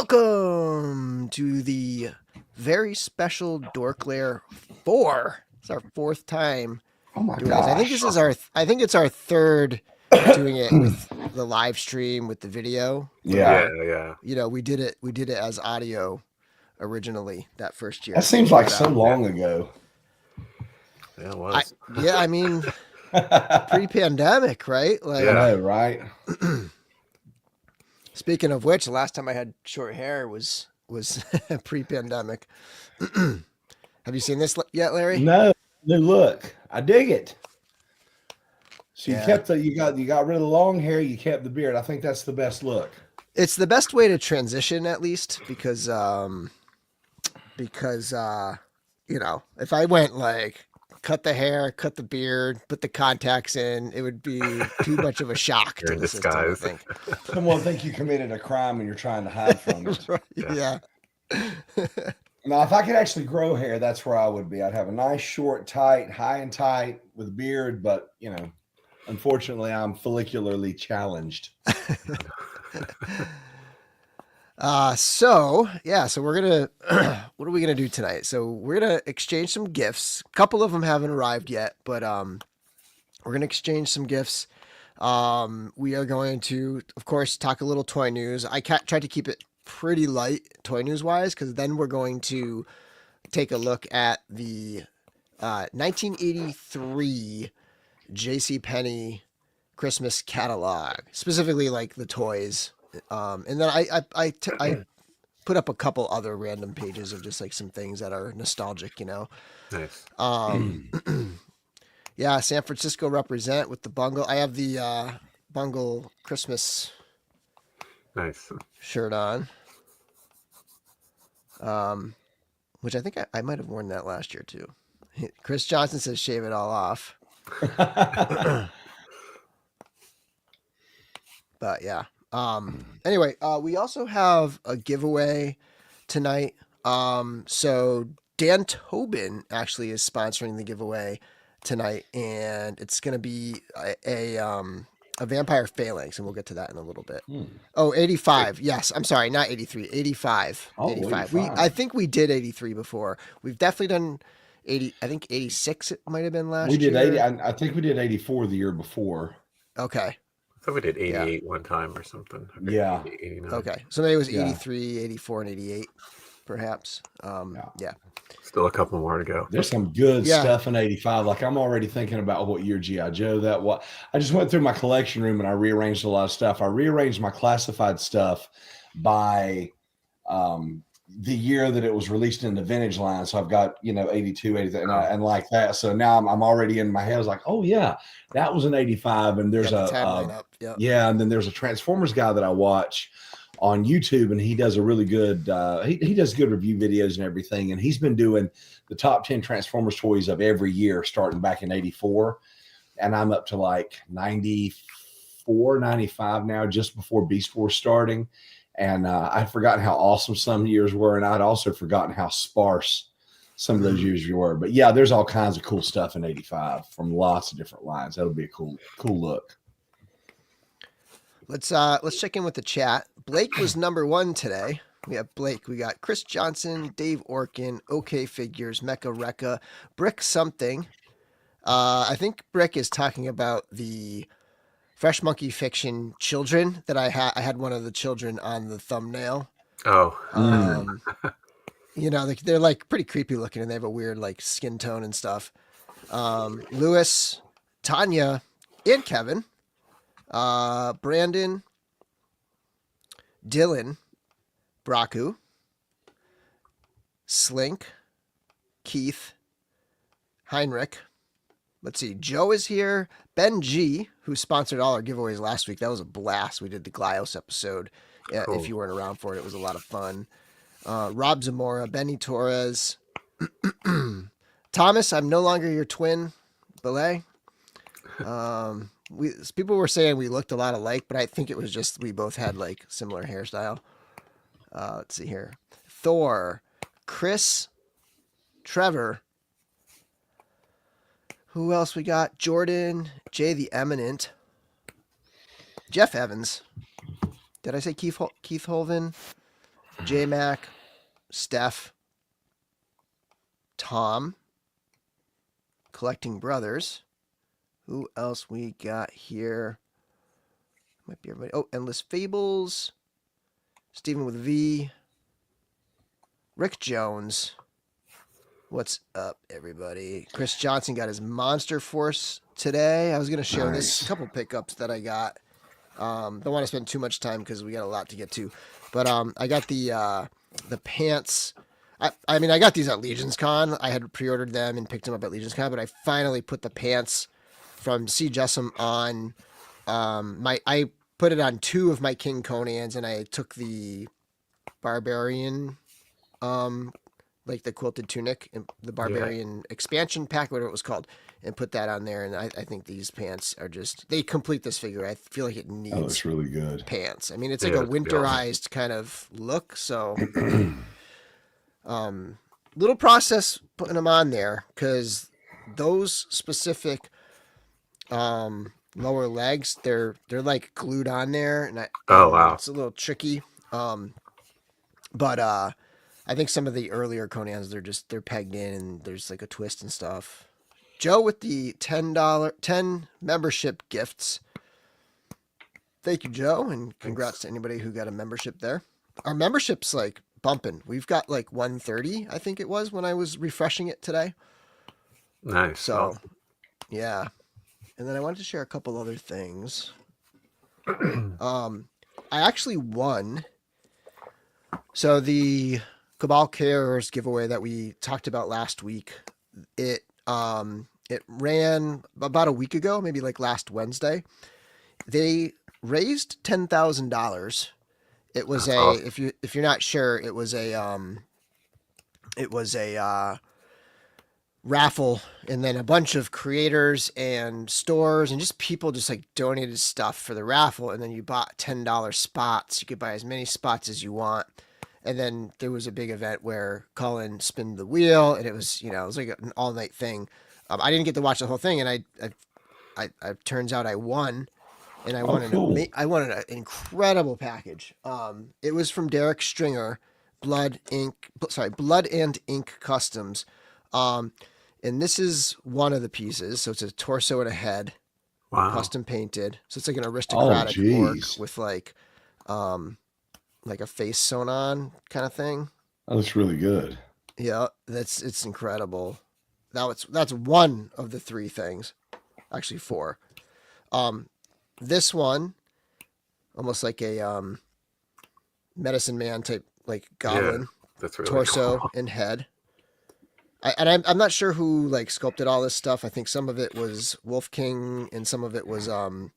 Welcome to the very special DorkLair 4. It's our fourth time Oh my doing this. I think gosh. this is our. I think it's our third doing it with the live stream with the video. Yeah. Yeah. You know, we did it. We did it as audio originally that first year. That seems like But, so long ago. Yeah, it was. I mean, pre-pandemic, right? Like, I know, right? Speaking of which, the last time I had short hair was pre-pandemic. Have you seen this yet, Larry? No, new look. I dig it. So you Yeah. kept you got rid of the long hair, you kept the beard. I think that's the best look. It's the best way to transition, at least, because you know, if I went like cut the hair, cut the beard, put the contacts in, it would be too much of a shock to You're in the system, I disguise. think. Someone think you committed a crime and you're trying to hide from it. Right, Yeah. Now, if I could actually grow hair, that's where I would be. I'd have a nice, short, tight, high and tight with a beard, but unfortunately, I'm follicularly challenged. So we're gonna what are we gonna do tonight? So we're gonna exchange some gifts. A couple of them haven't arrived yet, but we're gonna exchange some gifts. We are going to, of course, talk a little toy news. I tried to keep it pretty light toy news wise, because then we're going to take a look at the 1983 JCPenney Christmas Catalog, specifically like the toys. And then I put up a couple other random pages of just like some things that are nostalgic, you know. Nice. Yeah, San Francisco represent with the bungle. I have the bungle Christmas Nice. shirt on, which I think I might have worn that last year too. Chris Johnson says shave it all off. But yeah. Anyway, we also have a giveaway tonight. So Dan Tobin actually is sponsoring the giveaway tonight, and it's going to be a vampire phalanx, and we'll get to that in a little bit. Oh, 85. Yes, I'm sorry, not 83, 85. Oh, 85. 85. I think we did 83 before. We've definitely done 80. I think 86 it might have been last We did year. 80. I think we did 84 the year before. Okay. I thought we did 88 one time or something. Okay, Yeah. 89. Okay. So maybe it was Yeah. 83, 84, and 88, perhaps. Yeah. Still a couple more to go. There's some good Yeah. stuff in 85. Like I'm already thinking about what year G.I. Joe that was. I just went through my collection room and I rearranged a lot of stuff. I rearranged my classified stuff by the year that it was released in the vintage line. So I've got, 82, 83, and like that. So now I'm already in my head. I was like, oh yeah, that was an 85. And there's Got the timeline up. Yep. yeah. And then there's a Transformers guy that I watch on YouTube, and he does a really good, he does good review videos and everything. And he's been doing the top 10 Transformers toys of every year, starting back in 84. And I'm up to like 94, 95 now, just before Beast Force starting. And I'd forgotten how awesome some years were. And I'd also forgotten how sparse some of those years were. But yeah, there's all kinds of cool stuff in 85 from lots of different lines. That'll be a cool look. Let's check in with the chat. Blake was number 1 today. We have Blake. We got Chris Johnson, Dave Orkin, OK Figures, Mecha Rekka, Brick something. I think Brick is talking about the Fresh Monkey Fiction children that I had one of the children on the thumbnail. Oh. They're like pretty creepy looking, and they have a weird like skin tone and stuff. Lewis, Tanya, and Kevin. Brandon, Dylan, Braku, Slink, Keith, Heinrich. Let's see. Joe is here. Ben G, who sponsored all our giveaways last week. That was a blast. We did the Glios episode. Cool. If you weren't around for it, it was a lot of fun. Rob Zamora, Benny Torres, Thomas. I'm no longer your twin, Belay. People were saying we looked a lot alike, but I think it was just we both had like similar hairstyle. Let's see here. Thor, Chris, Trevor. Who else we got? Jordan, Jay the Eminent, Jeff Evans. Did I say Keith Holven? J-Mac, Steph, Tom, Collecting Brothers. Who else we got here? Might be everybody. Oh, Endless Fables, Stephen with V, Rick Jones. What's up, everybody? Chris Johnson got his Monster Force today. I was going to share this couple pickups that I got. Don't want to spend too much time because we got a lot to get to. But I got the pants. I mean, I got these at Legion's Con. I had pre-ordered them and picked them up at Legion's Con, but I finally put the pants from C. Jessam on. I put it on 2 of my King Conans, and I took the Barbarian, like the quilted tunic and the Barbarian expansion pack, whatever it was called, and put that on there. And I think these pants are they complete this figure. I feel like it needs it's really good pants. I mean, it's like a winterized kind of look. So, little process putting them on there because those specific, lower legs, they're like glued on there. And wow. It's a little tricky. But I think some of the earlier Conans, they're pegged in and there's like a twist and stuff. Joe with the $10 membership gifts. Thank you, Joe, and congrats to anybody who got a membership there. Our membership's like bumping. We've got like 130, I think it was when I was refreshing it today. Nice. So, yeah. And then I wanted to share a couple other things. I actually won. So the Cabal Cares giveaway that we talked about last week, it ran about a week ago, maybe like last Wednesday. They raised $10,000. It was if you're not sure, it was a raffle, and then a bunch of creators and stores and just people just like donated stuff for the raffle, and then you bought $10 spots. You could buy as many spots as you want. And then there was a big event where Colin spinned the wheel, and it was like an all night thing. I didn't get to watch the whole thing, and I turns out I won, and I won an incredible package. It was from Derek Stringer, Blood and Ink Customs, and this is one of the pieces. So it's a torso and a head, custom painted. So it's like an aristocratic orc with like a face sewn on kind of thing. Oh, that's really good. Yeah, it's incredible. That's one of the 3 things, actually 4. This one, almost like a medicine man type, like goblin, that's really torso cool. and head. I'm not sure who like sculpted all this stuff. I think some of it was Wolf King, and some of it was I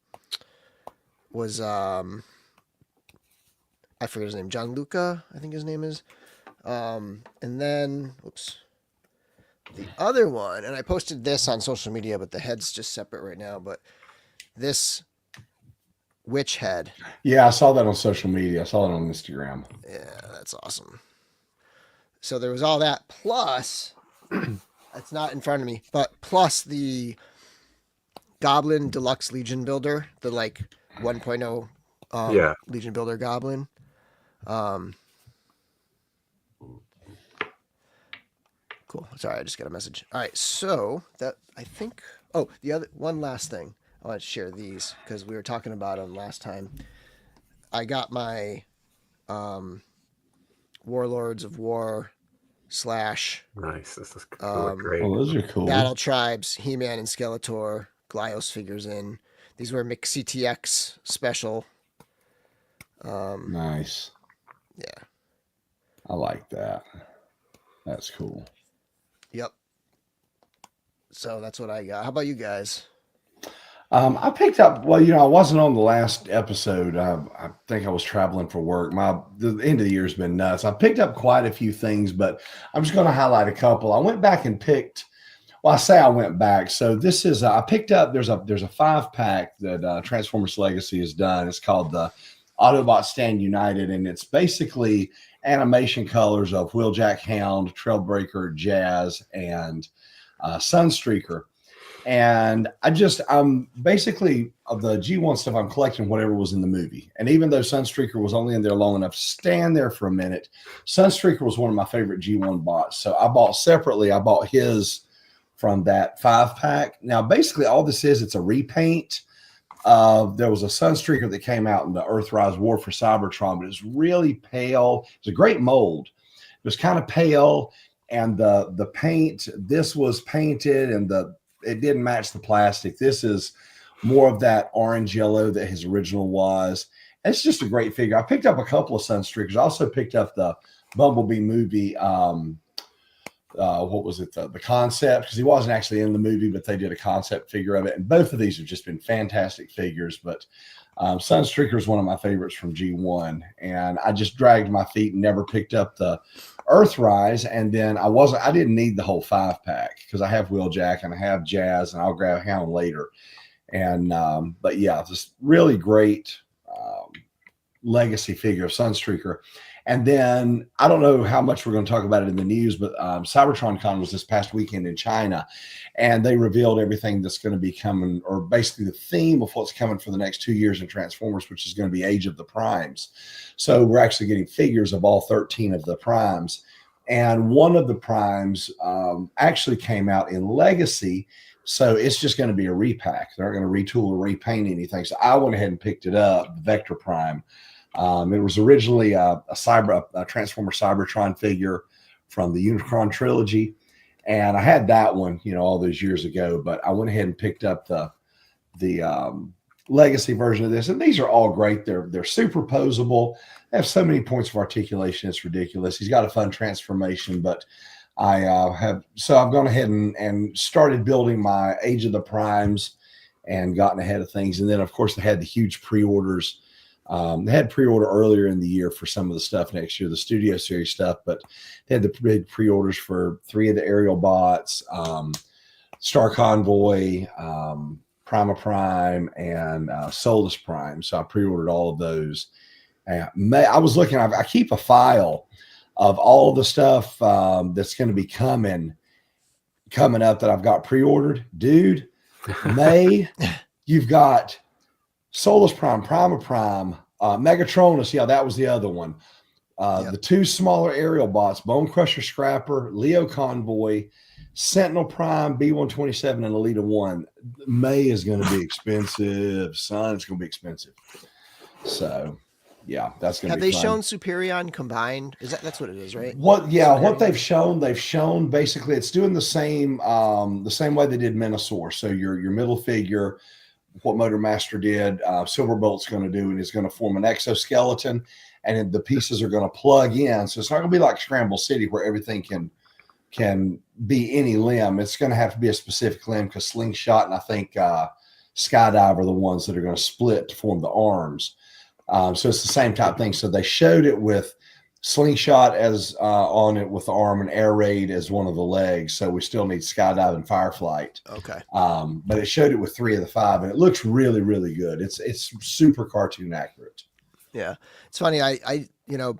forget his name, Gianluca, I think his name is. And then, the other one, and I posted this on social media, but the head's just separate right now. But this witch head. Yeah, I saw that on social media. I saw it on Instagram. Yeah, that's awesome. So there was all that. Plus, it's not in front of me, but plus the Goblin Deluxe Legion Builder, the like 1.0 Legion Builder Goblin. Cool. Sorry, I just got a message. All right, so that I think. Oh, the other one last thing. I want to share these because we were talking about them last time. I got my Warlords of War / nice. This is great. Oh, those are cool. Battle Tribes, He-Man and Skeletor, Glyos figures in. These were McCTX special. Nice. Yeah. I like that. That's cool. Yep. So that's what I got. How about you guys? I picked up, I wasn't on the last episode. I think I was traveling for work. The end of the year has been nuts. I picked up quite a few things, but I'm just going to highlight a couple. I went back and picked, I say I went back. So this is, I picked up, there's a 5-pack that Transformers Legacy has done. It's called the Autobots Stand United, and it's basically animation colors of Wheeljack Hound, Trailbreaker, Jazz, and Sunstreaker. And I'm basically of the G1 stuff, I'm collecting whatever was in the movie. And even though Sunstreaker was only in there long enough to stand there for a minute, Sunstreaker was one of my favorite G1 bots. So I bought his from that 5-pack. Now, basically all this is, it's a repaint. There was a Sunstreaker that came out in the Earthrise War for Cybertron, but it's really pale. It's a great mold. It was kind of pale, and the paint, this was painted, and it didn't match the plastic. This is more of that orange yellow that his original was. It's just a great figure. I picked up a couple of Sunstreakers. I also picked up the Bumblebee movie. What was it? The concept, because he wasn't actually in the movie, but they did a concept figure of it. And both of these have just been fantastic figures. But Sunstreaker is one of my favorites from G1. And I just dragged my feet and never picked up the Earthrise. And then I didn't need the whole 5-pack because I have Wheeljack and I have Jazz, and I'll grab Hound later. And but yeah, just really great legacy figure of Sunstreaker. And then I don't know how much we're going to talk about it in the news, but Cybertron Con was this past weekend in China, and they revealed everything that's going to be coming, or basically the theme of what's coming for the next 2 years in Transformers, which is going to be Age of the Primes. So we're actually getting figures of all 13 of the Primes. And one of the Primes actually came out in Legacy. So it's just going to be a repack. They're not going to retool or repaint anything. So I went ahead and picked it up, the Vector Prime. It was originally a Transformer Cybertron figure from the Unicron trilogy, and I had that one, all those years ago. But I went ahead and picked up the Legacy version of this, and these are all great. They're superposable. They have so many points of articulation; it's ridiculous. He's got a fun transformation, but I've gone ahead and started building my Age of the Primes and gotten ahead of things. And then, of course, they had the huge pre-orders. They had pre-order earlier in the year for some of the stuff next year, the Studio Series stuff, but they had the big pre-orders for 3 of the aerial bots, Star Convoy, Prima Prime, and Solus Prime. So I pre-ordered all of those. I was looking, I keep a file of all of the stuff that's going to be coming up that I've got pre-ordered. Dude, May, you've got Solus Prime, Prima Prime, Megatronus. Yeah, that was the other one. The 2 smaller aerial bots, Bone Crusher Scrapper, Leo Convoy, Sentinel Prime, B127, and Elita 1. May is going to be expensive, son. It's going to be expensive. So, yeah, that's going to be Have they fun. shown Superion combined? That's what it is, right? What they've shown basically it's doing the same way they did Minosaur. So your middle figure, what Motor Master did, Silverbolt's going to do, and is going to form an exoskeleton, and the pieces are going to plug in. So it's not going to be like Scramble City where everything can be any limb. It's going to have to be a specific limb, because Slingshot and I think Skydive are the ones that are going to split to form the arms. So it's the same type thing. So they showed it with Slingshot as on it with the arm, and Air Raid as one of the legs. So we still need Skydive and Fireflight. Okay. But it showed it with 3 of the 5, and it looks really, really good. It's super cartoon accurate. Yeah, it's funny. I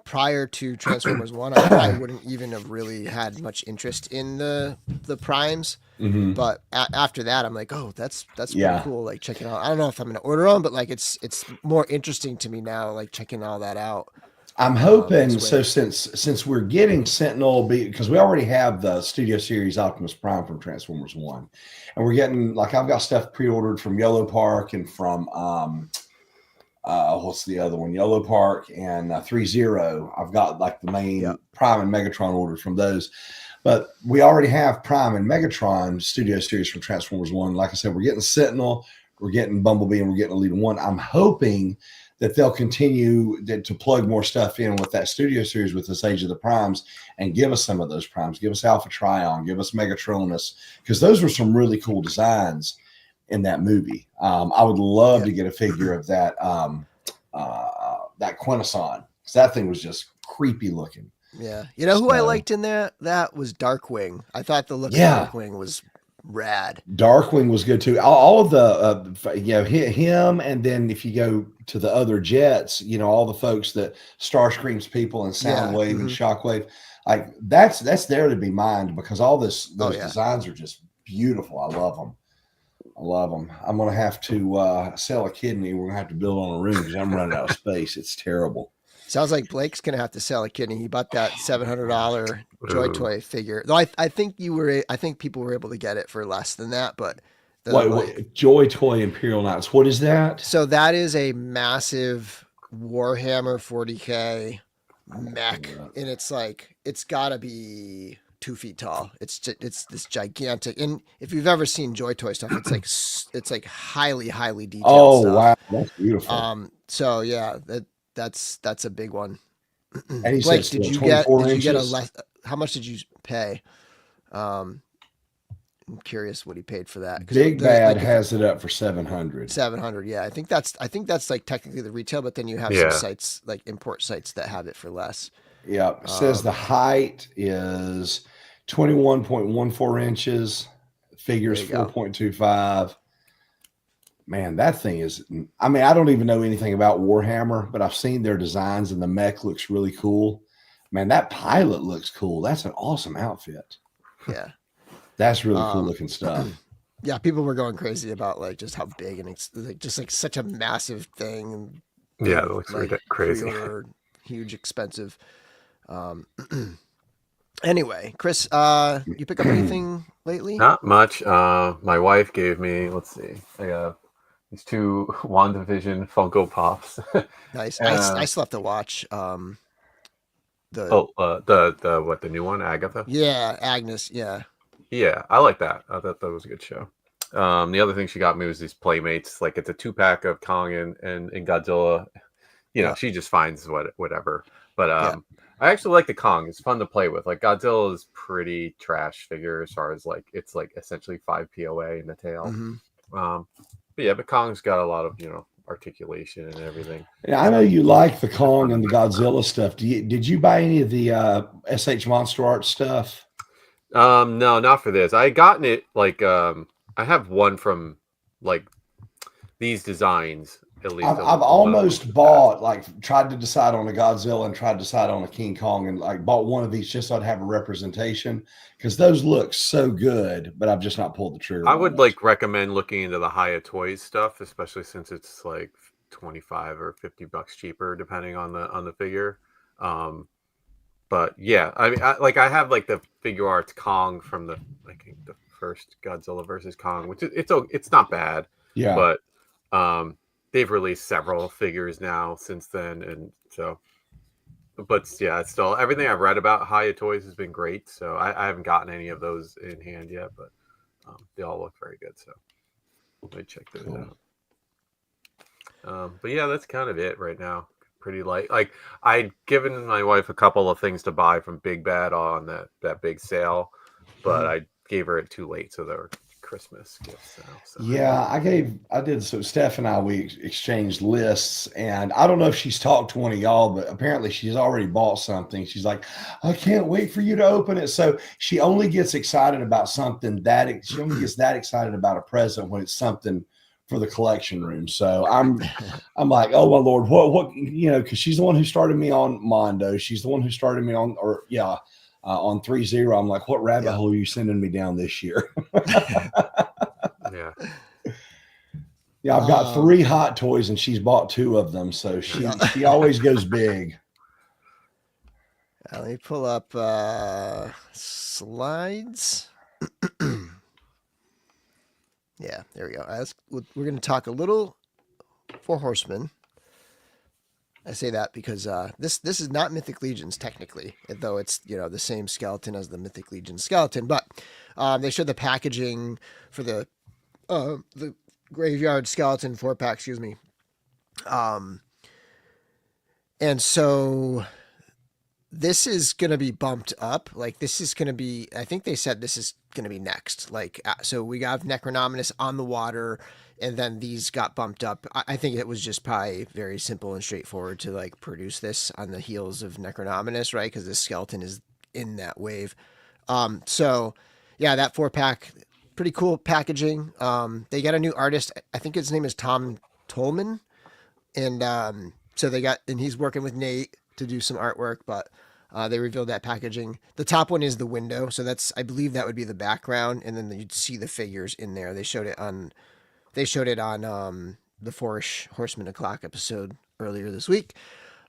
prior to Transformers 1, I wouldn't even have really had much interest in the primes. Mm-hmm. But after that, I'm like, oh, that's pretty cool. Like checking out. I don't know if I'm gonna order them, but like it's more interesting to me now. Like checking all that out. I'm hoping so since we're getting Sentinel, because we already have the Studio Series Optimus Prime from Transformers 1, and we're getting, like, I've got stuff pre-ordered from Yellow Park and from what's the other one? Yellow Park and 3-0. I've got like the main Prime and Megatron orders from those. But we already have Prime and Megatron Studio Series from Transformers 1. Like I said, we're getting Sentinel, we're getting Bumblebee, and we're getting Elita 1. I'm hoping that they'll continue to plug more stuff in with that Studio Series with this Age of the Primes, and give us some of those Primes. Give us Alpha Trion, give us Megatronus, because those were some really cool designs in that movie. I would love to get a figure of that that Quintesson, because that thing was just creepy looking. Yeah. You know who I liked in there? That was Darkwing. I thought the look of Darkwing was rad. Darkwing was good too. All of the him, and then if you go to the other Jets, all the folks that Starscream's people and Soundwave and Shockwave, like that's there to be mined, because all those designs are just beautiful. I love them. I love them. I'm gonna have to sell a kidney. We're gonna have to build on a room because I'm running out of space. It's terrible. Sounds like Blake's gonna have to sell a kidney. He bought that $700 Joy Ooh. Toy figure. Though I think I think people were able to get it for less than that, but Joy Toy Imperial Knights. What is that? So that is a massive Warhammer 40K mech, and it's gotta be 2 feet tall. It's this gigantic. And if you've ever seen Joy Toy stuff, it's like highly detailed stuff. Wow, that's beautiful. So yeah, that's a big one. And he Blake, says did you 24 get a inches? less? How much did you pay? I'm curious what he paid for that. Big Bad has it up for 700. 700, yeah. I think that's like technically the retail, but then you have some sites like import sites that have it for less. Yep. It says the height is 21.14 inches. Figures 4.25. Man, that thing is, I mean, I don't even know anything about Warhammer, but I've seen their designs and the mech looks really cool. Man, that pilot looks cool. That's an awesome outfit. Yeah. That's really cool looking stuff. Yeah, people were going crazy about like just how big and it's like just like such a massive thing. Yeah, it looks like crazy. Huge, expensive. Anyway, Chris, you pick up anything lately? Not much. My wife gave me, let's see, I got these 2 WandaVision Funko Pops. Nice. I still have to watch the new one, Agatha? Yeah, Agnes, yeah. Yeah, I like that. I thought that was a good show. The other thing she got me was these Playmates. Like it's a 2-pack of Kong and Godzilla. You know, she just finds whatever. But I actually like the Kong. It's fun to play with. Like Godzilla is pretty trash figure as far as like it's like essentially 5 POA in the tail. Mm-hmm. But Kong's got a lot of articulation and everything. Yeah, I know you like the Kong and the Godzilla stuff. Did you buy any of the SH Monster Art stuff? No, not for this. I had gotten it like I have one from like these designs at least. I've almost bought tried to decide on a Godzilla and tried to decide on a King Kong and like bought one of each just so I'd have a representation because those look so good, but I've just not pulled the trigger. I would like recommend looking into the Hiya Toys stuff, especially since it's like $25 or $50 cheaper depending on the figure. But yeah, I mean, I have like the figure arts Kong from the first Godzilla versus Kong, which it's not bad. Yeah, but they've released several figures now since then, and so. But yeah, it's still everything I've read about Hiya Toys has been great. So I haven't gotten any of those in hand yet, but they all look very good. So let me check those out. But yeah, that's kind of it right now. Pretty light. Like I'd given my wife a couple of things to buy from Big Bad on that big sale, but I gave her it too late, so they were Christmas gifts now. So. Yeah, I did. So Steph and we exchanged lists, and I don't know if she's talked to one of y'all, but apparently she's already bought something. She's like, I can't wait for you to open it. So she only gets excited about something she only gets that excited about a present when it's something for the collection room. So I'm like, oh my Lord, what because she's the one who started me on Mondo. She's the one who started me on on 3-0. I'm like, what rabbit hole are you sending me down this year? Yeah, I've got 3 Hot Toys and she's bought 2 of them. So she always goes big. Let me pull up slides. Yeah, there we go. We're going to talk a little Four Horsemen. I say that because this is not Mythic Legions technically, though it's the same skeleton as the Mythic Legion skeleton. But they showed the packaging for the Graveyard Skeleton 4-pack. Excuse me. And so this is going to be bumped up. Like this is going to be. I think they said this is going to be next. Like so, we got Necronominus on the water. And then these got bumped up. I think it was just probably very simple and straightforward to like produce this on the heels of Necronominus, right? Because the skeleton is in that wave. So yeah, that 4-pack, pretty cool packaging. They got a new artist. I think his name is Tom Tolman. And so and he's working with Nate to do some artwork, but They revealed that packaging. The top one is the window, so I believe that would be the background, and then you'd see the figures in there. They showed it on the Four Horsemen O'Clock episode earlier this week.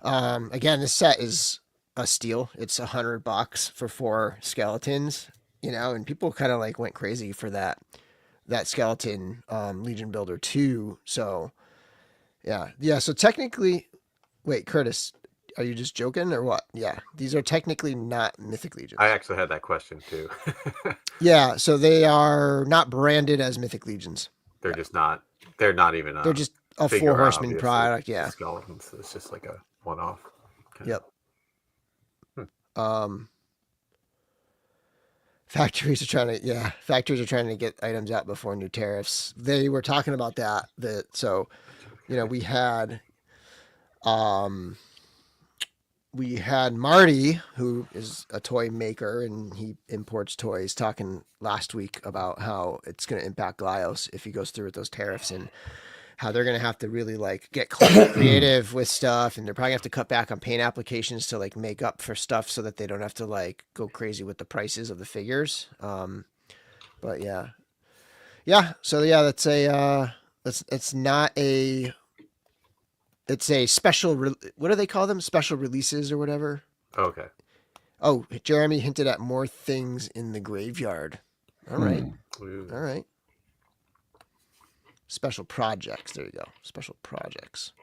Again, this set is a steal. It's $100 for 4 skeletons, and people kind of like went crazy for that skeleton Legion Builder 2. So yeah. So technically, wait, Curtis, are you just joking or what? Yeah, these are technically not Mythic Legions. I actually had that question too. Yeah, so they are not branded as Mythic Legions. They're just not. They're not even. They're just a Four Horsemen product. Yeah, skeletons. It's just like a one-off. Yep. Factories are trying to get items out before new tariffs. They were talking about that. So, we had Marty, who is a toy maker and he imports toys, talking last week about how it's going to impact Glyos if he goes through with those tariffs, and how they're going to have to really like get creative with stuff, and they're probably going to have to cut back on paint applications to like make up for stuff so that they don't have to like go crazy with the prices of the figures. But yeah. So yeah, that's it's a special, what do they call them? Special releases or whatever. Okay. Oh, Jeremy hinted at more things in the graveyard. All right. All right. Special projects. There you go. Special projects.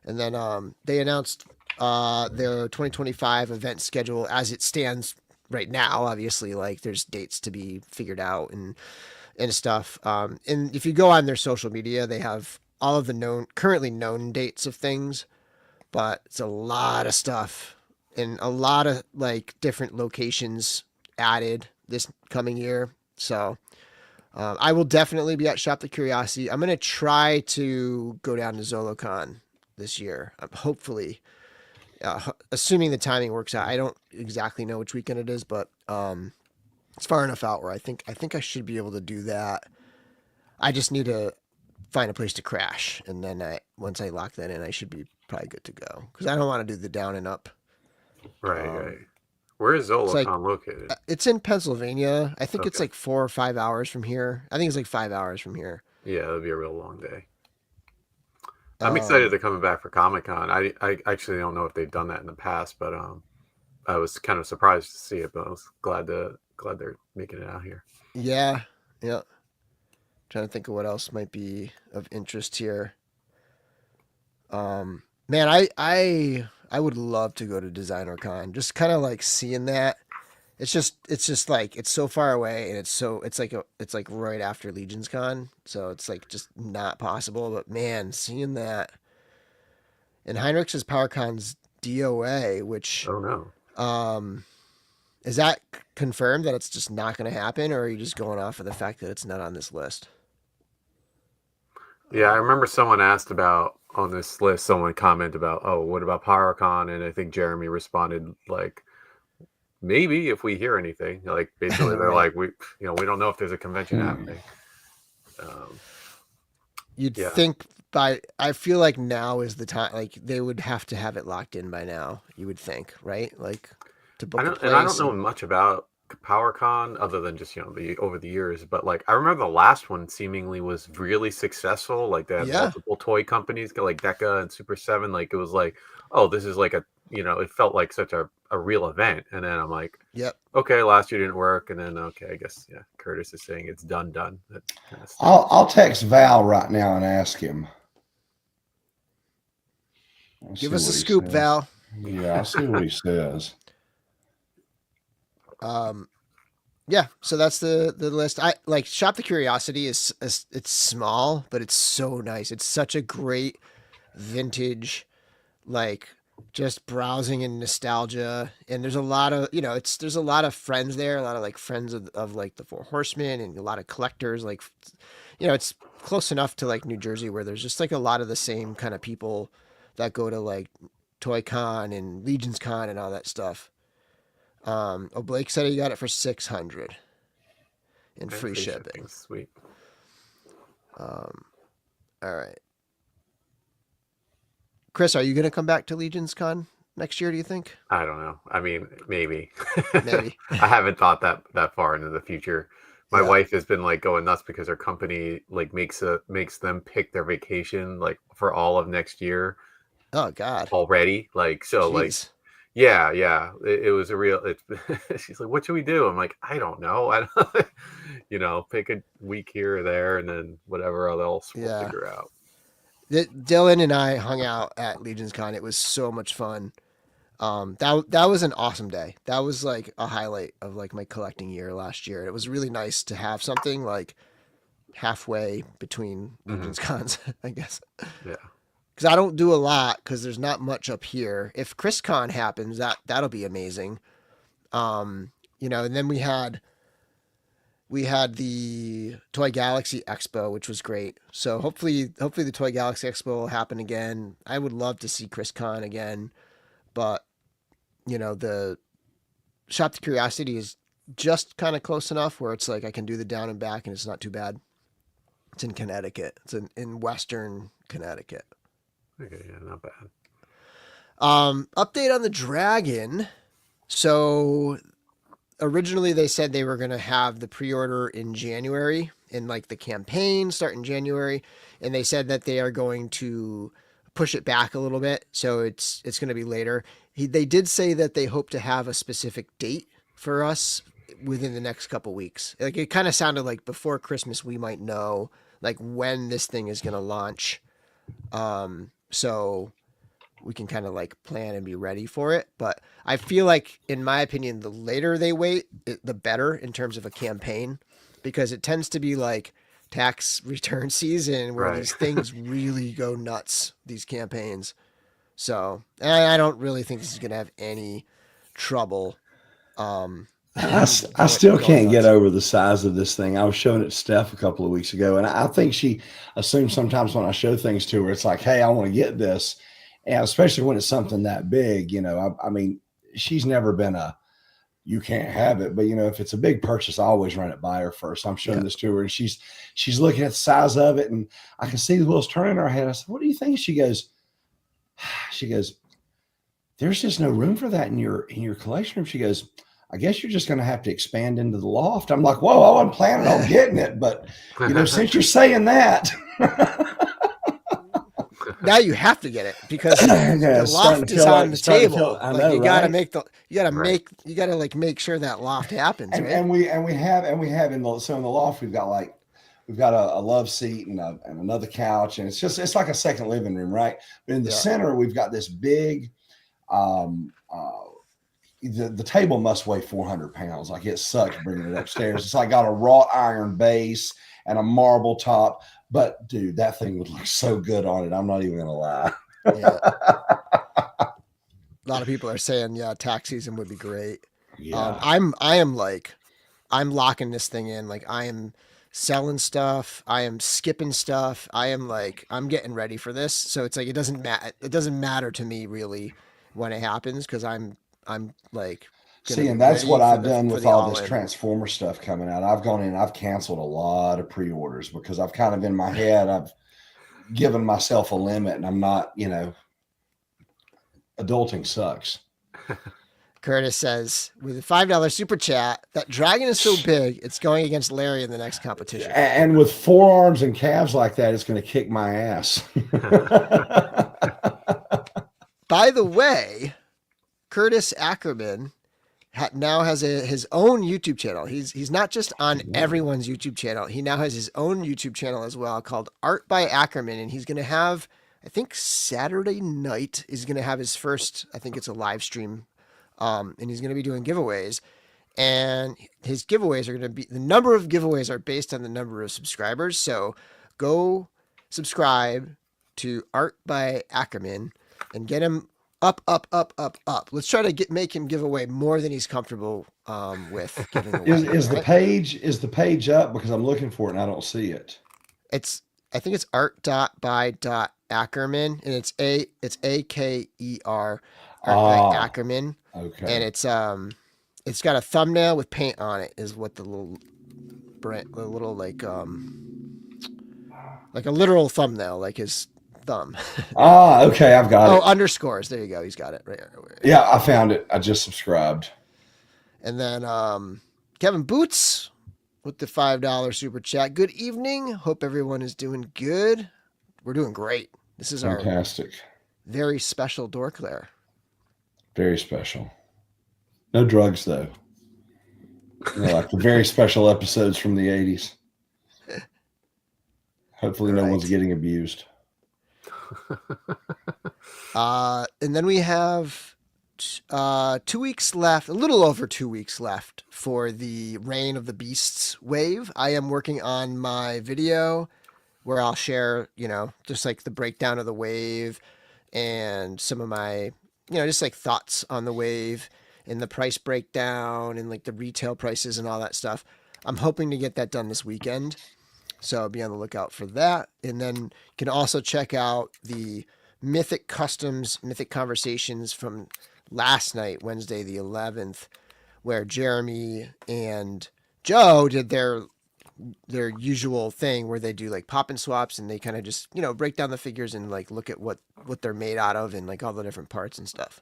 And then they announced their 2025 event schedule as it stands right now. Obviously, like there's dates to be figured out and stuff. And if you go on their social media, they have all of the currently known dates of things, but it's a lot of stuff and a lot of like different locations added this coming year. So I will definitely be at Shop the Curiosity. I'm going to try to go down to ZoloCon this year. Hopefully, assuming the timing works out. I don't exactly know which weekend it is, but it's far enough out where I think I should be able to do that. I just need to find a place to crash, and then once I lock that in, I should be probably good to go, because I don't want to do the down and up. Right. Where is ZoloCon located? It's in Pennsylvania. I think it's like 4 or 5 hours from here. I think it's like 5 hours from here. Yeah, it'll be a real long day. I'm excited they're coming back for Comic-Con. I actually don't know if they've done that in the past, but I was kind of surprised to see it, but I was glad they're making it out here. Yeah. Trying to think of what else might be of interest here. Man, I would love to go to Designer Con. Just kind of like seeing that. It's just like it's so far away, and it's like right after Legion's Con, so it's like just not possible. But man, seeing that, and Heinrich's PowerCon's DOA, which is that confirmed that it's just not going to happen, or are you just going off of the fact that it's not on this list? Yeah, I remember someone asked about on this list. Someone commented about, "Oh, what about PowerCon?" And I think Jeremy responded like, "Maybe if we hear anything." Like basically, they're like, "We don't know if there's a convention happening." You'd think I feel like now is the time. Like they would have to have it locked in by now. You would think, right? Like to book a place. And I don't know much about PowerCon other than just over the years, but like I remember the last one seemingly was really successful. Like they had multiple toy companies like DECA and Super 7. Like it was like, oh, this is like it felt like such a real event. And then I'm like, okay, last year didn't work, and then I guess Curtis is saying it's done. That kind of stuff. I'll text Val right now and ask him. Give us a scoop, Val. Yeah, I'll see what he says. So that's the list. I like Shop the Curiosity is it's small, but it's so nice. It's such a great vintage, like just browsing and nostalgia. And there's a lot of, there's a lot of friends there, a lot of like friends of like the Four Horsemen, and a lot of collectors. Like, it's close enough to like New Jersey where there's just like a lot of the same kind of people that go to like Toy Con and Legion's Con and all that stuff. Blake said he got it for $600 and free shipping. Sweet. All right. Chris, are you going to come back to Legion's Con next year? Do you think? I don't know. I mean, maybe. Maybe. I haven't thought that far into the future. My Yeah. wife has been like going nuts because her company like makes them pick their vacation like for all of next year Oh God. already. Like so, like Jeez. yeah. It was a real. She's like, "What should we do?" I'm like, "I don't know. I don't, pick a week here or there, and then whatever else we'll Yeah. figure out." Dylan and I hung out at Legion's Con. It was so much fun. That was an awesome day. That was like a highlight of like my collecting year last year. It was really nice to have something like halfway between Hmm. Legion's Cons, I guess. Yeah. Because I don't do a lot because there's not much up here. If ChrisCon happens, that'll be amazing. And then we had the Toy Galaxy Expo, which was great. So hopefully the Toy Galaxy Expo will happen again. I would love to see ChrisCon again, but the Shop to Curiosity is just kind of close enough where it's like I can do the down and back and it's not too bad. It's in Connecticut. It's in Western Connecticut. Okay. Yeah. Not bad. Update on the Dragon. So originally they said they were going to have the pre-order in January and like the campaign start in January, and they said that they are going to push it back a little bit, so it's going to be later. They did say that they hope to have a specific date for us within the next couple weeks. Like it kind of sounded like before Christmas we might know like when this thing is going to launch. So we can kind of like plan and be ready for it. But I feel like, in my opinion, the later they wait, the better in terms of a campaign, because it tends to be like tax return season where Right. these things really go nuts, these campaigns. So I don't really think this is going to have any trouble. I still going can't get nuts. over the size of this thing. I was showing it to Steph a couple of weeks ago, and I think she assumes sometimes when I show things to her, it's like, hey, I want to get this. And especially when it's something that big, I mean, she's never been you can't have it. But, if it's a big purchase, I always run it by her first. I'm showing Yeah. this to her, and she's looking at the size of it, and I can see the wheels turning in her head. I said, what do you think? She goes, there's just no room for that in your collection room. She goes, I guess you're just going to have to expand into the loft. I'm like, whoa, I wasn't planning on getting it. But, since you're saying that. Now you have to get it because Yeah, the it's starting loft to is feel on like- the starting to table. feel- I Like know, you gotta right? make Right. you gotta like make sure that loft happens, and, right? and we have in the loft we've got a love seat and another couch, and it's like a second living room, right? But in the Yeah. center we've got this big the table must weigh 400 pounds. Like it sucks bringing it upstairs. It's like got a wrought iron base and a marble top, but dude, that thing would look so good on it. I'm not even gonna lie. Yeah. A lot of people are saying, yeah, tax season would be great. Yeah. I'm locking this thing in. Like I am selling stuff. I am skipping stuff. I'm getting ready for this. So it's like it doesn't matter to me really when it happens because I'm like See, and that's what I've done for with the all this all-in. Transformer stuff coming out. I've gone in, I've canceled a lot of pre-orders because I've kind of in my head, I've given myself a limit, and I'm not, adulting sucks. Curtis says, with a $5 super chat, that dragon is so big, it's going against Larry in the next competition. And with forearms and calves like that, it's going to kick my ass. By the way, Curtis Ackerman now has his own YouTube channel. He's not just on everyone's YouTube channel. He now has his own YouTube channel as well called Art by Ackerman, and he's going to have, I think Saturday night is going to have his first, I think it's a live stream, and he's going to be doing giveaways. And his giveaways are going to be, the number of giveaways are based on the number of subscribers. So go subscribe to Art by Ackerman and get him up. Let's try to make him give away more than he's comfortable with giving away. Is the page up? Because I'm looking for it and I don't see it. I think it's art.by.ackerman, and it's AKER, Art by Ackerman. Okay. And it's got a thumbnail with paint on it, is what the little like a literal thumbnail, like his thumb. Okay, I've got it. Underscores. There you go. He's got it right here. Yeah, I found it. I just subscribed. And then Kevin Boots with the $5 super chat. Good evening. Hope everyone is doing good. We're doing great. This is Fantastic. our very special DorkLair. Very special. No drugs, though. Like the very special episodes from the 80s. Hopefully no one's getting abused. And then we have 2 weeks left, a little over 2 weeks left for the Reign of the Beasts wave. I am working on my video where I'll share, just like the breakdown of the wave and some of my, just like thoughts on the wave and the price breakdown and like the retail prices and all that stuff. I'm hoping to get that done this weekend. So be on the lookout for that. And then you can also check out the Mythic Customs, Mythic Conversations from last night, Wednesday the 11th, where Jeremy and Joe did their usual thing where they do like pop and swaps and they kind of just, break down the figures and like look at what they're made out of and like all the different parts and stuff.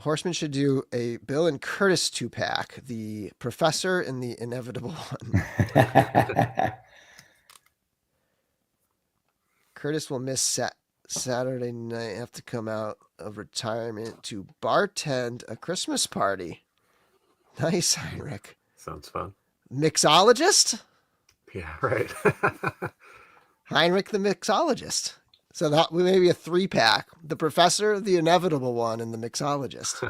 Horseman should do a Bill and Curtis 2-pack, the Professor and the Inevitable One. Curtis will miss Saturday night, have to come out of retirement to bartend a Christmas party. Nice, Heinrich. Sounds fun. Mixologist? Yeah, right. Heinrich the Mixologist. So that may be a 3-pack. The Professor, the Inevitable One, and the Mixologist.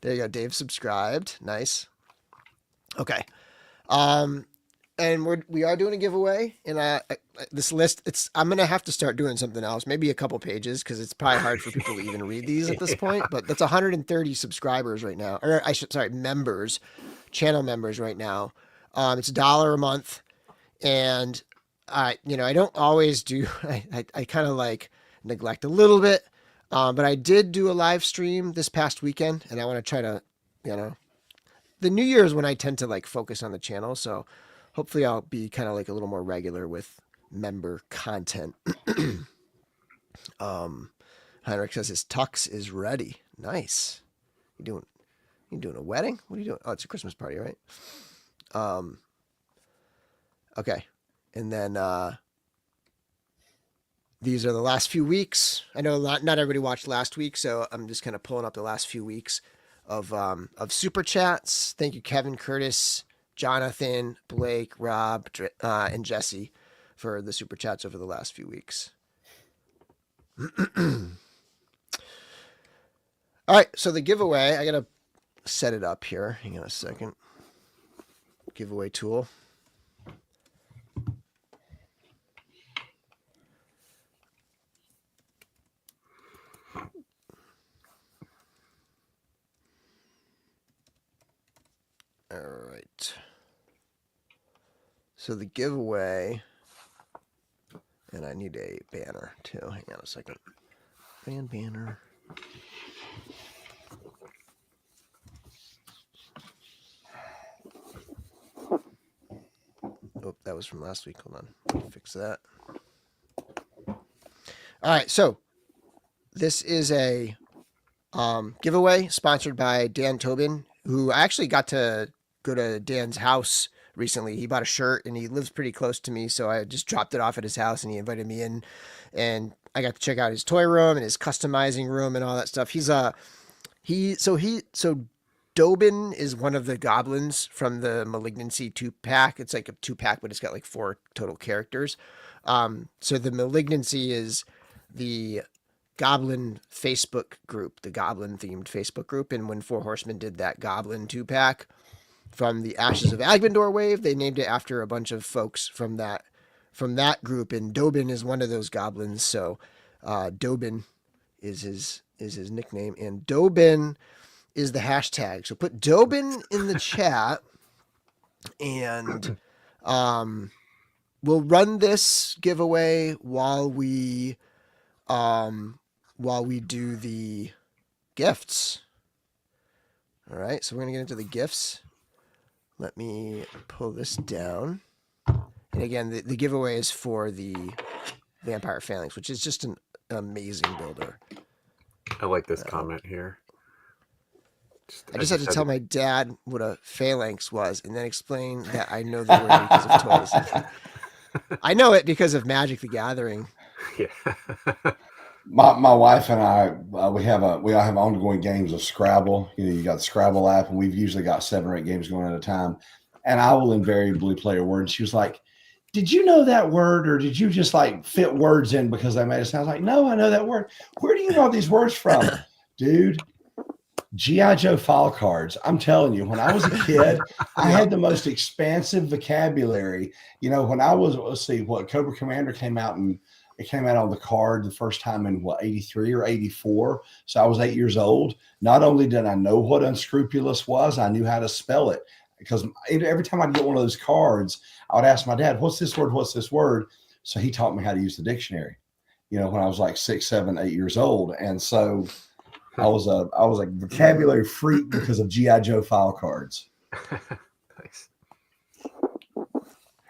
There you go. Dave subscribed. Nice. Okay. And we are doing a giveaway. And this list, I'm going to have to start doing something else. Maybe a couple pages because it's probably hard for people to even read these at this point. But that's 130 subscribers right now. Or members, channel members right now. It's $1 a month. And I don't always do, I kind of like neglect a little bit, but I did do a live stream this past weekend and I want to try to, the New Year is when I tend to like focus on the channel. So hopefully I'll be kind of like a little more regular with member content. Heinrich says his tux is ready. Nice. You doing a wedding? What are you doing? Oh, it's a Christmas party, right? Okay. And then these are the last few weeks. I know not everybody watched last week, so I'm just kind of pulling up the last few weeks of super chats. Thank you, Kevin, Curtis, Jonathan, Blake, Rob, and Jesse for the super chats over the last few weeks. All right, so the giveaway, I got to set it up here. Hang on a second. Giveaway tool. All right. So the giveaway, and I need a banner too. Hang on a second. Banner. Oh, that was from last week. Hold on. Let me fix that. All right. So this is a giveaway sponsored by Dan Tobin, who I actually got to go to Dan's house recently. He bought a shirt and he lives pretty close to me. So I just dropped it off at his house and he invited me in and I got to check out his toy room and his customizing room and all that stuff. So Dobin is one of the goblins from the Malignancy 2-pack. It's like a 2-pack, but it's got like 4 total characters. So the Malignancy is the Goblin Facebook group, the Goblin themed Facebook group. And when Four Horsemen did that Goblin 2-pack from the Ashes of Agbendor wave, they named it after a bunch of folks from that group. And Dobin is one of those goblins. So Dobin is his nickname. And Dobin is the hashtag. So put Dobin in the chat and we'll run this giveaway while we do the gifts. All right, so we're going to get into the gifts. Let me pull this down. And again, the giveaway is for the Vampire Phalanx, which is just an amazing builder. I like this comment here. I just had to tell my dad what a phalanx was and then explain that I know the word because of toys. I know it because of Magic the Gathering. Yeah. My wife and I we all have ongoing games of Scrabble. You got the Scrabble app, and we've usually got 7 or 8 games going at a time. And I will invariably play a word. And she was like, "Did you know that word, or did you just like fit words in because they made it sound like?" "No, I know that word." "Where do you know these words from?" "Dude, G.I. Joe file cards." I'm telling you, when I was a kid, I had the most expansive vocabulary. When I was, let's see, Cobra Commander came out, and it came out on the card the first time in 83 or 84. So I was 8 years old. Not only did I know what unscrupulous was, I knew how to spell it, because every time I'd get one of those cards, I would ask my dad, "What's this word? What's this word?" So he taught me how to use the dictionary, when I was like 6, 7, 8 years old. And so I was a vocabulary freak because of G.I. Joe file cards. Nice.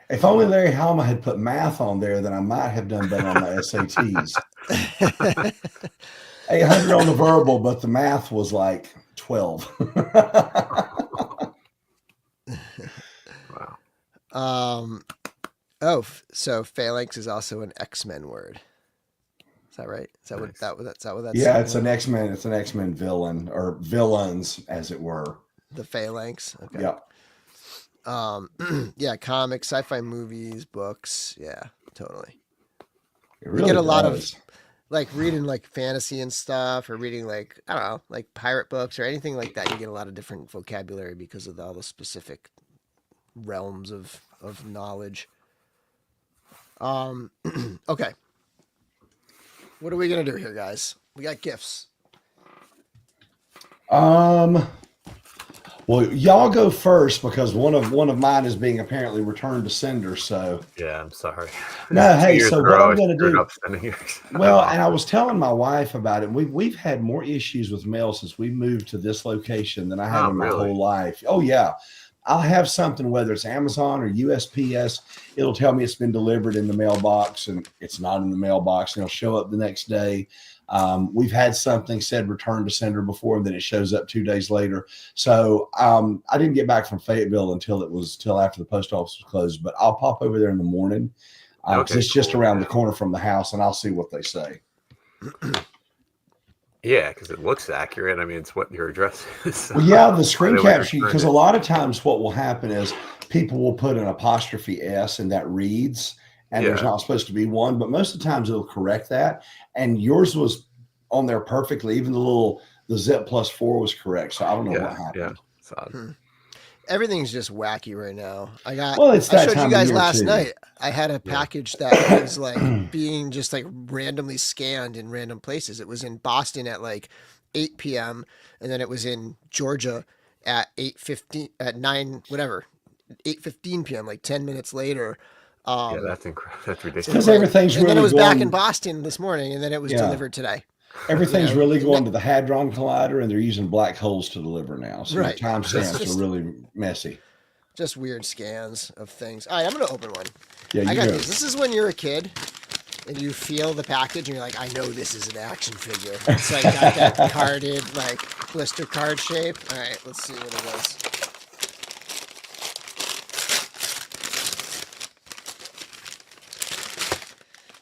If only Larry Halma had put math on there, then I might have done better on my SATs. 800 on the verbal, but the math was like 12. Wow. So phalanx is also an X-Men word. Is that right? Is that Nice. what that's? Yeah, it's an X-Men. It's an X-Men villain, or villains, as it were. The phalanx. Okay. Yep. Yeah, comics, sci-fi movies, books. Yeah, totally. It really You get a does. lot of like reading like fantasy and stuff, or reading like, I don't know, like pirate books or anything like that. You get a lot of different vocabulary because of all the specific realms of knowledge. Okay. What are we gonna do here, guys? We got gifts. Well, y'all go first, because one of mine is being apparently returned to sender. So Yeah, I'm sorry. no, hey, 2 years so in a what row, I'm I going to screwed do? up sending yours. Well, and I was telling my wife about it. We've had more issues with mail since we moved to this location than I have in my whole life. Oh yeah, I'll have something, whether it's Amazon or USPS. It'll tell me it's been delivered in the mailbox, and it's not in the mailbox, and it'll show up the next day. We've had something said return to sender before, and then it shows up 2 days later. So I didn't get back from Fayetteville until after the post office was closed, but I'll pop over there in the morning, because it's just around the corner from the house, and I'll see what they say. Yeah, because it looks accurate. I mean, it's what your address is. Well, yeah, the screen capture, because a lot of times what will happen is people will put an apostrophe S, and that reads, and there's not supposed to be one, but most of the times it'll correct that. And yours was on there perfectly. Even the zip +4 was correct. So I don't know what happened. Yeah. Everything's just wacky right now. I showed you guys last night. I had a package that was like being just like randomly scanned in random places. It was in Boston at like 8 p.m. and then it was in Georgia at 8:15 p.m. like 10 minutes later. Yeah, that's incredible. That's ridiculous. Because everything's and really then it was going back in Boston this morning, and then it was delivered today. Everything's really going to the Hadron Collider, and they're using black holes to deliver now. So the timestamps are really messy. Just weird scans of things. All right, I'm going to open one. Yeah, I got these. This is when you're a kid and you feel the package and you're like, I know this is an action figure. It's like got that carded, like blister card shape. All right, let's see what it is.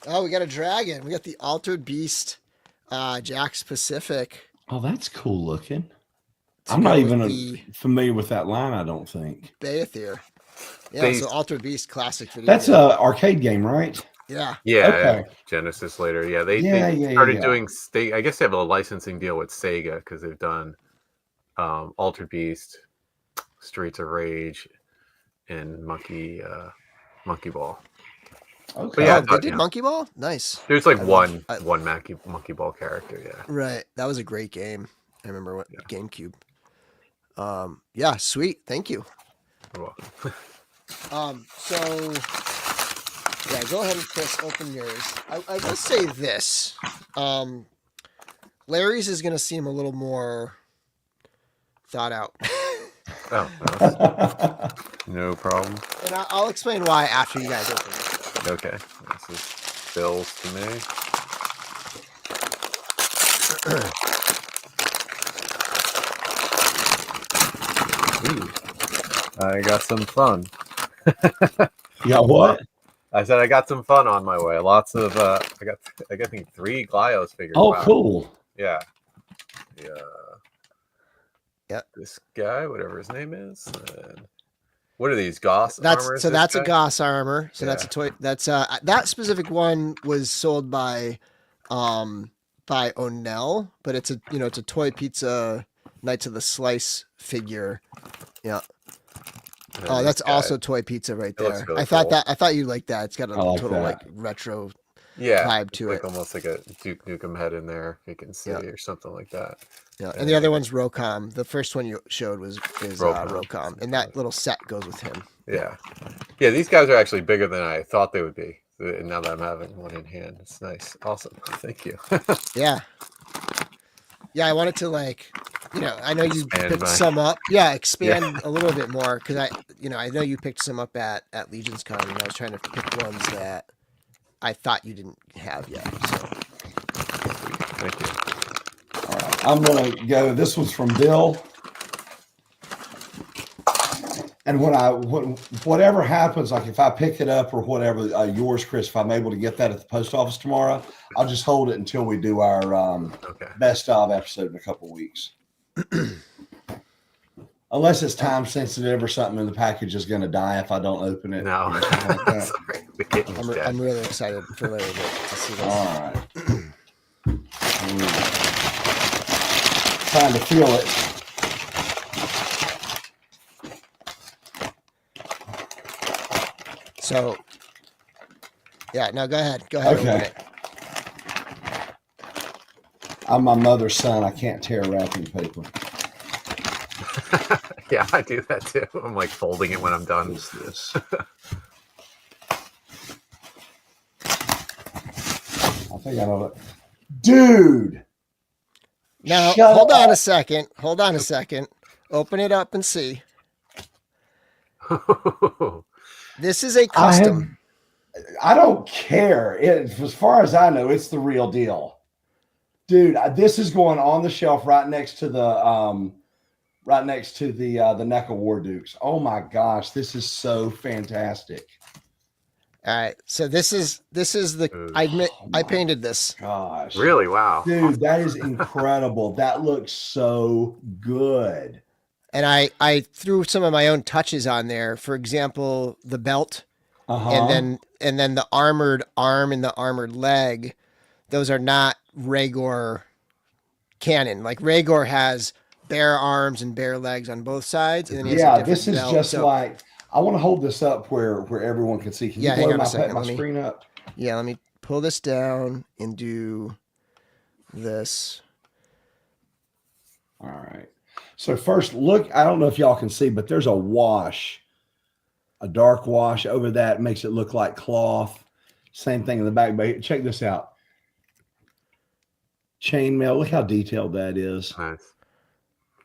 Oh, we got a dragon. We got the Altered Beast, Jack's Pacific. Oh, that's cool looking. I'm not even familiar with that line, I don't think. Baethier. Yeah, so Altered Beast classic video. That's an arcade game, right? Yeah. Yeah. Okay. Genesis later. Yeah, they started doing. I guess they have a licensing deal with Sega because they've done Altered Beast, Streets of Rage, and Monkey Ball. Okay. Yeah, they did Monkey Ball? Nice. There's like one Monkey Ball character, yeah. Right. That was a great game. I remember what GameCube. Yeah, sweet. Thank you. You're welcome. So yeah, go ahead and Chris, open yours. I will say this. Larry's is gonna seem a little more thought out. Oh, no, no problem. And I'll explain why after you guys open it. Okay, this is Bill's to me. Ooh, I got some fun. You got what? I said I got some fun on my way. Lots of I think 3 Glyos figures. Oh, Wow. cool. Yeah. Yeah. Yep. This guy, whatever his name is. And what are these Goss That's armors? so this that's guy? a Goss armor. So that's Yeah. a toy. That's that specific one was sold by O'Neill, but it's a it's a Toy Pizza Knights of the Slice figure. Yeah. And Oh, this that's guy. also Toy Pizza right looks there. really I thought cool. I thought you liked that. It's got a I like total that. like retro Yeah, vibe it's to like it. almost like a Duke Nukem head in there. You can see Yeah. or something like that. Yeah, and the other one's Rocom. The first one you showed is Rocom, and that little set goes with him. Yeah. These guys are actually bigger than I thought they would be. Now that I'm having one in hand, it's nice. Awesome. Thank you. Yeah. Yeah, I wanted to I know you Expand picked my- some up. Yeah, expand a little bit more because I know you picked some up at Legion's Con, and I was trying to pick ones that I thought you didn't have yet. So Thank you. All right, I'm going to go. This one's from Bill. And whatever happens, like if I pick it up or whatever, yours, Chris, if I'm able to get that at the post office tomorrow, I'll just hold it until we do our Okay. best of episode in a couple weeks. Unless it's time sensitive or something in the package is going to die if I don't open it. No. or something like that. Sorry. The kitten's dead. I'm really excited for Larry to see this. All right. Trying to feel it. So, yeah, no, go ahead. Go ahead. Okay. Open it. I'm my mother's son. I can't tear wrapping paper. Yeah, I do that too. I'm like folding it when I'm done. What is this? I think I know it. Dude! Now, Shut hold on up. a second. Hold on a second. Open it up and see. This is a custom. I don't care. As far as I know, it's the real deal. Dude, this is going on the shelf right next to the NECA War Dukes. Oh my gosh, this is so fantastic. All right. So this is the I admit I painted this. Gosh. Really? Wow. Dude, that is incredible. That looks so good. And I threw some of my own touches on there. For example, the belt, Uh-huh. and then the armored arm and the armored leg. Those are not Rhaegor canon. Like Rhaegor has bare arms and bare legs on both sides, and then he has a Yeah, different this is belt. just So, like I want to hold this up where everyone can see. Can Yeah, you hang blow on a my, second. my Let me- screen up? yeah. Let me pull this down and do this. All right. So first, look, I don't know if y'all can see, but there's a wash, a dark wash over that. Makes it look like cloth. Same thing in the back. But check this out. Chainmail. Look how detailed that is. Nice.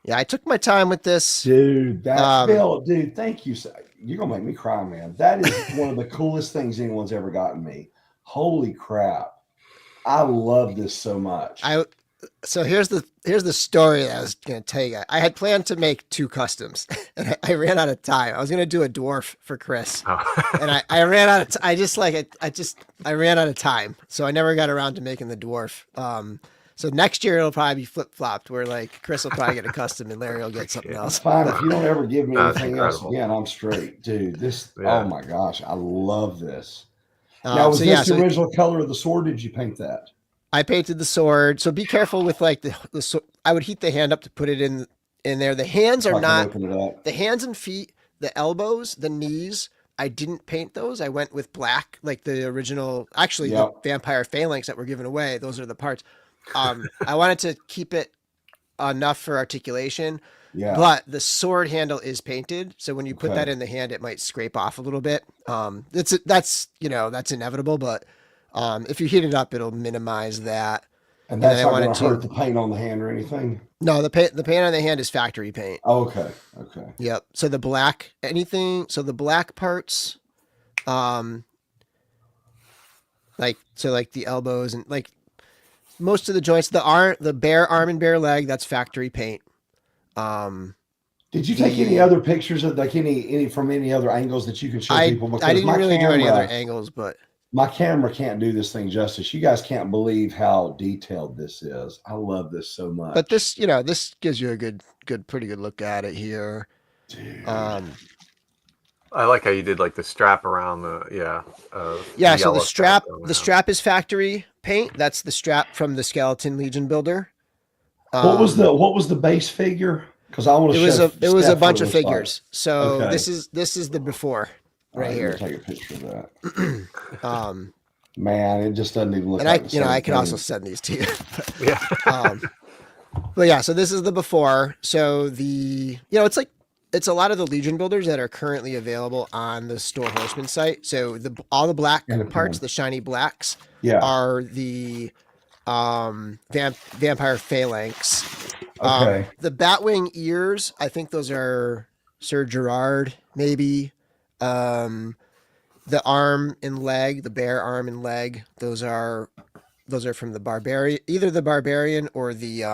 Yeah, I took my time with this. Dude, that Bill, Um, dude, thank you. You're going to make me cry, man. That is one of the coolest things anyone's ever gotten me. Holy crap. I love this so much. So here's the story that I was gonna tell you guys. I had planned to make 2 customs, and I ran out of time. I was gonna do a dwarf for Chris, Oh. and I ran out of. I ran out of time, so I never got around to making the dwarf. So next year it'll probably be flip flopped, where like Chris will probably get a custom and Larry will get something That's else. fine. If you don't ever give me That's anything else incredible. again, I'm straight. Dude, this, Yeah. oh my gosh, I love this. Now, was So this yeah, the so original color of the sword? Did you paint that? I painted the sword. So be careful with like the I would heat the hand up to put it in there. The hands I are can not. open it up. The hands and feet, the elbows, the knees, I didn't paint those. I went with black, like the original, actually Yep. the vampire phalanx that were given away. Those are the parts. I wanted to keep it enough for articulation, Yeah. but the sword handle is painted. So when you put Okay. that in the hand, it might scrape off a little bit. That's inevitable, but if you heat it up, it'll minimize that. And then that's I not going wanted to hurt to. the paint on the hand or anything. No, the paint on the hand is factory paint. Okay. Okay. Yep. So the black the black parts, um, like the elbows and like most of the joints, the bare arm and bare leg, that's factory paint. Um, Did you take any other pictures of like any from any other angles that you could show people? I Because didn't really do any other angles, but my camera can't do this thing justice. You guys can't believe how detailed this is. I love this so much. but this gives you a pretty good look at it here. Dude. I like how you did like the strap around the So the strap is factory paint. That's the strap from the Skeleton Legion builder. What was the base figure? Because I want to. It was a bunch of figures. Like. So okay. this is the before right here. Take a picture of that. Man, it just doesn't even look. And like I can also send these to you. Yeah. But yeah, so this is the before. So it's a lot of the Legion builders that are currently available on the Store Horseman site. So all the black parts, the shiny blacks, are the vampire phalanx. Okay. The Batwing ears, I think those are Sir Gerard, maybe. The arm and leg, the bare arm and leg, those are from the Barbarian, either the Barbarian or the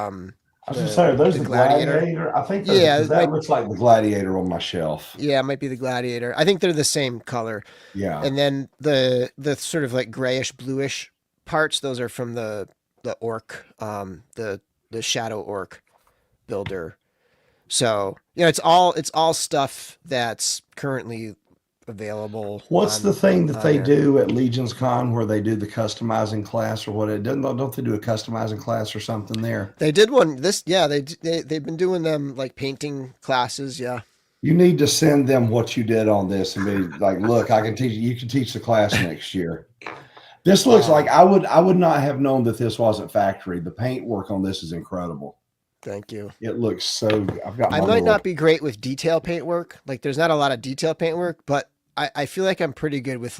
I was going to say, are those the Gladiator? I think that looks like the Gladiator on my shelf. Yeah, it might be the Gladiator. I think they're the same color. Yeah. And then the sort of like grayish, bluish parts, those are from the orc, the Shadow Orc builder. So, it's all stuff that's currently available. What's the thing that they do at Legion's Con where they do the customizing class or what? Don't they do a customizing class or something there? They did one. They've been doing them like painting classes. Yeah. You need to send them what you did on this and be like, look, I can teach you. You can teach the class next year. This looks like I would not have known that this wasn't factory. The paint work on this is incredible. Thank you. It looks so. I might not be great with detail paint work. Like, there's not a lot of detail paint work, but I feel like I'm pretty good with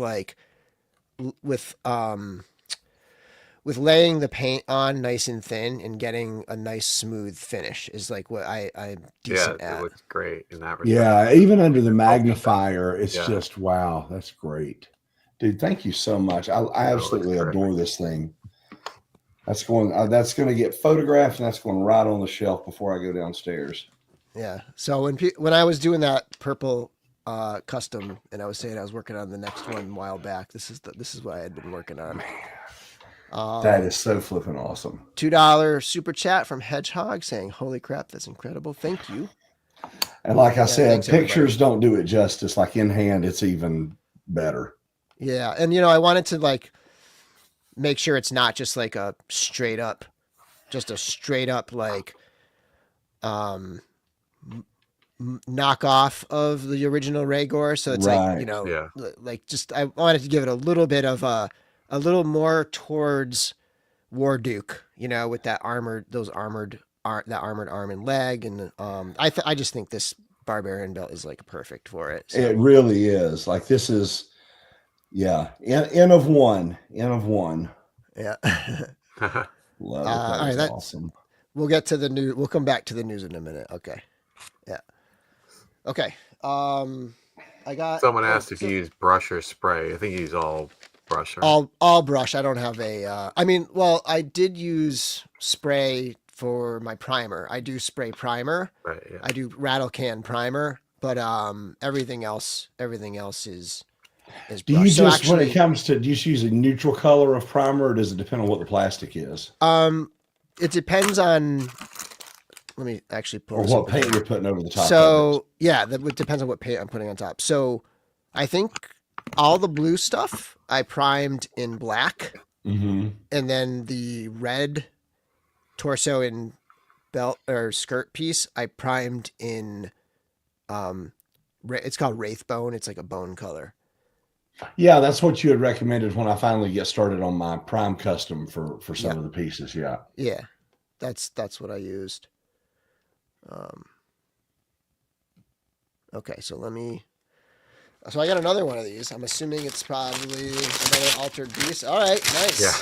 with laying the paint on nice and thin and getting a nice smooth finish is like what I'm decent at. It looks great in that respect. Yeah, even under the magnifier, it's just wow. That's great, dude. Thank you so much. I absolutely adore this thing. That's going to get photographed and that's going right on the shelf before I go downstairs. Yeah. So when I was doing that purple custom and I was saying I was working on the next one a while back, this is what I had been working on. That is so flipping awesome. $2 super chat from Hedgehog saying, "Holy crap, that's incredible. Thank you." And like I said, pictures don't do it justice. Like in hand, it's even better. Yeah. And I wanted to like make sure it's not just like a straight up like knockoff of the original Rhaegar. So it's like, like just, I wanted to give it a little bit of a little more towards Warduke, with that armored arm and leg. And I just think this Barbarian belt is like perfect for it. So. It really is. Like this is, N of one. Yeah. Love it. That's awesome. We'll get to the news. We'll come back to the news in a minute. Okay. Yeah. Okay. I got. Someone asked if you use brush or spray. I think you use all brush. All brush. I don't have a. I did use spray for my primer. I do spray primer. Right. Yeah. I do rattle can primer, but everything else is. Do you just when it comes to do you use a neutral color of primer, or does it depend on what the plastic is? It depends on. Let me actually pull. Or what paint you're putting over the top. So it depends on what paint I'm putting on top. So I think all the blue stuff I primed in black, and then the red torso and belt or skirt piece I primed in. It's called Wraith Bone. It's like a bone color. Yeah, that's what you had recommended when I finally get started on my prime custom for some of the pieces. Yeah. Yeah. That's what I used. Okay, so I got another one of these. I'm assuming it's probably another altered beast. All right, nice. Yeah.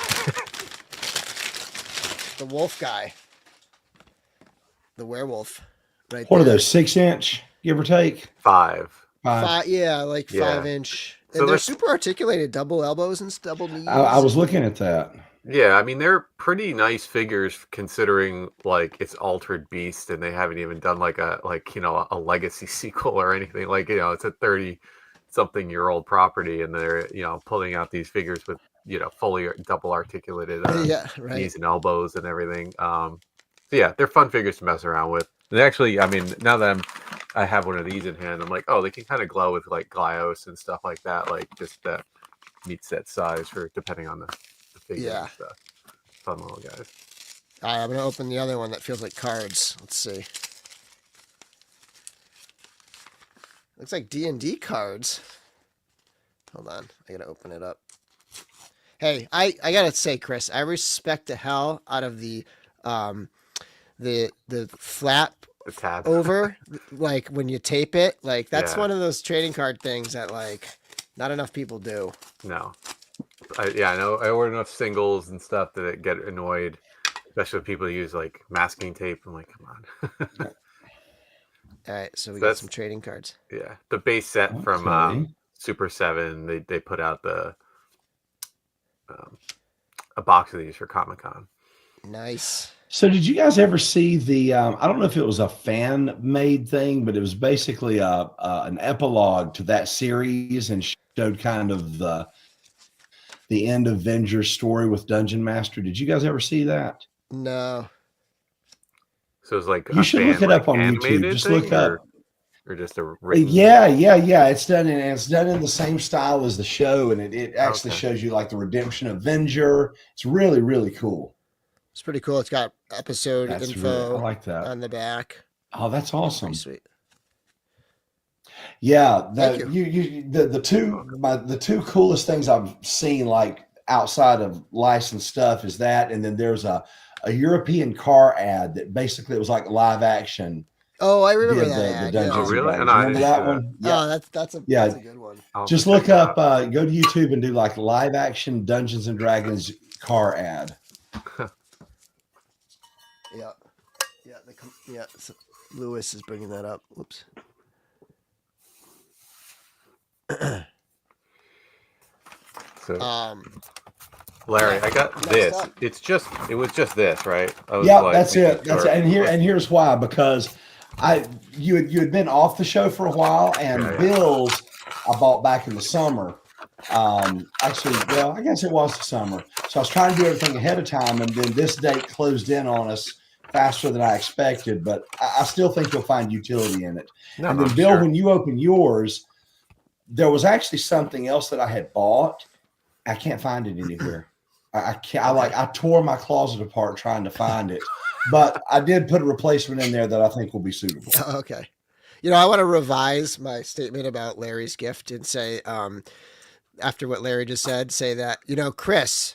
the wolf guy, the werewolf, right What are there. those, 6-inch, give or take? 5. Yeah, like Yeah. 5-inch. So And they're that's- super articulated, double elbows and double knees. I was looking at that. Yeah, I mean they're pretty nice figures considering like it's Altered Beast and they haven't even done like a a legacy sequel or anything. Like, it's a 30-something-year-old property and they're, pulling out these figures with, fully double articulated Yeah, right. knees and elbows and everything. So yeah, they're fun figures to mess around with. And actually, I mean, now that I have one of these in hand, I'm like, oh, they can kind of glow with like Glyos and stuff like that, like just that meets that size for depending on the figure Yeah. and stuff. Fun little guys. All right, I'm going to open the other one that feels like cards. Let's see. Looks like D&D cards. Hold on. I got to open it up. Hey, I got to say, Chris, I respect the hell out of the flap The tab. over, like when you tape it. Like that's Yeah. one of those trading card things that like not enough people do. No. I know. I order enough singles and stuff that it get annoyed, especially when people use like masking tape. I'm like, come on. All right, so we So got that's- some trading cards. Yeah, the base set from Okay. Super 7. They put out the a box of these for Comic-Con. Nice. So did you guys ever see the, I don't know if it was a fan made thing, but it was basically an epilogue to that series and showed kind of the end of Venger's story with Dungeon Master. Did you guys ever see that? No. So it's like You should look it up on YouTube. animated Just thing, look up. or just a written. Yeah. It's done in the same style as the show, and it actually Okay. shows you like the redemption of Venger. It's really, really cool. It's pretty cool. It's got episode I info like that. on the back. Oh, that's awesome. Pretty sweet. Yeah, Thank the two coolest things I've seen like outside of licensed stuff is that, and then there's a European car ad that basically it was like live action. Oh, I remember did that the ad. Dungeons Oh, and really? Dragons. No, I Remember didn't that see that. one? Yeah. Oh, that's a good one. I'll Just check look that up, out. go to YouTube and do like live action Dungeons and Dragons car ad. Yeah. So Lewis is bringing that up. Whoops. So, yeah, Larry, I got next this. up. It was just this, right? I was Yeah, like that's making it. That's sure. it. And here's why, because you had been off the show for a while, and Yeah. Bill's I bought back in the summer. Actually, well, I guess it was the summer. So I was trying to do everything ahead of time, and then this date closed in on us faster than I expected. But I still think you'll find utility in it. No, and no, then, Bill, sure. when you open yours, there was actually something else that I had bought. I can't find it anywhere. I can't. I tore my closet apart trying to find it, but I did put a replacement in there that I think will be suitable. Okay. I want to revise my statement about Larry's gift and say, after what Larry just said, say that, Chris,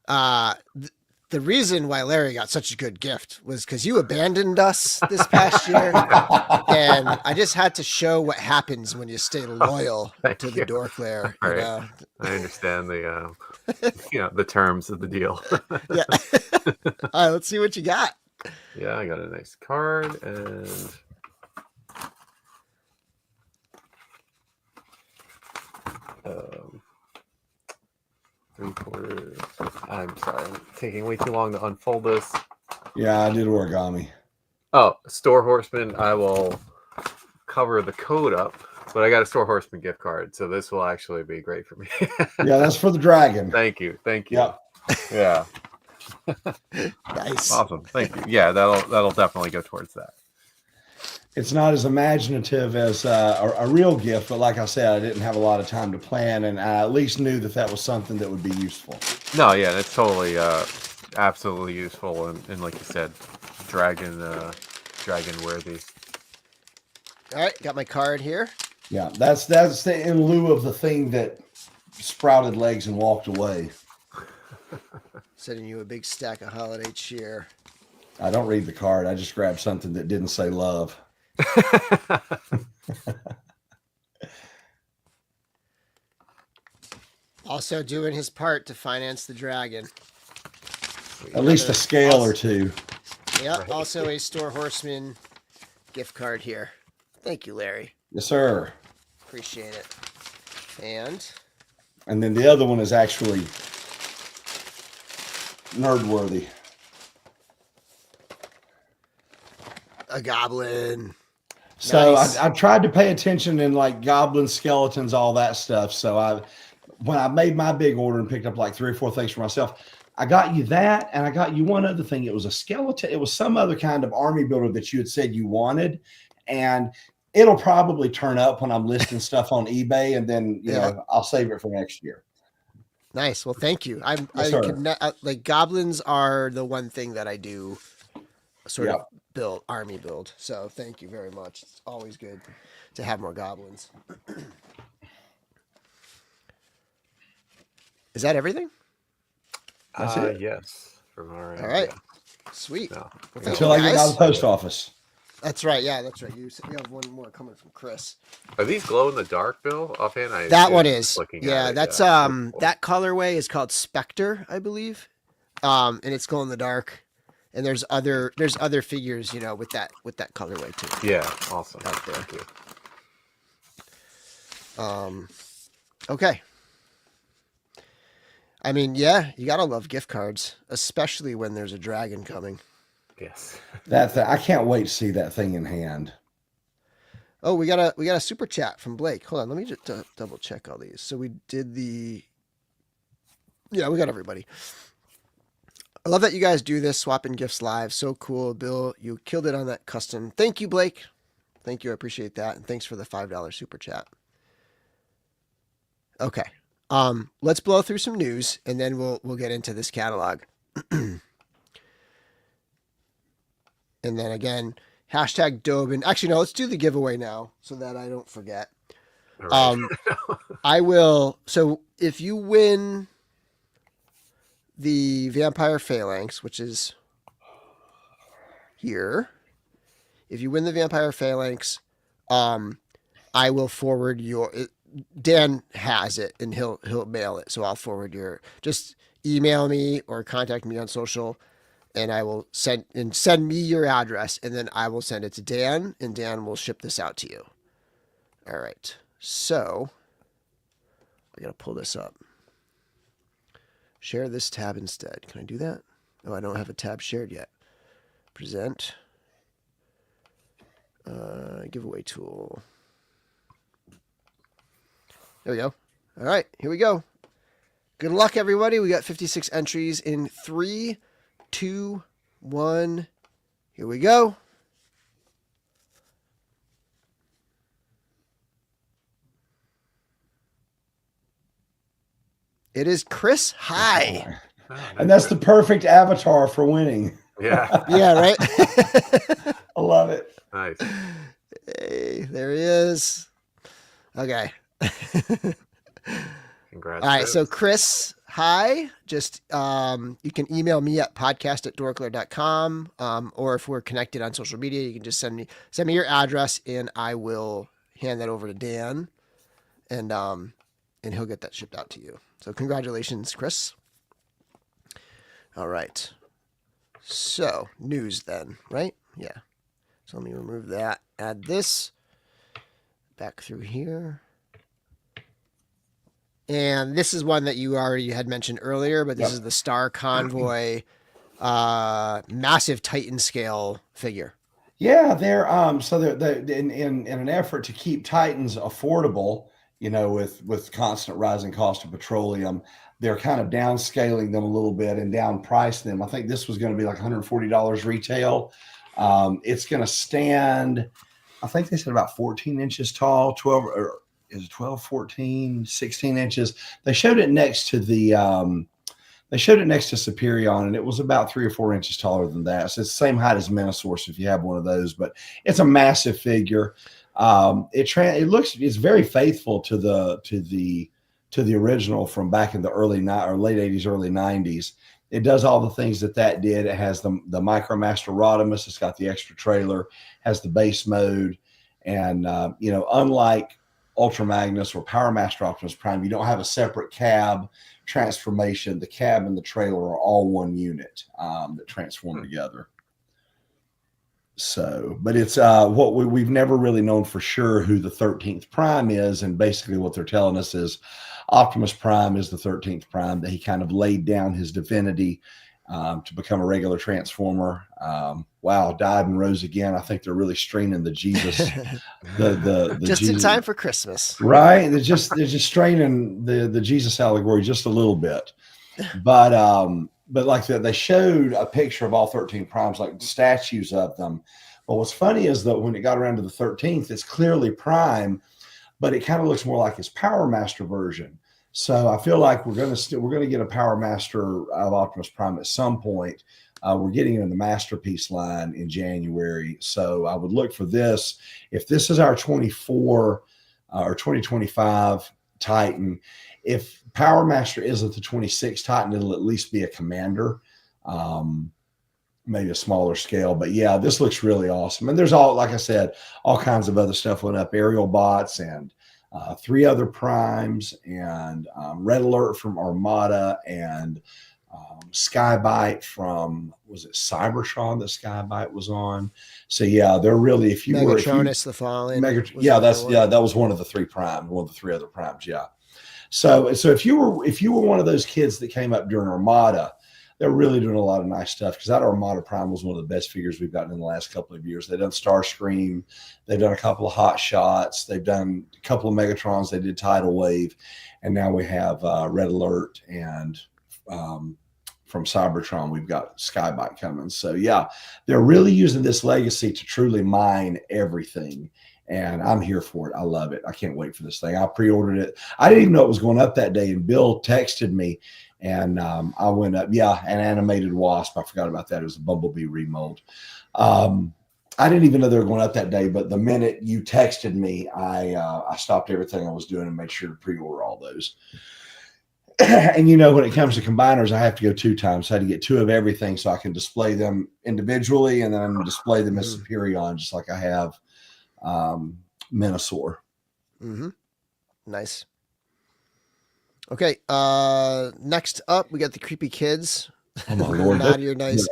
the reason why Larry got such a good gift was because you abandoned us this past year. And I just had to show what happens when you stay loyal Thank to the you. DorkLair. All right. I understand the the terms of the deal. Yeah. All right, let's see what you got. Yeah, I got a nice card and three-quarters. I'm sorry, I'm taking way too long to unfold this. Yeah, I did origami. Oh, Store Horseman, I will cover the code up, but I got a Store Horseman gift card, so this will actually be great for me. Yeah, that's for the dragon. Thank you. Yep. Yeah. Nice. Awesome. Thank you. Yeah, that'll definitely go towards that. It's not as imaginative as a real gift, but like I said, I didn't have a lot of time to plan, and I at least knew that was something that would be useful. No, yeah, it's totally absolutely useful and like you said, dragon worthy. All right, got my card here. Yeah, that's in lieu of the thing that sprouted legs and walked away. Sending you a big stack of holiday cheer. I don't read the card. I just grabbed something that didn't say love. Also doing his part to finance the dragon. At least a scale or two. Yeah. Right. Also a Store Horseman gift card here. Thank you, Larry. Yes, sir. Appreciate it. And then the other one is actually nerd-worthy. a goblin. So Nice. I tried to pay attention in like goblins, skeletons, all that stuff. So when I made my big order and picked up like 3 or 4 things for myself, I got you that, and I got you one other thing. It was a skeleton. It was some other kind of army builder that you had said you wanted, and it'll probably turn up when I'm listing stuff on eBay, and then you know I'll save it for next year. Nice. Well, thank you. Yes, sir. Like goblins are the one thing that I do sort of build, army build. So thank you very much. It's always good to have more goblins. Is that everything? That's it. Yes. From our end, All right. yeah. Sweet. No. Well, thank Until you, I get out guys. of the post office. That's right. Yeah, that's right. You have one more coming from Chris. Are these glow in the dark, Bill? Offhand, That one is. looking Yeah, at it, that's yeah. Cool. that colorway is called Spectre, I believe. And it's glow in the dark. And there's other figures, you know, with that colorway too. Yeah, awesome. Out there. Thank you. Okay. I mean, yeah, you gotta love gift cards, especially when there's a dragon coming. Yes. I can't wait to see that thing in hand. Oh, we got a super chat from Blake. Hold on, let me just double check all these. So we did we got everybody. I love that you guys do this, swapping gifts live. So cool, Bill. You killed it on that custom. Thank you, Blake. Thank you. I appreciate that, and thanks for the $5 super chat. Okay. Let's blow through some news, and then we'll get into this catalog. And then again, #Dobin. Actually, no, let's do the giveaway now so that I don't forget. All right. I will. So if you win the Vampire Phalanx, which is here, if you win the Vampire Phalanx, I will forward your. Dan has it, and he'll mail it. So I'll forward just email me or contact me on social, and I will send me your address, and then I will send it to Dan, and Dan will ship this out to you. All right. So I gotta pull this up. Share this tab instead. Can I do that? Oh, I don't have a tab shared yet. Present. Giveaway tool. There we go. All right, here we go. Good luck, everybody. We got 56 entries in 3, 2, 1. Here we go. It is Chris High. Oh, And that's the perfect avatar for winning. Yeah. Yeah, right? I love it. Nice. Hey, there he is. Okay. Congrats. All right, Chris. so Chris, hi. Just you can email me at podcast@dorklair.com, or if we're connected on social media, you can just send me your address, and I will hand that over to Dan, and he'll get that shipped out to you. So congratulations, Chris. All right. So news then, right? Yeah. So let me remove that. Add this back through here. And this is one that you already had mentioned earlier, but this is the Star Convoy massive Titan scale figure. Yeah, they're in an effort to keep Titans affordable, you know, with constant rising cost of petroleum, they're kind of downscaling them a little bit and down pricing them. I think this was going to be like $140 retail. It's going to stand, I think they said about 14 inches tall, 12 or is it 12, 14, 16 inches. They showed it next to Superion, and it was about 3 or 4 inches taller than that. So it's the same height as Menosaurus if you have one of those, but it's a massive figure. It's very faithful to the original from back in the late 80s, early 90s. It does all the things that did. It has the MicroMaster Rodimus. It's got the extra trailer, has the base mode, and unlike Ultra Magnus or Power Master Optimus Prime, you don't have a separate cab transformation. The cab and the trailer are all one unit that transform together. So, but it's what we've never really known for sure who the 13th Prime is. And basically what they're telling us is Optimus Prime is the 13th Prime, that he kind of laid down his divinity to become a regular Transformer. Wow, died and rose again. I think they're really straining the Jesus, the just Jesus, in time for Christmas, right? They're just straining the Jesus allegory just a little bit, but like they showed a picture of all 13 primes, like statues of them. But what's funny is that when it got around to the 13th, it's clearly Prime, but it kind of looks more like his Power Master version. So I feel like we're gonna get a Power Master of Optimus Prime at some point. We're getting it in the Masterpiece line in January. So I would look for this. If this is our 24 or 2025 Titan, if Power Master isn't the 26 Titan, it'll at least be a Commander, maybe a smaller scale. But yeah, this looks really awesome. And there's like I said, all kinds of other stuff went up, aerial bots and 3 other primes and Red Alert from Armada and Skybite from, was it Cybertron that Skybite was on? So yeah, they're really, if you Megatronus the Fallen. That was one of the 3 primes, one of the 3 other primes. Yeah. So if you were one of those kids that came up during Armada, they're really doing a lot of nice stuff, because that Armada Prime was one of the best figures we've gotten in the last couple of years. They've done Starscream, they've done a couple of Hot Shots, they've done a couple of Megatrons, they did Tidal Wave, and now we have Red Alert, and from Cybertron we've got Skybite coming. So yeah, they're really using this legacy to truly mine everything, and I'm here for it. I love it. I can't wait for this thing. I pre-ordered it. I didn't even know it was going up that day, and Bill texted me. And I went up, an animated wasp. I forgot about that. It was a Bumblebee remold. I didn't even know they were going up that day, but the minute you texted me, I stopped everything I was doing and made sure to pre-order all those. And when it comes to combiners, I have to go 2 times. So I had to get 2 of everything so I can display them individually, and then display them as Superion, just like I have Minosaur. Mm-hmm. Nice. Okay, next up we got the Creepy Kids. Oh my Lord. Not your nice.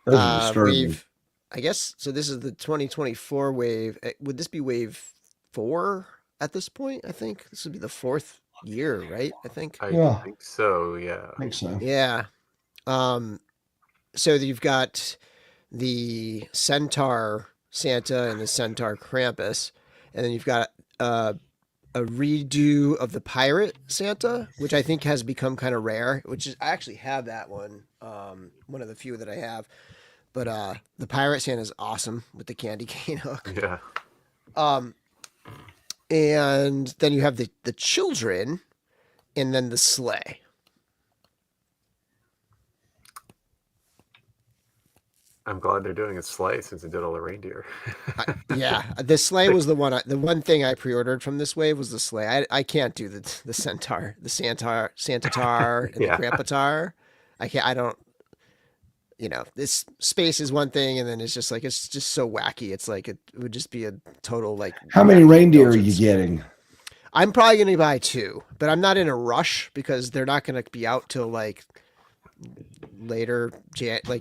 Those are disturbing. Wave, I guess so. This is the 2024 wave. Would this be wave 4 at this point? I think this would be the 4th year, right? I think so. Yeah. I think so. Yeah. So you've got the Centaur Santa and the Centaur Krampus, and then you've got a redo of the Pirate Santa, which I think has become kind of rare, which is, I actually have that one. One of the few that I have, but the Pirate Santa is awesome with the candy cane hook. Yeah. And then you have the children, and then the sleigh. I'm glad they're doing a sleigh since it did all the reindeer. The sleigh was the one. The one thing I pre-ordered from this wave was the sleigh. I can't do the centaur, the Santatar, and the Krampatar. I can't. I don't. This space is one thing, and then it's just so wacky. It's like it would just be a total like. How many reindeer are you getting? I'm probably going to buy 2, but I'm not in a rush because they're not going to be out till like later,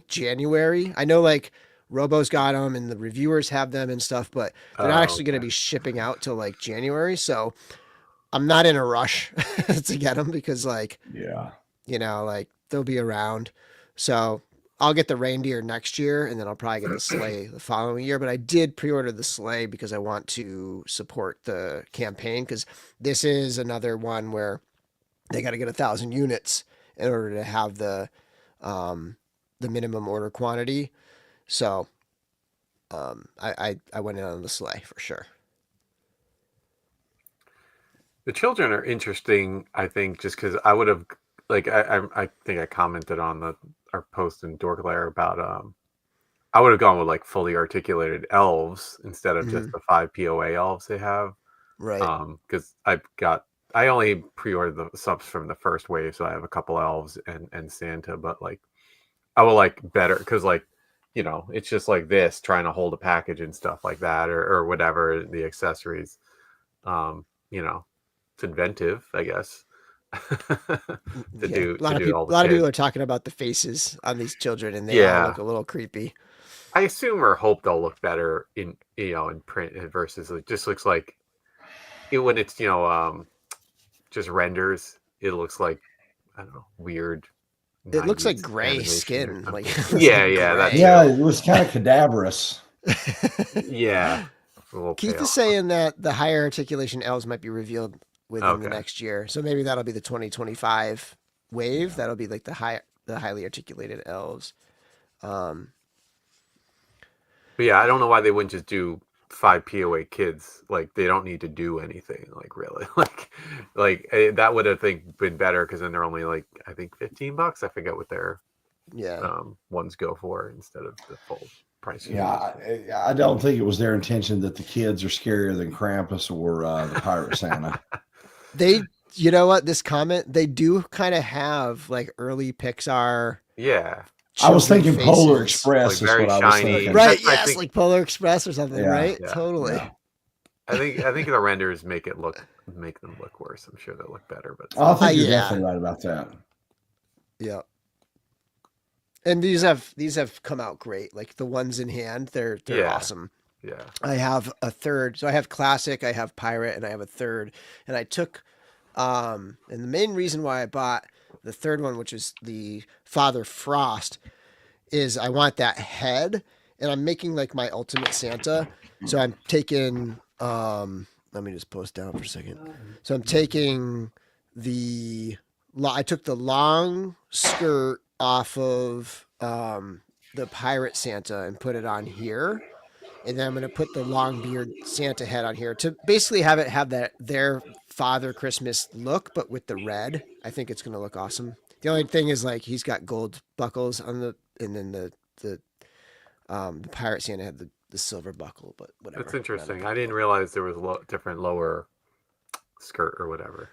January. I know like Robo's got them and the reviewers have them and stuff, but they're not actually going to be shipping out till like January. So I'm not in a rush to get them because they'll be around. So I'll get the reindeer next year, and then I'll probably get the sleigh the following year. But I did pre-order the sleigh because I want to support the campaign, because this is another one where they got to get 1,000 units in order to have the minimum order quantity. So I went in on the sleigh for sure. The children are interesting, I think, just because I would have I think I commented on our post in DorkLair about I would have gone with like fully articulated elves instead of just the 5 POA elves they have. Right. Because I only pre-ordered the subs from the first wave, so I have a couple elves and Santa, but like I will like better because it's just like this trying to hold a package and stuff like that or whatever the accessories. it's inventive, I guess. to do A lot of all the people kids. are talking about the faces on these children, and they all Yeah. look a little creepy. I assume or hope they'll look better in print versus it just looks like when it's just renders. It looks like, I don't know, weird. It looks like 90s gray animation or skin, something. like Yeah, like yeah, that's gray. Yeah, true. it was kind of cadaverous. Yeah, a little Keith pale. is saying that the higher articulation elves might be revealed within the Okay. next year, so maybe that'll be the 2025 wave. That'll be like the highly articulated elves. But yeah, I don't know why they wouldn't just do 5 POA kids. Like, they don't need to do anything. Like, really, that would have been better, because then they're only like, I think, $15. I forget what their ones go for instead of the full price. Yeah, I don't think it was their intention that the kids are scarier than Krampus or the Pirate Santa. You know what? This comment, they do kind of have like early Pixar. Yeah. I was thinking faces. Polar Express Like, is very what I was shiny. thinking. Right? That's, I Yes, think- like Polar Express or something. Yeah, right? yeah, Totally. Yeah. I think the renders make them look worse. I'm sure they'll look better, but I think you're yeah. definitely right about that. Yeah. And these have come out great. Like the ones in hand, they're Yeah. awesome. yeah. I have a third. So I have classic, I have pirate, and I have a third. And I took and the main reason why I bought the third one, which is the Father Frost, is I want that head, and I'm making like my ultimate Santa. So I'm taking let me just post down for a second. So I'm taking I took the long skirt off of the pirate Santa and put it on here. And then I'm going to put the long beard Santa head on here to basically have it have their Father Christmas look, but with the red. I think it's going to look awesome. The only thing is like he's got gold buckles and then the pirate Santa had the silver buckle, but whatever. That's interesting. I didn't realize there was different lower skirt or whatever.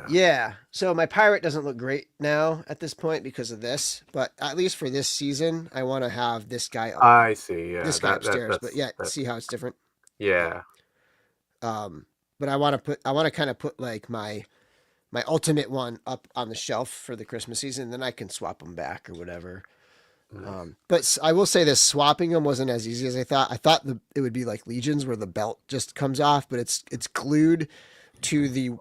Yeah. So my pirate doesn't look great now at this point because of this, but at least for this season, I want to have this guy up. I see. Yeah. This guy upstairs, but yeah, see how it's different. Yeah. But I want to kind of put like my ultimate one up on the shelf for the Christmas season. Then I can swap them back or whatever. Nice. But I will say this: swapping them wasn't as easy as I thought. I thought it would be like Legions, where the belt just comes off, but it's glued to the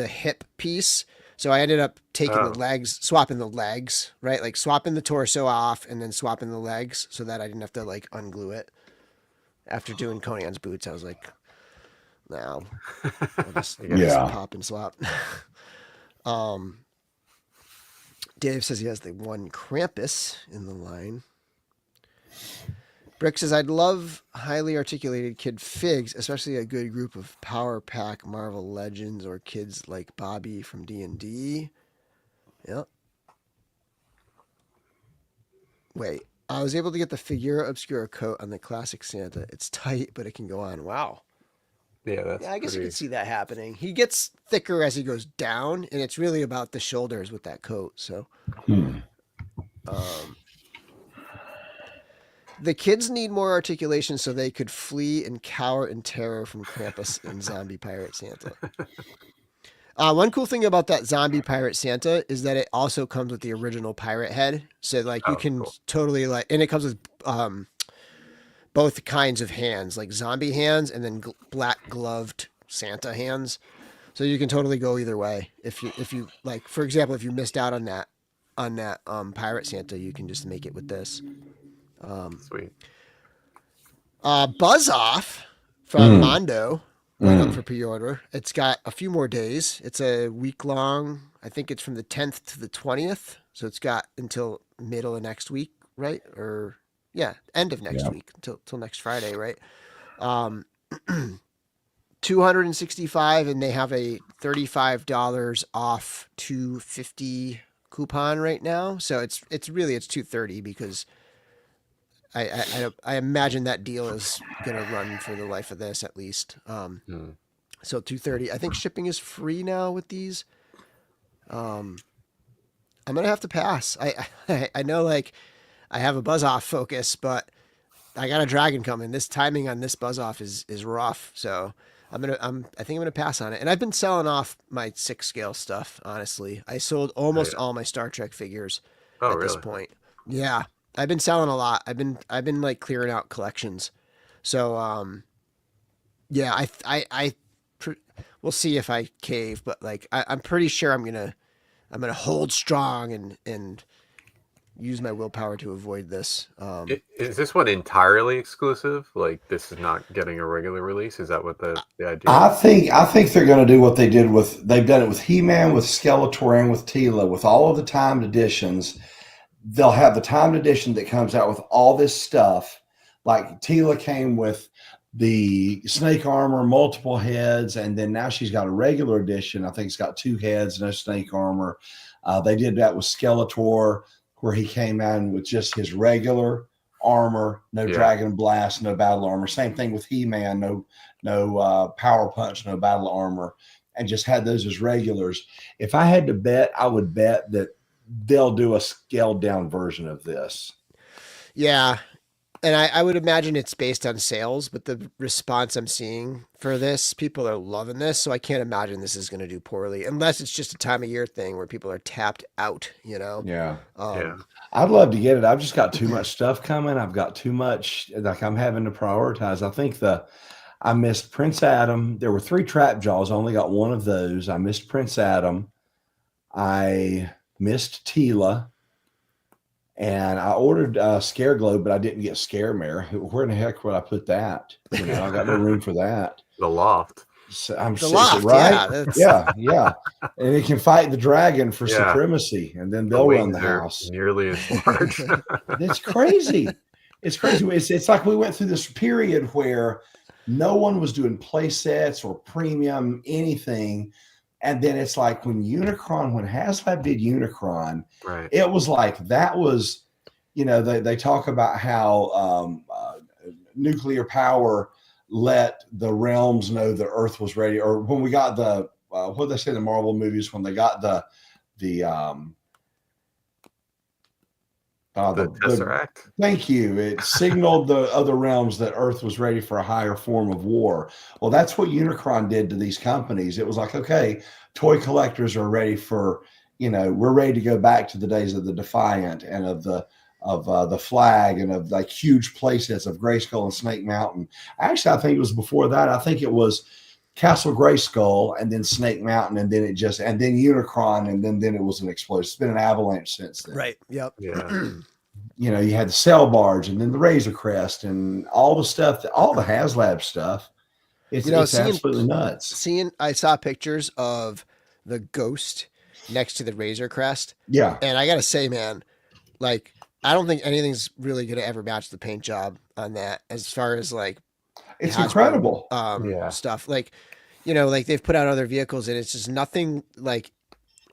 hip piece. So I ended up taking swapping the legs, right? Like swapping the torso off and then swapping the legs so that I didn't have to like unglue it. After doing Conan's boots, I was like, no, I'll just pop and swap. Dave says he has the one Krampus in the line. Brick says, I'd love highly articulated kid figs, especially a good group of Power Pack Marvel Legends or kids like Bobby from D&D. Yep. Wait, I was able to get the Figura Obscura coat on the classic Santa. It's tight, but it can go on. Wow. Yeah, I guess you can see that happening. He gets thicker as he goes down, and it's really about the shoulders with that coat. So, the kids need more articulation so they could flee and cower in terror from Krampus and Zombie Pirate Santa. One cool thing about that Zombie Pirate Santa is that it also comes with the original pirate head. So, like, you can totally and it comes with both kinds of hands, like zombie hands and then black gloved Santa hands. So you can totally go either way. If you like, for example, if you missed out on that pirate Santa, you can just make it with this. Sweet. Buzz Off from Mondo went up for pre-order. It's got a few more days. It's a week long. I think it's from the 10th to the 20th. So it's got until middle of next week, right? Or end of next week till next Friday, right? 265, and they have a $35 off $250 coupon right now. So it's $230 because I imagine that deal is gonna run for the life of this at least. So $230. I think shipping is free now with these. I'm gonna have to pass. I know like I have a Buzz Off focus, but I got a Dragon coming. This timing on this Buzz Off is rough. So I think I'm gonna pass on it. And I've been selling off my 6 scale stuff. Honestly, I sold almost all my Star Trek figures Oh, at this really? point. Yeah, I've been selling a lot. I've been like clearing out collections. So yeah, we'll see if I cave, but like I'm pretty sure I'm gonna hold strong and use my willpower to avoid this. Is this one entirely exclusive? Like, this is not getting a regular release? Is that what the idea I is? think they're going to do what they've done it with He-Man, with Skeletor, and with Tila, with all of the timed editions. They'll have the timed edition that comes out with all this stuff. Like Tila came with the snake armor, multiple heads, and then now she's got a regular edition. I think it's got 2 heads, no snake armor. They did that with Skeletor, where he came in with just his regular armor, no dragon blast, no battle armor. Same thing with He-Man, no power punch, no battle armor, and just had those as regulars. If I had to bet, I would bet that they'll do a scaled down version of this. Yeah, and I would imagine it's based on sales, but the response I'm seeing for this, people are loving this, so I can't imagine this is going to do poorly, unless it's just a time of year thing where people are tapped out, you know? Yeah. Yeah. I'd love to get it. I've just got too much stuff coming. I've got too much, like I'm having to prioritize. I think I missed Prince Adam. There were 3 trap jaws. I only got 1 of those. I missed Prince Adam. I missed Tila. And I ordered Scare Globe, but I didn't get Scare Mare. Where in the heck would I put that? You know, I got no room for that. The Loft. So I'm The Loft, right. yeah, Yeah. And it can fight the dragon for supremacy, and then they'll run the wings are house. nearly as large. It's crazy. It's crazy. It's like we went through this period where no one was doing play sets or premium anything. And then it's like when HasLab did Unicron, Right. it was like that was, you know, they talk about how nuclear power let the realms know the Earth was ready, or when we got the what did they say in the Marvel movies when they got the Tesseract. Thank you. It signaled the other realms that Earth was ready for a higher form of war. Well, that's what Unicron did to these companies. It was like, okay, toy collectors are ready for, you know, we're ready to go back to the days of the Defiant and of the Flag and of like huge play sets of Grayskull and Snake Mountain. Actually, I think it was before that. I think it was Castle Grayskull and then Snake Mountain and then Unicron and then it was an explosion. It's been an avalanche since then. right. Yep. Yeah. You know, you had the Cell Barge and then the Razor Crest and all the stuff, all the HasLab stuff. It's absolutely nuts. I saw pictures of the Ghost next to the Razor Crest. Yeah. And I gotta say, man, like I don't think anything's really gonna ever match the paint job on that as far as like it's incredible. Stuff. Like, you know, like they've put out other vehicles and it's just nothing like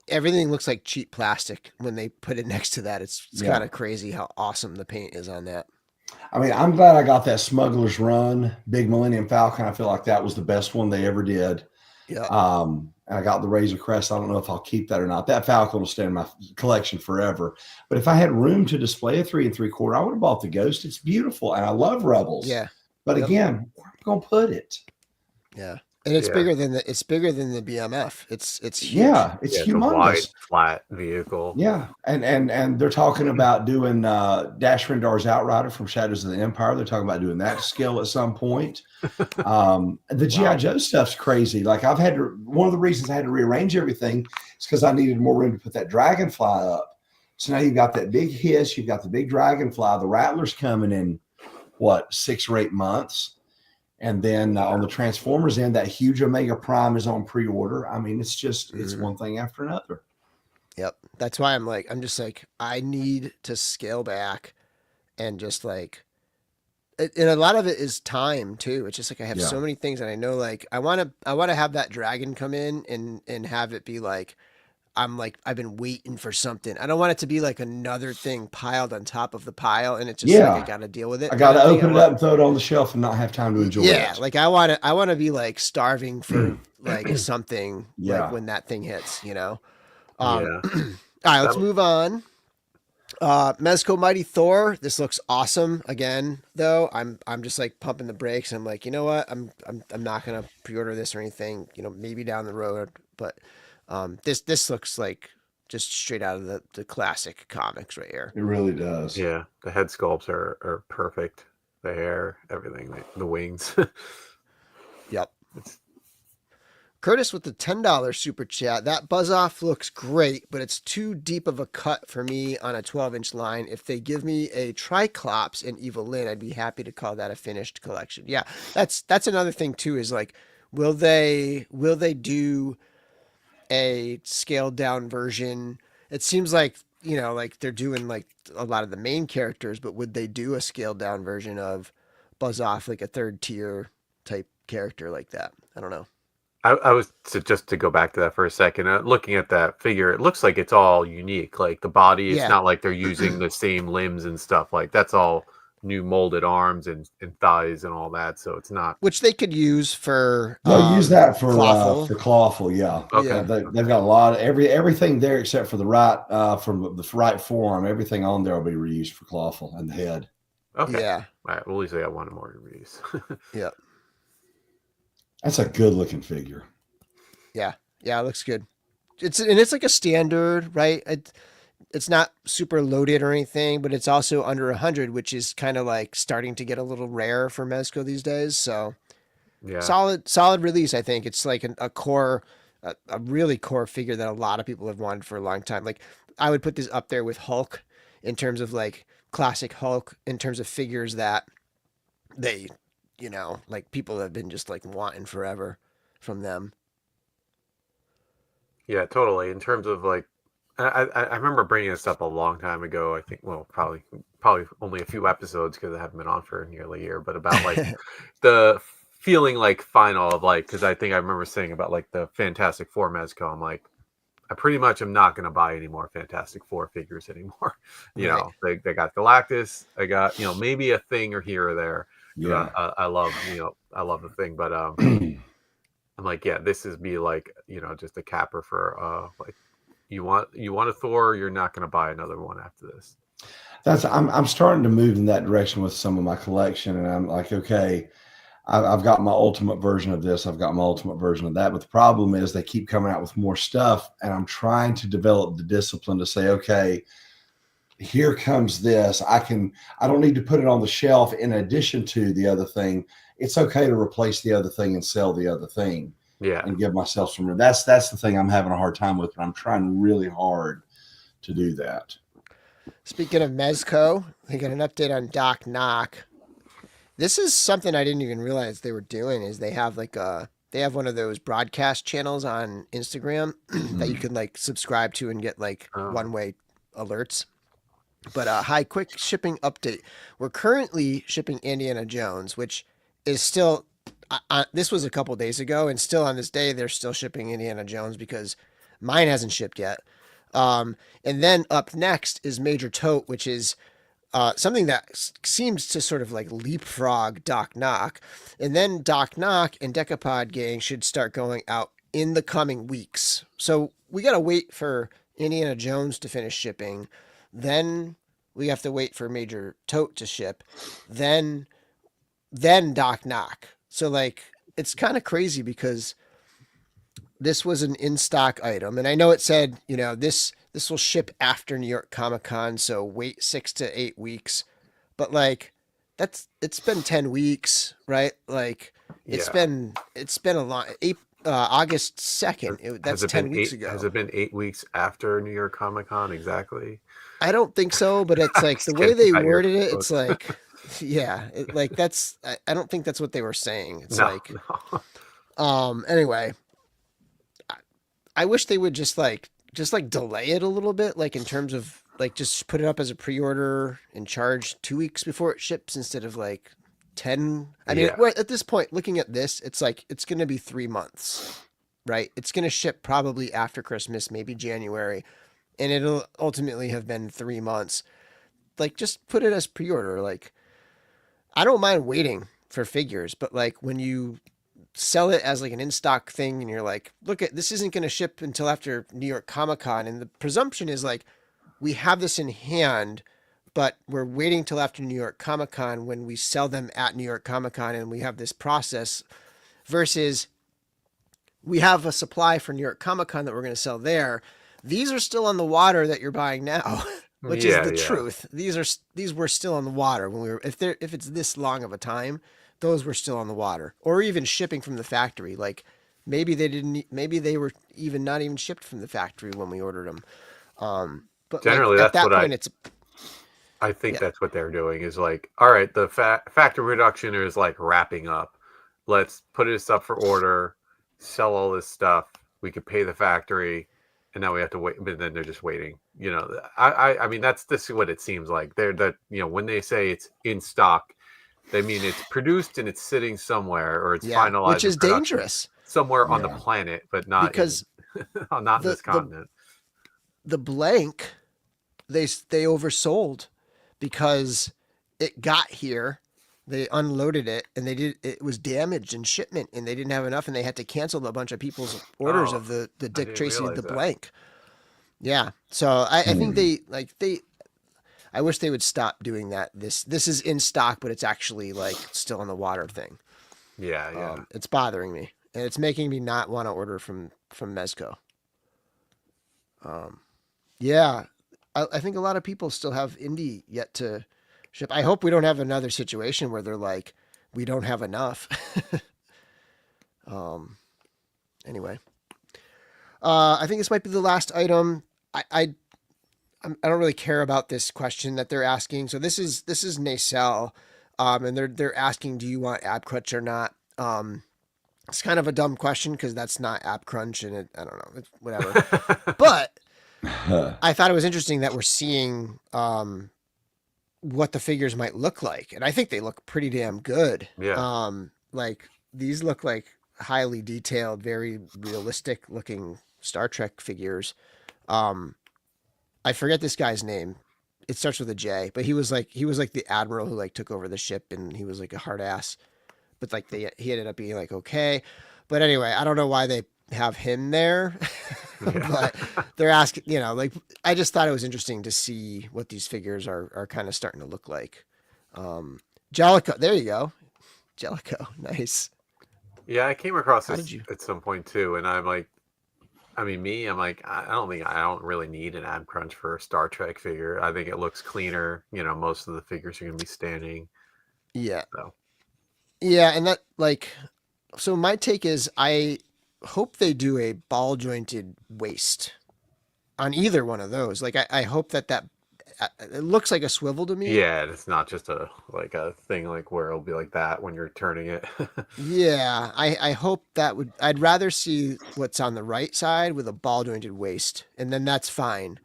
everything looks like cheap plastic when they put it next to that. It's kind of crazy how awesome the paint is on that. I mean, I'm glad I got that Smuggler's Run Big Millennium Falcon. I feel like that was the best one they ever did. Yeah. And I got the Razor Crest. I don't know if I'll keep that or not. That Falcon will stay in my collection forever. But if I had room to display a 3 3/4, I would have bought the Ghost. It's beautiful, and I love Rebels. Yeah. But again, where am I going to put it? Yeah. And it's bigger than the BMF. It's huge. Yeah, it's humongous. It's a wide, flat vehicle. Yeah, and they're talking about doing Dash Rendar's Outrider from Shadows of the Empire. They're talking about doing that scale at some point. The G.I. Joe stuff's crazy. Like one of the reasons I had to rearrange everything is because I needed more room to put that Dragonfly up. So now you've got that big Hiss, you've got the big Dragonfly, the Rattler's coming in 6 or 8 months. And then on the Transformers end, that huge Omega Prime is on pre-order. I mean, it's just, it's one thing after another. Yep. That's why I'm just like, I need to scale back and just like, and a lot of it is time too. It's just like, I have so many things and I know like, I want to have that dragon come in and have it be like, I've been waiting for something. I don't want it to be like another thing piled on top of the pile, and it's just like I got to deal with it. I got to open it up and throw it on the shelf and not have time to enjoy it. Yeah, like I want to be like starving for like something like when that thing hits, you know. All right, let's move on. Mezco Mighty Thor. This looks awesome. Again, though, I'm just like pumping the brakes. I'm like, you know what? I'm not gonna pre-order this or anything. You know, maybe down the road. But this looks like just straight out of the classic comics right here. It really does. Yeah, the head sculpts are perfect. The hair, everything, the wings. Yep. Curtis with the $10 super chat. That buzz off looks great, but it's too deep of a cut for me on a 12-inch line. If they give me a Triclops and Evil Lyn, I'd be happy to call that a finished collection. Yeah, that's another thing too. Is like, will they do a scaled down version? It seems like, you know, like they're doing like a lot of the main characters, but would they do a scaled down version of Buzz Off, like a third tier type character like that? I don't know. I was just to go back to that for a second. Looking at that figure, it looks like it's all unique. Like the body, it's Yeah. not like they're using the same limbs and stuff. Like that's all new molded arms and thighs and all that. So it's not. Which they could use for. They'll use that for Clawful. Clawful, yeah. Okay. Yeah. They've got a lot of everything there except for the right from the right forearm. Everything on there will be reused for Clawful and the head. Okay. Yeah. All right. Well, at least I got one more to reuse. Yeah. That's a good looking figure. Yeah. Yeah. It looks good. It's like a standard, right? It's not super loaded or anything, but it's also under 100, which is kind of like starting to get a little rare for Mezco these days. So Yeah. solid release. I think it's like a core, a really core figure that a lot of people have wanted for a long time. Like I would put this up there with Hulk in terms of like classic Hulk, in terms of figures that they, you know, like people have been just like wanting forever from them. Yeah, totally. In terms of like, I remember bringing this up a long time ago. I think, well, probably only a few episodes because I haven't been on for nearly a year. But about like the feeling like final of like, because I think I remember saying about like the Fantastic Four Mezco. I'm like, I pretty much am not going to buy any more Fantastic Four figures anymore. You Right. know, they got Galactus. I got, you know, maybe a thing or here or there. Yeah. I love, you know, I love the thing, but I'm like, yeah, this is be like, you know, just a capper for like you want a Thor, you're not going to buy another one after this. I'm starting to move in that direction with some of my collection, and I'm like, okay, I've got my ultimate version of this, I've got my ultimate version of that, but the problem is they keep coming out with more stuff, and I'm trying to develop the discipline to say, okay, here comes this. I don't need to put it on the shelf in addition to the other thing. It's okay to replace the other thing and sell the other thing. Yeah. And give myself some room. That's the thing I'm having a hard time with, and I'm trying really hard to do that. Speaking of Mezco, we got an update on Doc Knock. This is something I didn't even realize they were doing. Is they have one of those broadcast channels on Instagram that you can like subscribe to and get like one-way alerts. But hi, quick shipping update. We're currently shipping Indiana Jones, which is still. This was a couple days ago, and still on this day, they're still shipping Indiana Jones because mine hasn't shipped yet. And then up next is Major Tote, which is something that seems to sort of like leapfrog Doc Knock. And then Doc Knock and Decapod Gang should start going out in the coming weeks. So we got to wait for Indiana Jones to finish shipping. Then we have to wait for Major Tote to ship. Then Doc Knock. So like it's kind of crazy because this was an in-stock item, and I know it said, you know, this will ship after New York Comic Con, so wait 6 to 8 weeks. But like it's been 10 weeks, right? Like it's been a long August 2nd. That's 10 weeks ago. Has it been 8 weeks after New York Comic Con exactly? I don't think so, but it's like the way they worded it, it's like. Yeah, like that's. I don't think that's what they were saying. It's Anyway, I wish they would just like delay it a little bit, like in terms of like just put it up as a pre-order and charge 2 weeks before it ships instead of like 10. I mean, at this point, looking at this, it's like it's going to be 3 months, right? It's going to ship probably after Christmas, maybe January, and it'll ultimately have been 3 months. Like, just put it as pre-order, like. I don't mind waiting for figures, but like when you sell it as like an in-stock thing and you're like, look, this isn't going to ship until after New York Comic Con. And the presumption is like, we have this in hand, but we're waiting till after New York Comic Con when we sell them at New York Comic Con, and we have this process versus we have a supply for New York Comic Con that we're going to sell there. These are still on the water that you're buying now, which is the truth. These were still on the water when we were, if it's this long of a time, those were still on the water, or even shipping from the factory. Like maybe they were even not even shipped from the factory when we ordered them. But generally, like, at that's that point, I think that's what they're doing is like, all right, the factory production is like wrapping up. Let's put this up for order, sell all this stuff. We could pay the factory, and now we have to wait. But then they're just waiting. You know, I mean, this is what it seems like. When they say it's in stock, they mean it's produced and it's sitting somewhere, or it's finalized, which is dangerous somewhere on the planet, but not because not in this continent. The blank, they oversold because it got here, they unloaded it, and it was damaged in shipment, and they didn't have enough, and they had to cancel a bunch of people's orders of the Dick Tracy the blank. Yeah, so I think I wish they would stop doing that. This is in stock, but it's actually like still in the water thing. Yeah. It's bothering me, and it's making me not want to order from Mezco. Yeah, I think a lot of people still have indie yet to ship. I hope we don't have another situation where they're like, we don't have enough. Anyway, I think this might be the last item. I don't really care about this question that they're asking. So this is Nacelle, and they're asking, do you want AppCrunch or not? It's kind of a dumb question because that's not AppCrunch, and I don't know, it's whatever. But I thought it was interesting that we're seeing what the figures might look like, and I think they look pretty damn good. Yeah. Like these look like highly detailed, very realistic looking Star Trek figures. I forget this guy's name. It starts with a J, but he was like the admiral who like took over the ship, and he was like a hard ass. But like he ended up being like okay. But anyway, I don't know why they have him there, but they're asking, like I just thought it was interesting to see what these figures are kind of starting to look like. Jellico, there you go, Jellico, nice. Yeah, I came across this at some point too, and I'm like, I'm like, I don't really need an AppCrunch for a Star Trek figure. I think it looks cleaner. Most of the figures are going to be standing. Yeah. So. Yeah, and that so my take is I hope they do a ball jointed waist on either one of those. Like I hope that it looks like a swivel to me. Yeah, it's not just a thing like where it'll be like that when you're turning it. Yeah, I hope I'd rather see what's on the right side with a ball jointed waist, and then that's fine.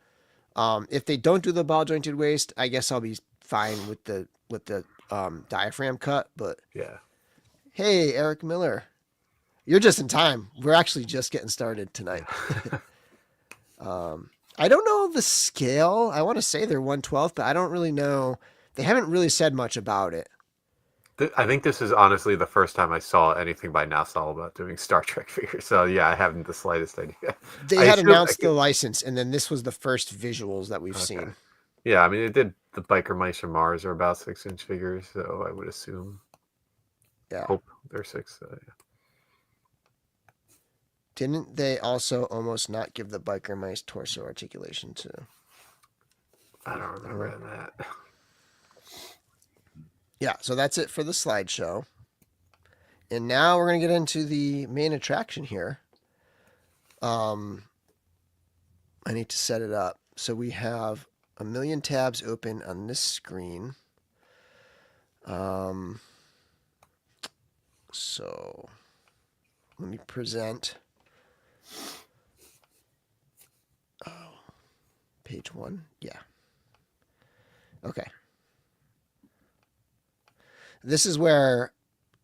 If they don't do the ball jointed waist, I guess I'll be fine with the diaphragm cut. But yeah. Hey, Eric Miller, you're just in time. We're actually just getting started tonight. I don't know the scale. I want to say they're 1/12, but I don't really know. They haven't really said much about it. I think this is honestly the first time I saw anything by NASA about doing Star Trek figures. So yeah, I haven't the slightest idea. They had announced the license, and then this was the first visuals that we've seen. Yeah, I mean, it did. The Biker Mice from Mars are about 6-inch figures, so I would assume. Yeah. Hope they're 6. Yeah. Didn't they also almost not give the Biker Mice torso articulation too? I don't remember that. Yeah, so that's it for the slideshow. And now we're going to get into the main attraction here. I need to set it up. So we have a million tabs open on this screen. So let me present. Page 1. Yeah. Okay. This is where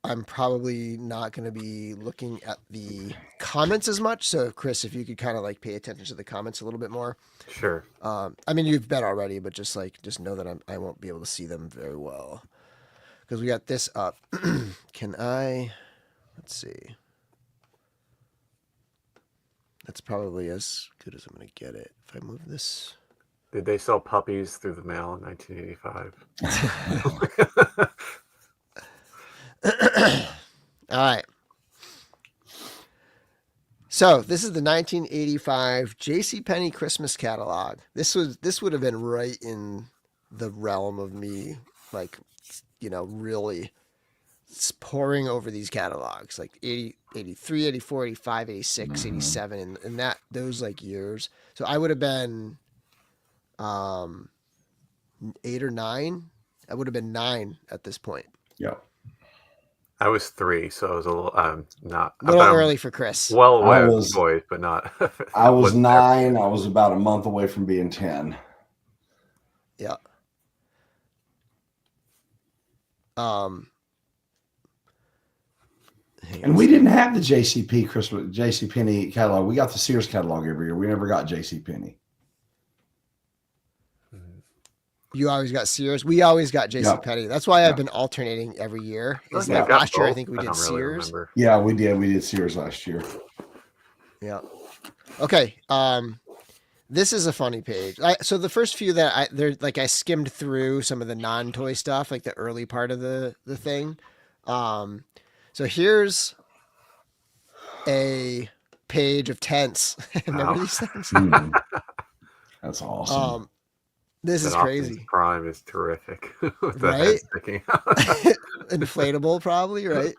I'm probably not going to be looking at the comments as much. So, Chris, if you could kind of like pay attention to the comments a little bit more. Sure. I mean, you've bet already, but just know that I won't be able to see them very well because we got this up. Let's see. That's probably as good as I'm going to get it. If I move this. Did they sell puppies through the mail in 1985? All right. So this is the 1985 JCPenney Christmas Catalog. This would have been right in the realm of me, like, really pouring over these catalogs, like 80, 83, 84, 85, 86, 87, and that those like years. So I would have been 8 or 9. I would have been 9 at this point. Yeah. I was 3, so I was a little not A little early for Chris. Well aware of the toys, but not. I was 9. I was about a month away from being 10. Yeah. And we didn't have the JCPenney catalog. We got the Sears catalog every year. We never got JCPenney. You always got Sears. We always got JCPenney. That's why I've been alternating every year. Is that last year I think we did Sears. Remember. Yeah, we did. We did Sears last year. Yeah. Okay. This is a funny page. So the first few that I skimmed through some of the non-toy stuff, like the early part of the thing. So here's a page of tents. Remember these things? That's awesome. This is crazy. Prime is terrific. With the Right? head sticking out. Inflatable, probably, right?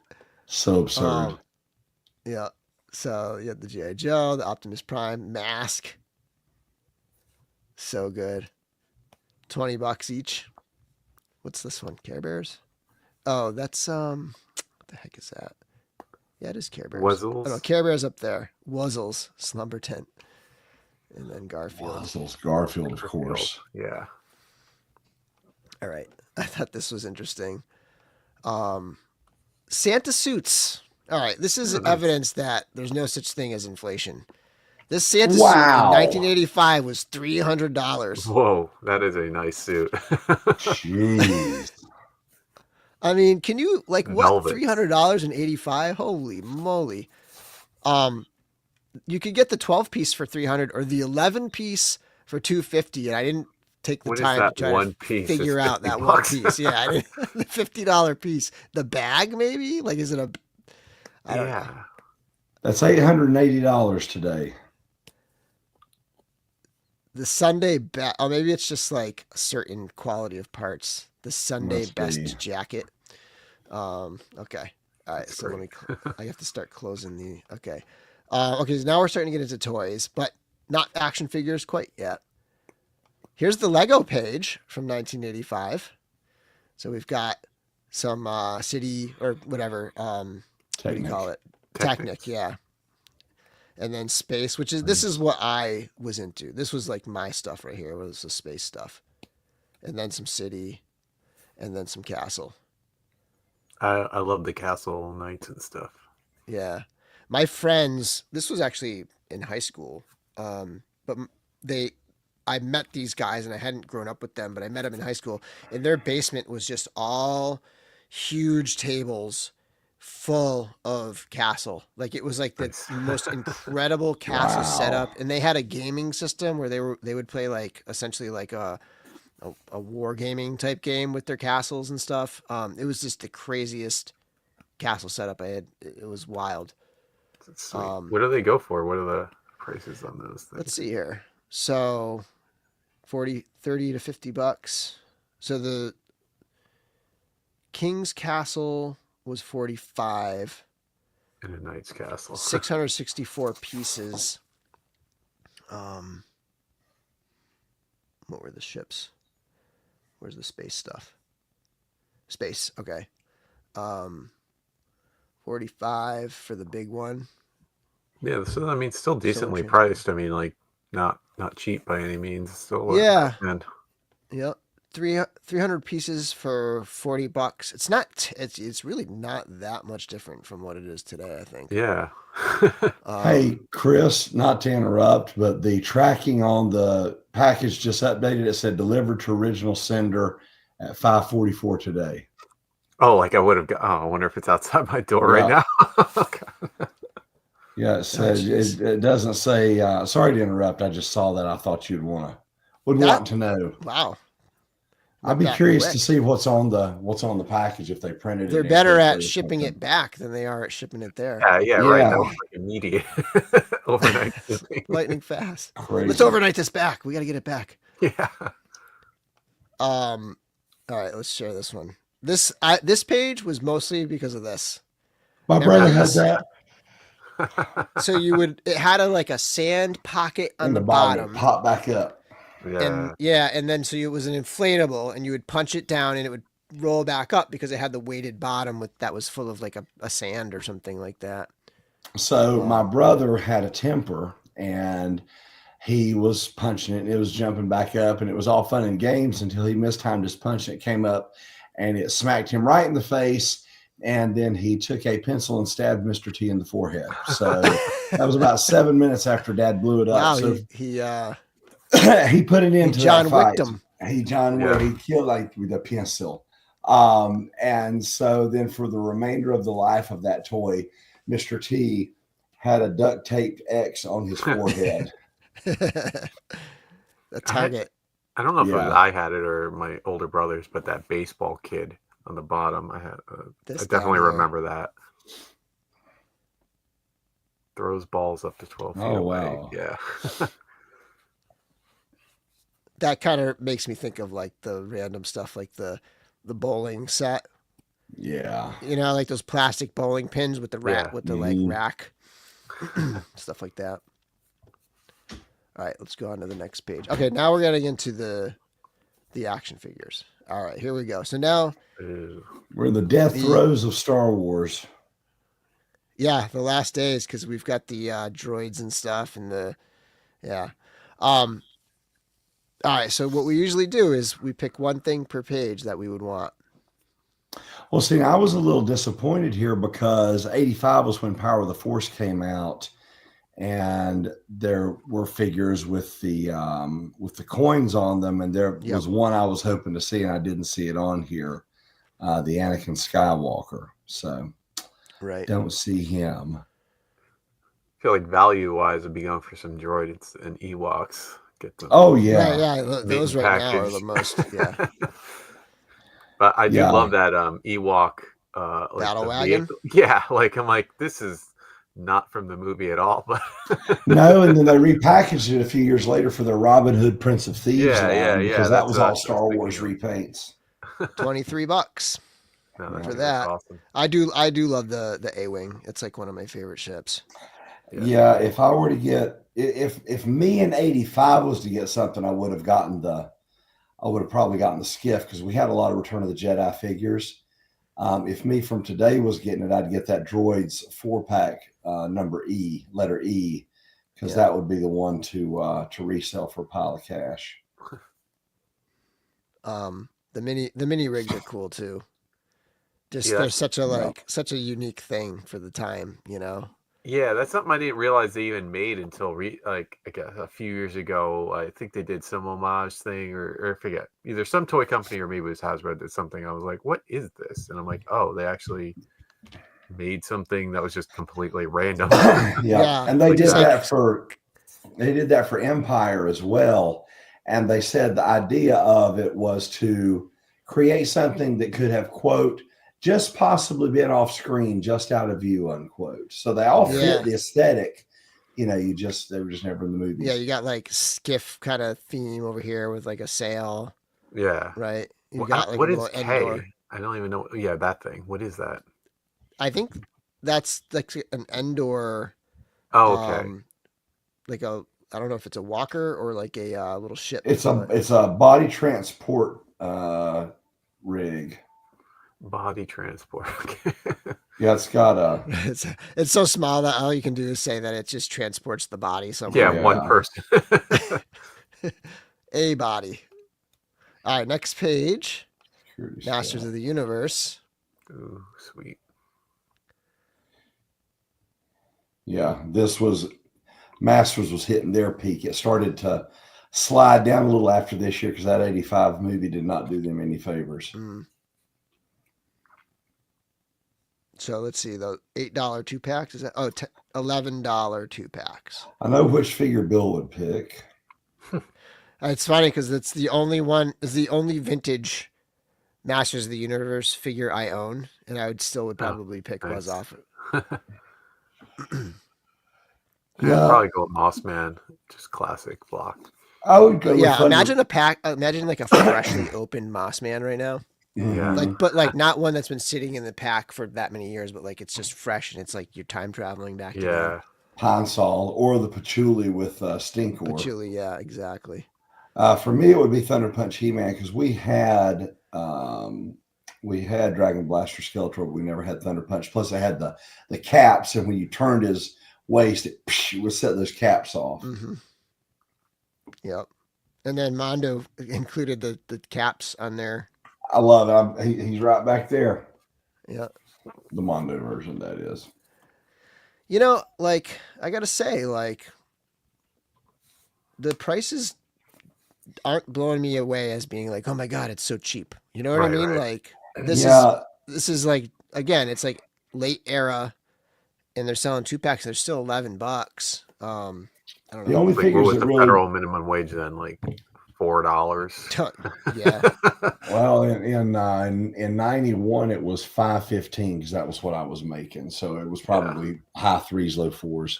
So absurd. Yeah. So you have the G.I. Joe, the Optimus Prime, mask. So good. $20 each. What's this one? Care Bears? Oh, that's what the heck is that? Yeah, it is Care Bears. Wuzzles? Oh, no, Care Bears up there. Wuzzles, Slumber Tent. And then Garfield. Wuzzles, Garfield, of course. Yeah. All right. I thought this was interesting. Santa suits. All right. This is evidence that there's no such thing as inflation. This Santa suit in 1985 was $300. Whoa, that is a nice suit. Jeez. I mean, can you what Velvet. $300 in 85? Holy moly. You could get the 12-piece for $300 or the 11-piece for $250, and I didn't take the time to try to figure out that one piece. Yeah, I didn't, the $50 piece. The bag, maybe? Like, is it a? I don't know. That's $880 today. The Sunday best. Oh, maybe it's just like a certain quality of parts. The Sunday best jacket. Okay. All right. So let me. I have to start closing the. Okay. Okay. So now we're starting to get into toys, but not action figures quite yet. Here's the Lego page from 1985. So we've got some city or whatever. What do you call it? Technic. Yeah. And then space, which is this is what I was into. This was like my stuff right here. Was the space stuff, and then some city, and then some castle. I love the castle nights and stuff. Yeah, my friends. This was actually in high school, but I met these guys and I hadn't grown up with them, but I met them in high school. And their basement was just all huge tables full of castle. Like it was like the most incredible castle setup, and they had a gaming system where they would play like essentially like a war gaming type game with their castles and stuff. It was just the craziest castle setup I had. It was wild. What do they go for? What are the prices on those things? Let's see here. So 30 to $50. So the King's Castle was 45. In a knight's castle. 664 pieces. What were the ships? Where's the space stuff? Space, okay. 45 for the big one. Yeah, so I mean, still decently priced. I mean, like not cheap by any means. Still, and yep, 300 pieces for $40. It's not. It's really not that much different from what it is today, I think. Yeah. Hey, Chris, not to interrupt, but the tracking on the package just updated. It said delivered to original sender at 5:44 today. Oh, like I would have. I wonder if it's outside my door right now. Okay. Yeah, it says it doesn't say. Sorry to interrupt. I just saw that. I thought you'd want to would want to know. Wow. I'd be curious to see what's on the package if they printed it. They're better at shipping it back than they are at shipping it there. Yeah, right. That was like immediate overnight shipping. Lightning fast. Crazy. Let's overnight this back. We got to get it back. Yeah. All right, let's share this one. This page was mostly because of this. My brother has that. So it had a sand pocket on the bottom. Pop back up. Yeah. And then so it was an inflatable, and you would punch it down, and it would roll back up because it had the weighted bottom that was full of like a sand or something like that. So my brother had a temper, and he was punching it, and it was jumping back up, and it was all fun and games until he mistimed his punch, and it came up, and it smacked him right in the face. And then he took a pencil and stabbed Mr. T in the forehead. So that was about 7 minutes after Dad blew it up. Wow, so he put it into John that fight. Wicked him. He killed with a pencil. And so then for the remainder of the life of that toy, Mr. T had a duct taped X on his forehead. The target. I don't know if I had it or my older brothers, but that baseball kid on the bottom, I definitely remember that. Throws balls up to 12 feet away. Wow. Yeah. That kind of makes me think of like the random stuff, like the bowling set. Yeah. Like those plastic bowling pins with the rack, rack, stuff like that. All right, let's go on to the next page. Okay, now we're getting into the action figures. All right, here we go. So now we're in the death throes of Star Wars. Yeah, the last days, because we've got the droids and stuff, and all right, so what we usually do is we pick one thing per page that we would want. Well, see, I was a little disappointed here because 85 was when Power of the Force came out, and there were figures with the coins on them, and there was one I was hoping to see, and I didn't see it on here, the Anakin Skywalker. So don't see him. I feel like value-wise, it'd be going for some droids and Ewoks. Those right now are the most. Yeah, but I do love that Ewok battle wagon. Yeah, I'm like, this is not from the movie at all, but no. And then they repackaged it a few years later for their Robin Hood Prince of Thieves because that was all Star Wars repaints. $23 for that. Awesome. I do love the A-wing. It's like one of my favorite ships. Yeah, if I were to get if me and 85 was to get something, I would have probably gotten the skiff because we had a lot of Return of the Jedi figures. If me from today was getting it, I'd get that Droids 4-pack letter E, because that would be the one to resell for a pile of cash. The mini rigs are cool too. They're such a unique thing for the time, Yeah, that's something I didn't realize they even made until a few years ago. I think they did some homage thing, or I forget, either some toy company or maybe it was Hasbro did something. I was like, "What is this?" And I'm like, "Oh, they actually made something that was just completely random." And they did that for Empire as well. And they said the idea of it was to create something that could have, quote, just possibly been off screen, just out of view, unquote. So they all fit the aesthetic. They were just never in the movies. Yeah, you got like skiff kind of theme over here with like a sail. Yeah. Right. What is K? I don't even know. Yeah, that thing. What is that? I think that's like an Endor. Oh, okay. I don't know if it's a walker or like a little ship. It's a body transport rig. Body transport. Yeah, it's got a. It's so small that all you can do is say that it just transports the body somewhere. Yeah, one person. A body. All right, next page. Masters of the Universe. Ooh, sweet. Yeah, Masters was hitting their peak. It started to slide down a little after this year because that 85 movie did not do them any favors. So let's see, the $8 2-packs. Is that $11 2-packs? I know which figure Bill would pick. It's funny because it's the only one. Is the only vintage Masters of the Universe figure I own, and I would Oh, probably pick Buzz nice. off. Yeah. Probably go with Moss Man, just classic block. I would go But with yeah, Thunder. imagine a pack. Imagine like a freshly opened Moss Man right now. Yeah. Like, but like not one that's been sitting in the pack for that many years, but like it's just fresh and it's like you're time traveling back to Yeah. Pine Sol or the Patchouli with Stinkor. Patchouli. Yeah, exactly. For me, it would be Thunder Punch He-Man because we had Dragon Blaster Skeletor, but we never had Thunder Punch. Plus, I had the caps, and when you turned his waist, it would set those caps off. Mm-hmm. Yep. And then Mondo included the caps on there. I love it. He's right back there. Yeah. The Mondo version, that is. You know, like I gotta say, like the prices aren't blowing me away as being like, oh my god, it's so cheap. You know what I Right, mean? right. Like this is like again, it's like late era, and they're selling 2-packs. And they're still $11. I don't know. The only Like, what figures was that the really federal minimum wage then? Like $4. Yeah. well in '91 it was $5.15 because that was what I was making. So it was probably high threes, low fours.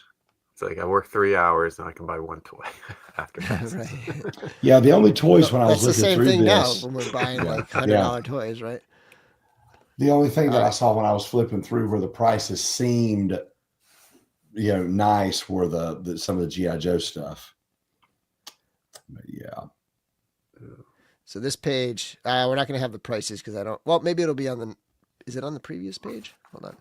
It's like I work 3 hours and I can buy one toy after that. Right. Yeah, the only toys when I was That's the looking same through thing this. now when we're buying Yeah. like $100 toys, right? The only thing that I Alright. saw when I was flipping through where the prices seemed, nice were the some of the GI Joe stuff. But yeah. So this page, we're not going to have the prices because I don't. Well, maybe it'll be on the. Is it on the previous page? Hold on.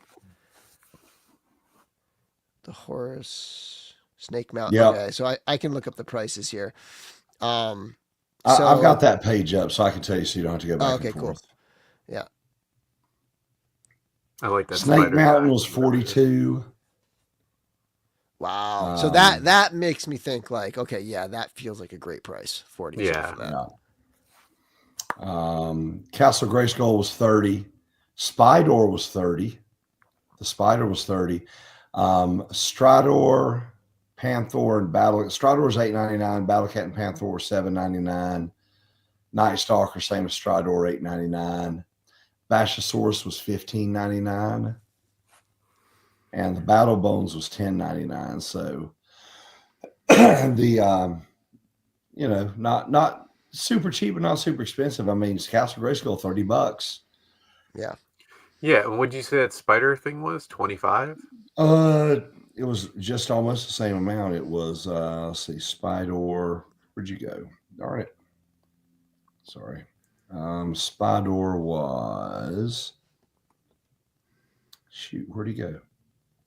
The Horus Snake Mountain. Yep. Okay, so I can look up the prices here. I've got that page up so I can tell you so you don't have to go back okay, and forth. cool. Yeah. I like that. Snake spider Mountain guy. was 42. Wow. So that makes me think like, okay, yeah, that feels like a great price. 40. Yeah. For that. Castle Grayskull was 30. Spydor was 30. The Spider was 30. Strador, Panther, and Strador was $8.99. Battlecat and Panther were $7.99. Night Stalker, same as Strador, $8.99. Bashosaurus was $15.99. And the Battle Bones was $10.99. So not super cheap, but not super expensive. I mean, Castle Grayskull, $30. Yeah. Yeah. And what did you say that spider thing was? 25? It was just almost the same amount. It was let's see, Spydor. Where'd you go? Darn it. Sorry. Spydor was where'd he go?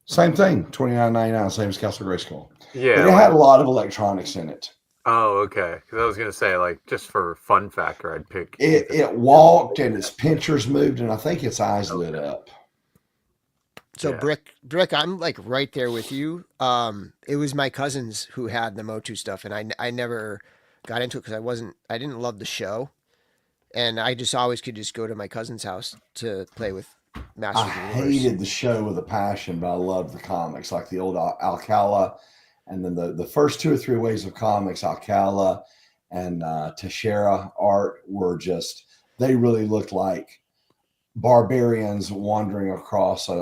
Same thing, $29.99, same as Castle Grayskull. Yeah. But it had a lot of electronics in it. Oh, okay. Because I was gonna say, like, just for fun factor, I'd pick It walked and its pinchers moved, and I think its eyes lit up. So Yeah. Brick, I'm like right there with you. It was my cousins who had the Motu stuff, and I never got into it because I didn't love the show, and I just always could just go to my cousin's house to play with Masters I of the Universe. hated the show with a passion, but I loved the comics, like the old Alcala, and then the first 2 or 3 waves of comics, Alcala and Teixeira art were they really looked like barbarians wandering across a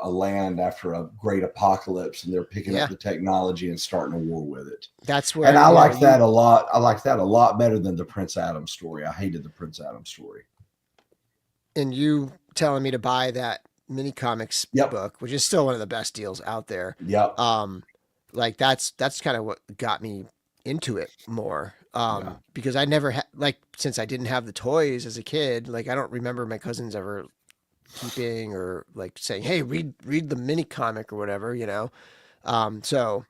land after a great apocalypse, and they're picking up the technology and starting a war with it. That's where, and I like that a lot. I like that a lot better than the Prince Adam story. I hated the Prince Adam story. And you telling me to buy that mini comics book, which is still one of the best deals out there. Yep. Like that's kind of what got me into it more. Because I never had, like, since I didn't have the toys as a kid, like I don't remember my cousins ever keeping or like saying, hey, read the mini comic or whatever, so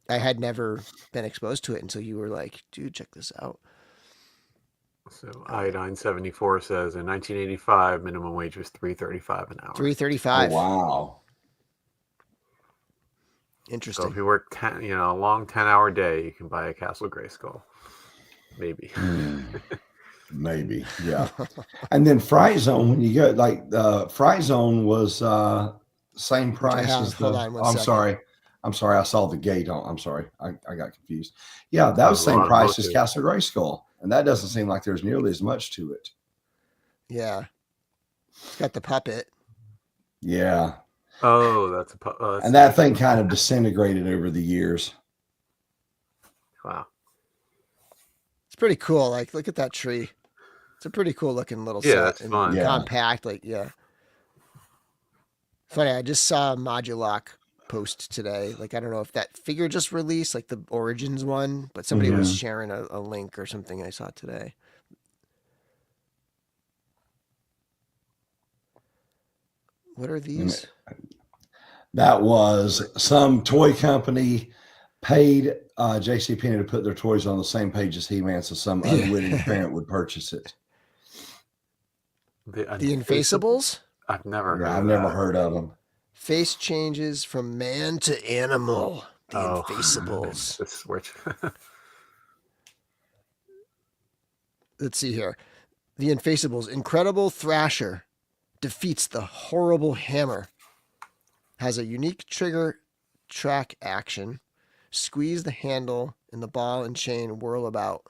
I had never been exposed to it until you were like, dude, check this out. So Iodine 74 says in 1985 minimum wage was $3.35 an hour. $3.35. Oh, wow. Interesting. So if you work a long 10-hour day, you can buy a Castle Grayskull. Maybe. Maybe, yeah. And then Fright Zone, when you go, like Fright Zone was same price as hold on one I'm second. sorry. I'm sorry, I saw the gate on. I'm sorry, I got confused. Yeah, that Oh, was the same on price both as too. Castle Grayskull, and that doesn't seem like there's nearly as much to it. Yeah. It's got the puppet. Yeah, Oh, that's and that thing kind of disintegrated over the years. wow. It's pretty cool. Like, look at that tree. It's a pretty cool looking little Yeah, set that's and fun. Yeah. compact. Like, yeah. Funny, I just saw Modulock post today. Like, I don't know if that figure just released, like the Origins one, but somebody was Mhm. sharing a link or something I saw today. What are these? That was some toy company paid JCPenney to put their toys on the same page as He-Man, so some unwitting parent would purchase it. The Infaceables? I've never heard Yeah, I've of never that. heard of them. Face changes from man to animal. The Oh. Infaceables. The switch. Let's see here. The Infaceables. Incredible Thrasher defeats the horrible Hammer. Has a unique trigger track action. Squeeze the handle and the ball and chain whirl about.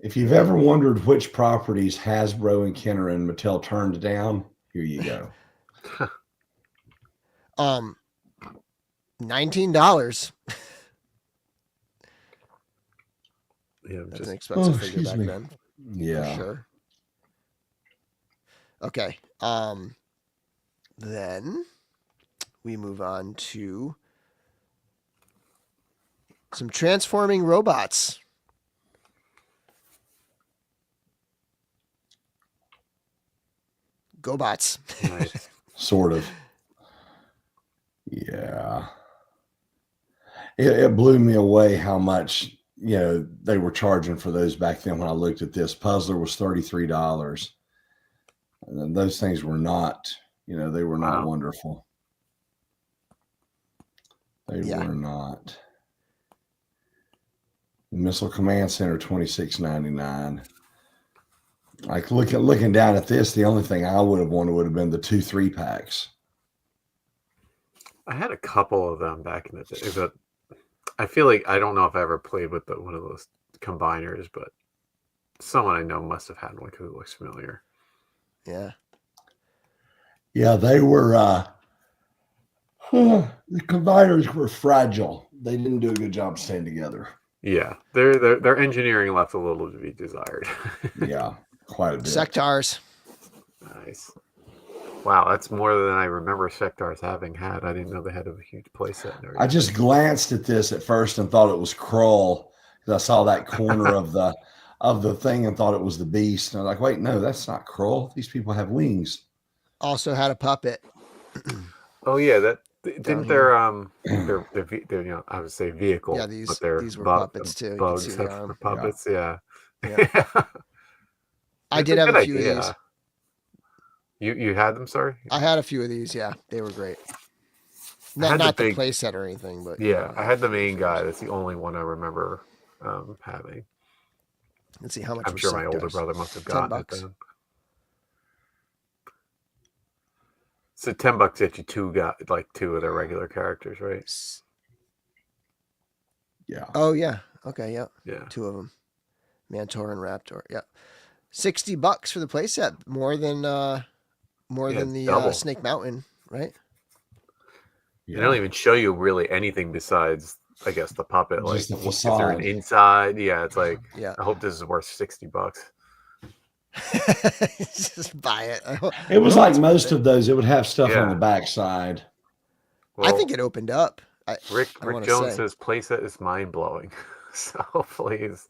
If you've ever wondered which properties Hasbro and Kenner and Mattel turned down, here you go. $19. Yeah, That's just an expensive figure excuse back me. then. Yeah. For sure. Okay. Then we move on to some transforming robots. GoBots. nice. Sort of. Yeah. It blew me away how much, they were charging for those back then when I looked at this. Puzzler was $33. And then those things were not, they were not Wow. wonderful. They were not. The Missile Command Center, $26.99. Like looking down at this, the only thing I would have wanted would have been the 2 3-packs. I had a couple of them back in the day, but I feel like I don't know if I ever played with one of those combiners, but someone I know must have had one because it looks familiar. Yeah. Yeah, they were. The combiners were fragile. They didn't do a good job staying together. Yeah, their engineering left a little to be desired. Yeah, quite a bit. Sectars. Nice. Wow, that's more than I remember Sectars having had. I didn't know they had a huge playset. I just glanced at this at first and thought it was Krull because I saw that corner of the thing and thought it was the Beast. And I was like, wait, no, that's not Krull. These people have wings. Also had a puppet. Oh yeah, that didn't their I would say vehicle. Yeah, but their these were puppets too. You can Bugs see the have arm. puppets. Yeah. Yeah. I did have a few of these. You had them, sorry? I had a few of these. Yeah, they were great. had Not the the big- playset or anything, but Yeah, I had the a few main guy. figures. That's the only one I remember having. Let's see how much. I'm sure my older brother must have gotten it $10. then. So $10 get you two of their regular characters, right? Yeah. Oh yeah. Okay. Yeah. Yeah. 2 of them. Mantor and Raptor. Yeah. $60 for the playset. More than the double. Snake Mountain, right? They don't even show you really anything besides, I guess, the puppet. Just Like, the is there an facade. inside? Yeah, it's like, Yeah. I hope this is worth $60. Just buy it. It was like most of those. It would have stuff on the Yeah. backside. Well, I think it opened up. Rick wanna Jones say. says playset is mind blowing. So please,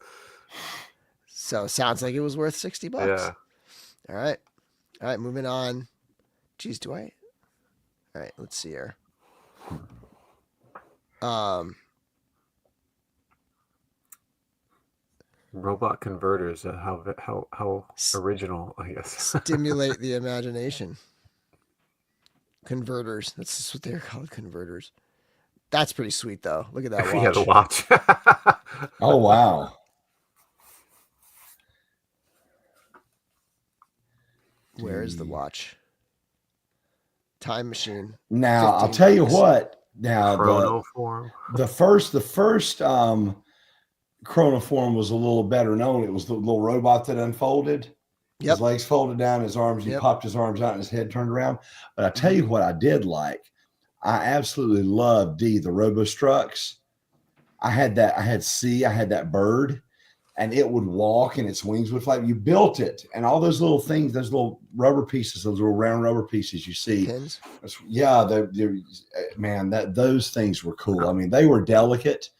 So sounds like it was worth $60. yeah. All right. Moving on. Geez, do I? All right. Let's see here. Robot converters. How original, I guess. Stimulate the imagination. Converters. That's just what they're called. Converters. That's pretty sweet, though. Look at that watch. Yeah, the watch. Oh, wow. Where is the watch? Time machine. Now, I'll 15 tell you bucks. what. Now, Chronoform. the first chronoform was a little better known. It was the little robot that unfolded. Yep. His legs folded down, his arms, he Yep. popped his arms out and his head turned around. But I tell you what I did like. I absolutely loved the RoboStrucks. I had that bird, and it would walk and its wings would flap. You built it, and all those little things, those little rubber pieces, those little round rubber pieces you see. Pins. Yeah, man, those things were cool. I mean, they were delicate.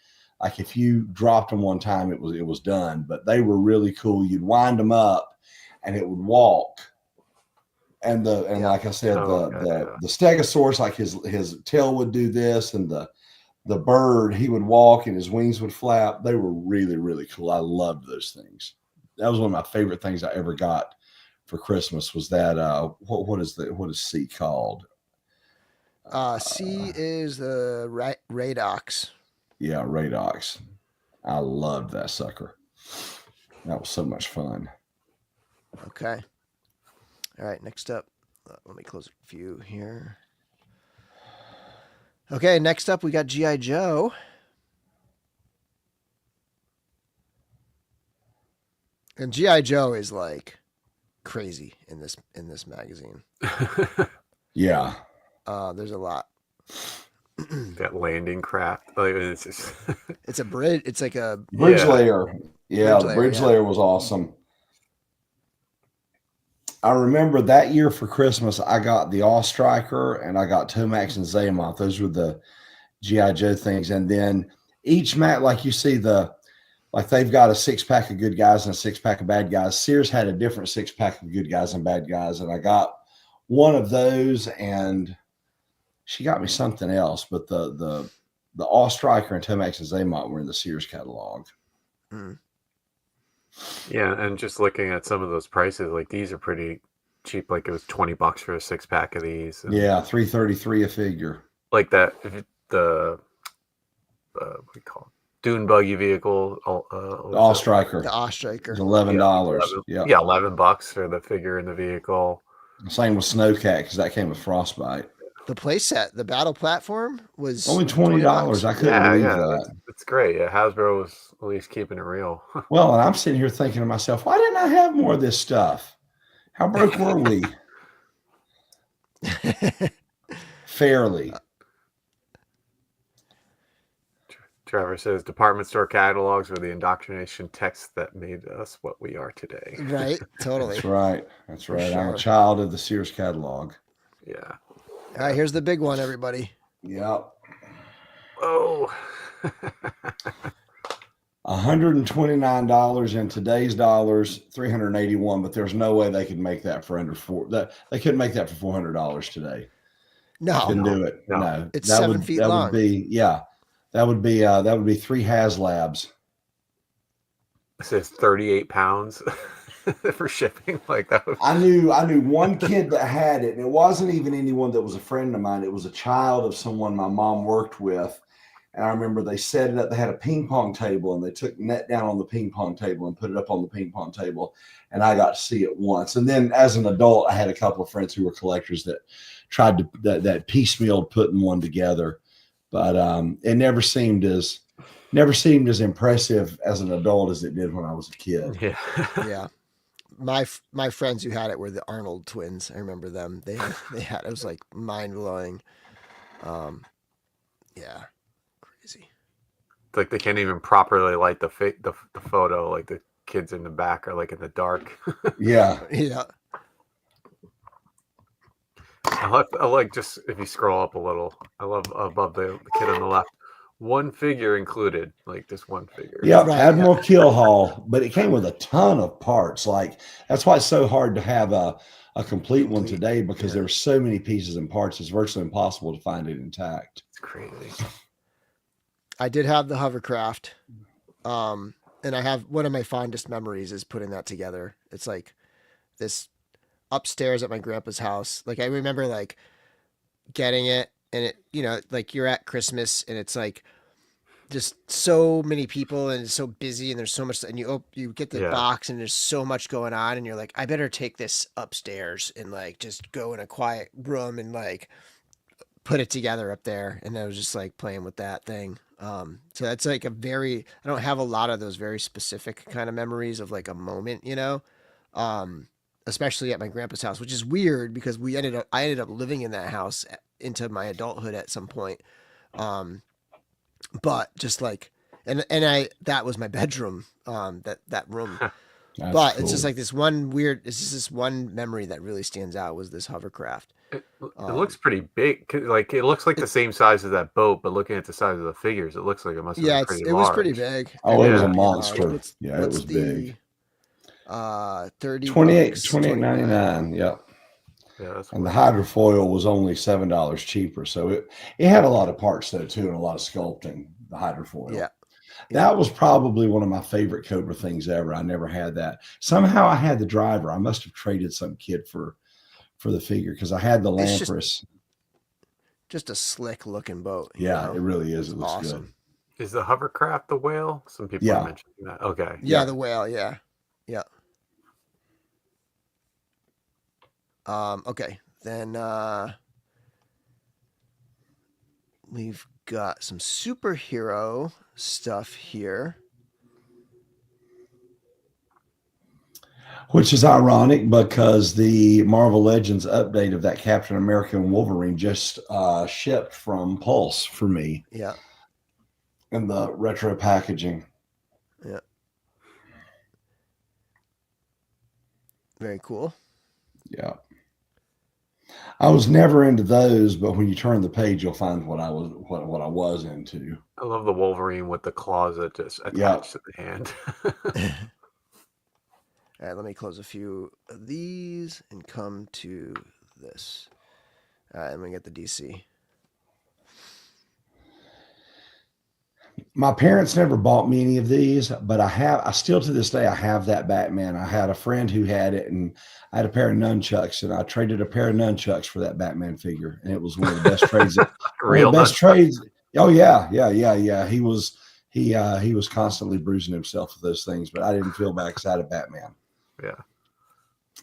Like if you dropped them one time, it was done. But they were really cool. You'd wind them up, and it would walk. And like I said, the Stegosaurus, like his tail would do this, and the bird, he would walk and his wings would flap. They were really, really cool. I loved those things. That was one of my favorite things I ever got for Christmas. Was that what is C called? C is the Radox. Yeah, Radox. I loved that sucker. That was so much fun. Okay. All right, next up. Let me close a few here. Okay, next up we got G.I. Joe. And G.I. Joe is like crazy in this magazine. Yeah. There's a lot. That landing craft. Like, it's just It's a bridge. It's like a Bridge layer. Yeah, the Bridge bridge layer, layer was awesome. I remember that year for Christmas, I got the All Striker and I got Tomax and Zamoth. Those were the G.I. Joe things. And then each mat, like you see like they've got a 6-pack of good guys and a 6-pack of bad guys. Sears had a different 6-pack of good guys and bad guys. And I got one of those, and she got me something else. But the All Striker and Tomax and Zamoth were in the Sears catalog. Mm. Yeah, and just looking at some of those prices, like these are pretty cheap. Like it was $20 for a 6-pack of these. And Yeah, $333 a figure. like that, the what do you call it? Dune buggy vehicle. All Striker. the All Striker. It's $11. Yeah, $11 for the figure in the vehicle. Same with Snowcat, because that came with Frostbite. The playset, the battle platform was Only $20. I couldn't believe that. It's great. Yeah, Hasbro was at least keeping it real. Well, and I'm sitting here thinking to myself, why didn't I have more of this stuff? How broke were we? Fairly. Trevor says department store catalogs were the indoctrination text that made us what we are today. Right, totally. That's right. That's right. For I'm a sure. child of the Sears catalog. Yeah. All right, here's the big one, everybody. Yep. Oh. $129 in today's dollars, $381. But there's no way they could make that for under they couldn't make that for $400 today. No, Couldn't do it. No. It's that 7 would, feet that long. Would be, yeah. That would be 3 HasLabs. It says 38 pounds for shipping. Like that would... I knew one kid that had it, and it wasn't even anyone that was a friend of mine. It was a child of someone my mom worked with. And I remember they set it up. They had a ping pong table, and they took net down on the ping pong table and put it up on the ping pong table. And I got to see it once. And then as an adult, I had a couple of friends who were collectors that tried to that piecemeal putting one together. But it never seemed as impressive as an adult as it did when I was a kid. Yeah. Yeah. My friends who had it were the Arnold twins. I remember them. They had it was like mind blowing. Yeah, crazy. It's like they can't even properly light the photo. Like the kids in the back are like in the dark. Yeah. Yeah. I like just if you scroll up a little. I love above the kid on the left. One figure included, like just one figure. Yeah, Right, Admiral Killhall, but it came with a ton of parts. Like that's why it's so hard to have a complete one today, because there's so many pieces and parts. It's virtually impossible to find it intact. It's crazy. I did have the hovercraft, and I have one of my fondest memories is putting that together. It's like this upstairs at my grandpa's house. Like I remember like getting it, and it, like you're at Christmas and it's like just so many people and it's so busy and there's so much, and you get the Yeah. box and there's so much going on and you're like, I better take this upstairs and like just go in a quiet room and like put it together up there. And I was just like playing with that thing. So that's like I don't have a lot of those very specific kind of memories of like a moment, especially at my grandpa's house, which is weird because I ended up living in that house into my adulthood at some point. But just like, that was my bedroom, that room. That's But cool. it's just like it's just this one memory that really stands out was this hovercraft. It looks pretty big. Like it looks like the same size as that boat, but looking at the size of the figures, it looks like it must have been pretty it large. was pretty big. Oh, it was a Yeah. monster. What's it was big. 30 $28.99. Yep. Yeah, that's And the weird. hydrofoil was only $7 cheaper. So it had a lot of parts though too, and a lot of sculpting. The hydrofoil. Yeah. That was probably one of my favorite Cobra things ever. I never had that. Somehow I had the driver. I must have traded some kid for the figure because I had the It's Lampress. Just a slick looking boat. Yeah, it really is. It looks awesome. good. Is the hovercraft the whale? Some people Yeah. are mentioning that. Okay. Yeah, the whale. Yeah. Okay. Then we've got some superhero stuff here. Which is ironic because the Marvel Legends update of that Captain America and Wolverine just shipped from Pulse for me. Yeah. In the retro packaging. Yeah. Very cool. Yeah. I was never into those, but when you turn the page, you'll find what I was into. I love the Wolverine with the claws that just attached to the hand. All right, let me close a few of these and come to this. All right, let me get the DC. My parents never bought me any of these, but I still to this day, I have that Batman. I had a friend who had it, and I had a pair of nunchucks, and I traded a pair of nunchucks for that Batman figure. And it was one of the best trades. Real best trades. Oh yeah. He was constantly bruising himself with those things, but I didn't feel bad because I had a Batman.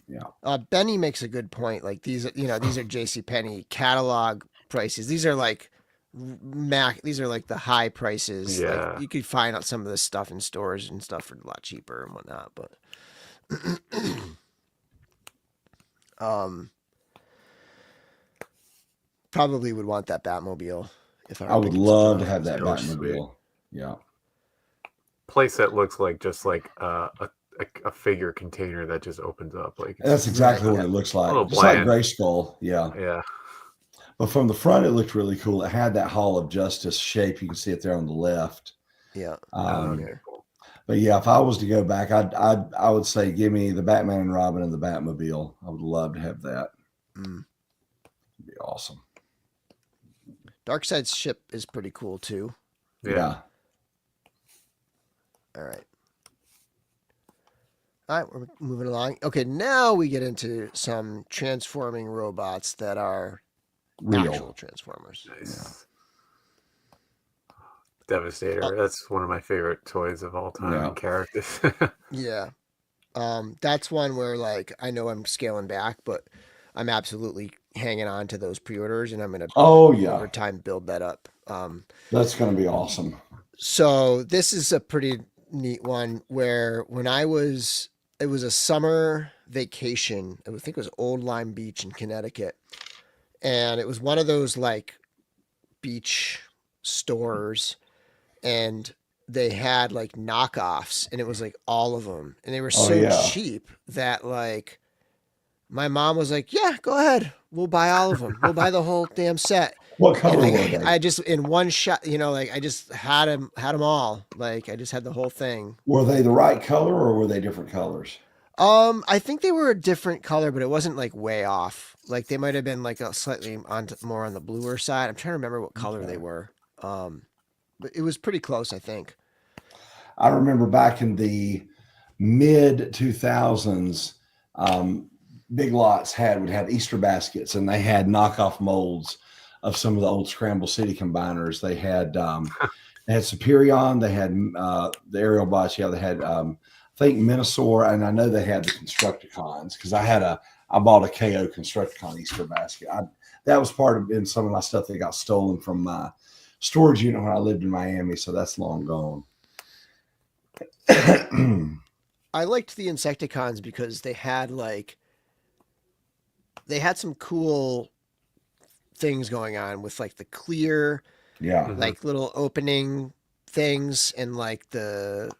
Yeah. Benny makes a good point. Like these are JCPenney catalog prices. These are like these are like the high prices. Yeah. Like you could find out some of this stuff in stores and stuff for a lot cheaper and whatnot. But probably would want that Batmobile if I would love to have that Really Batmobile. sweet. Yeah. Place that looks like just like a figure container that just opens up. Like That's exactly what it looks like. little Just like bland. Grayskull. Yeah. Yeah. But from the front, it looked really cool. It had that Hall of Justice shape. You can see it there on the left. Yeah. Cool. But yeah, if I was to go back, I would say give me the Batman and Robin and the Batmobile. I would love to have that. It'd be awesome. Darkseid's ship is pretty cool too. Yeah. All right. All right, we're moving along. Okay, now we get into some transforming robots that are Real. actual Transformers. Nice. Devastator. That's one of my favorite toys of all time and characters. Yeah. That's one where like I know I'm scaling back, but I'm absolutely hanging on to those pre-orders and I'm gonna over time build that up. That's gonna be awesome. So this is a pretty neat one where it was a summer vacation. I think it was Old Lime Beach in Connecticut. And it was one of those like beach stores and they had like knockoffs and it was like all of them. And they were so cheap that like my mom was like, yeah, go ahead. We'll buy all of them. We'll buy the whole damn set. What color were they? they? I just in one shot, like I just had them all. Like I just had the whole thing. Were they the right color or were they different colors? I think they were a different color, but it wasn't like way off. Like they might have been like a slightly more on the bluer side. I'm trying to remember what color they were. But it was pretty close, I think. I remember back in the mid 2000s, Big Lots would have Easter baskets, and they had knockoff molds of some of the old Scramble City combiners. They They had Superion. They had the aerial bots. Yeah, they had I think Minosaur, and I know they had the Constructicons because I bought a KO Constructicon Easter basket. That was part of in some of my stuff that got stolen from my storage unit when I lived in Miami, so that's long gone. I liked the Insecticons because they had some cool things going on with like the clear, Yeah. like little opening things and like the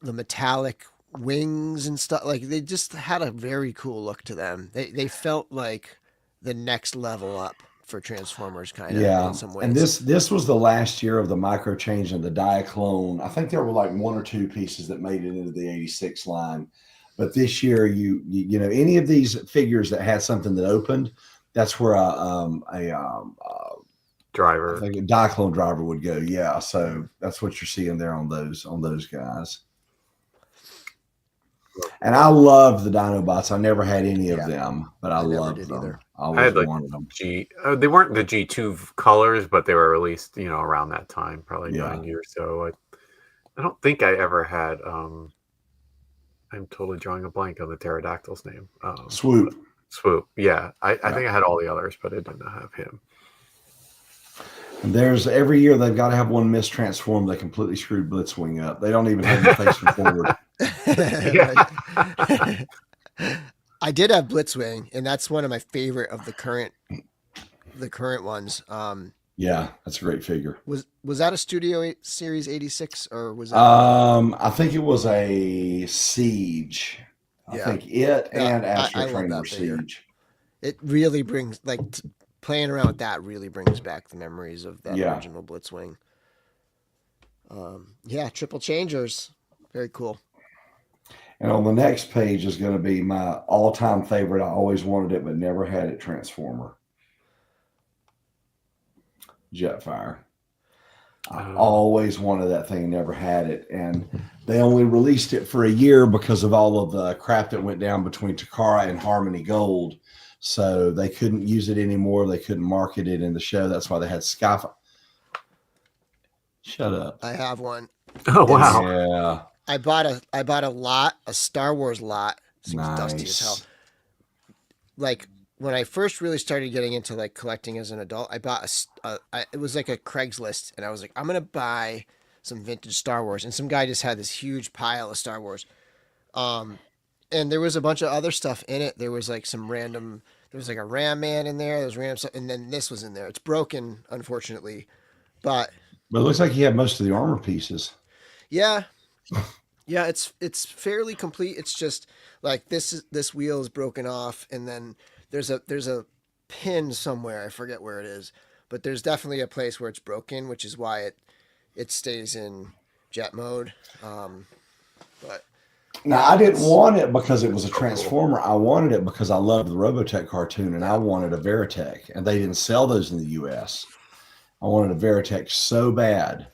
metallic wings and stuff. Like they just had a very cool look to them. They felt like the next level up for Transformers, kind of Yeah, in some ways. and this was the last year of the micro change and the Diaclone. I think there were like one or two pieces that made it into the 86 line, but this year you know any of these figures that had something that opened, that's where Driver. I think a Diaclone driver would go. Yeah, so that's what you're seeing there on those guys. And I loved the Dinobots. I never had any of them, but I never loved did them. either. I I always had like wanted them. they weren't the G2 colors, but they were released, around that time, probably Yeah. 90 or so. I don't think I ever had. I'm totally drawing a blank on the pterodactyl's name. Swoop. Swoop. Yeah, I think I had all the others, but I did not have him. And there's every year they've got to have one mistransformed. They completely screwed Blitzwing up. They don't even have him facing forward. I did have Blitzwing, and that's one of my favorite of the current ones. Yeah, that's a great figure. Was that a Studio Series 86 or was that? I think it was a Siege. I think it and Astro I love Train that were figure. Siege. It really brings playing around with that really brings back the memories of that original Blitzwing. Triple changers, very cool. And on the next page is going to be my all-time favorite. I always wanted it, but never had it. Transformer, Jetfire. I always wanted that thing, never had it. And they only released it for a year because of all of the crap that went down between Takara and Harmony Gold. So they couldn't use it anymore. They couldn't market it in the show. That's why they had Skyfire. Shut up. I have one. Oh, wow. Yeah. I bought a lot, a Star Wars lot. It's Nice. dusty as hell. Like when I first really started getting into like collecting as an adult, I bought it was like a Craigslist, and I was like, I'm gonna buy some vintage Star Wars, and some guy just had this huge pile of Star Wars, and there was a bunch of other stuff in it. There was like there was like a Ram Man in there. There was random stuff, and then this was in there. It's broken, unfortunately, but it looks like you have most of the armor pieces. Yeah. Yeah, it's fairly complete. It's just like this wheel is broken off, and then there's a pin somewhere. I forget where it is, but there's definitely a place where it's broken, which is why it stays in jet mode. But now I didn't want it because it was a Transformer. I wanted it because I loved the Robotech cartoon, and I wanted a Veritech, and they didn't sell those in the U.S. I wanted a Veritech so bad.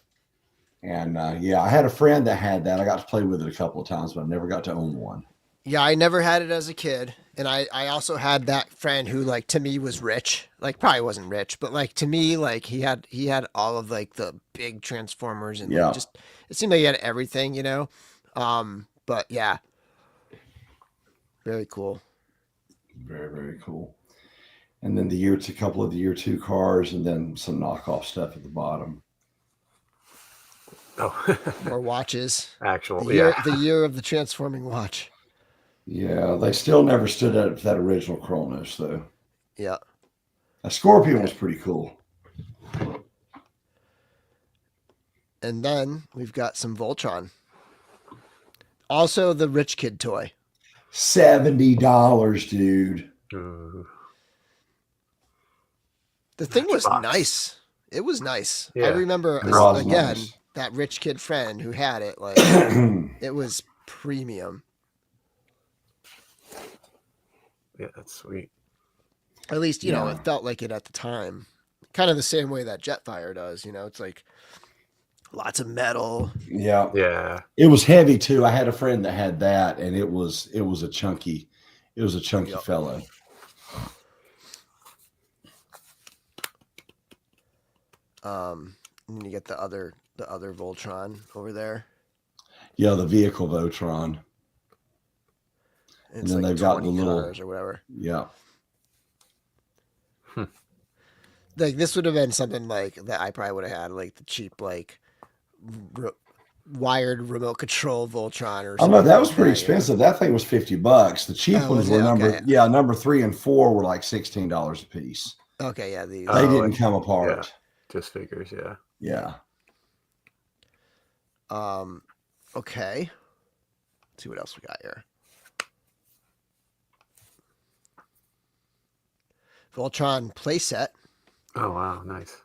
And I had a friend that had that. I got to play with it a couple of times, but I never got to own one. Yeah, I never had it as a kid. And I also had that friend who like to me was rich. Like probably wasn't rich, but like to me, like he had all of like the big Transformers and like, just it seemed like he had everything, But yeah. Very cool. Very, very cool. And then a couple of the year 2 cars, and then some knockoff stuff at the bottom. Oh, more watches. The year of the transforming watch. Yeah, they still never stood up to that original Kronos, though. Yeah. A Scorpion was pretty cool. And then we've got some Voltron. Also the rich kid toy. $70, dude. The thing was nice. It was nice. Yeah, I remember nice. That rich kid friend who had it, like it was premium. Yeah, that's sweet. At least, it felt like it at the time. Kind of the same way that Jetfire does, it's like lots of metal. Yeah. Yeah. It was heavy too. I had a friend that had that, and it was a chunky fellow. And then you get the other the other Voltron over there. Yeah, the vehicle Voltron. It's then like they've got 20 the little- cars or whatever. Yeah. Like this would have been something like that I probably would have had, like the cheap like wired remote control Voltron or I something. know that was like pretty that, you know? expensive. That thing was $50. The cheap Oh, ones was were it? Okay. number 3 and 4 were like $16 a piece. Okay, yeah, these. They Oh, didn't like- come apart. yeah. Just figures, yeah. Yeah. Okay. Let's see what else we got here. Voltron playset. Oh wow, nice.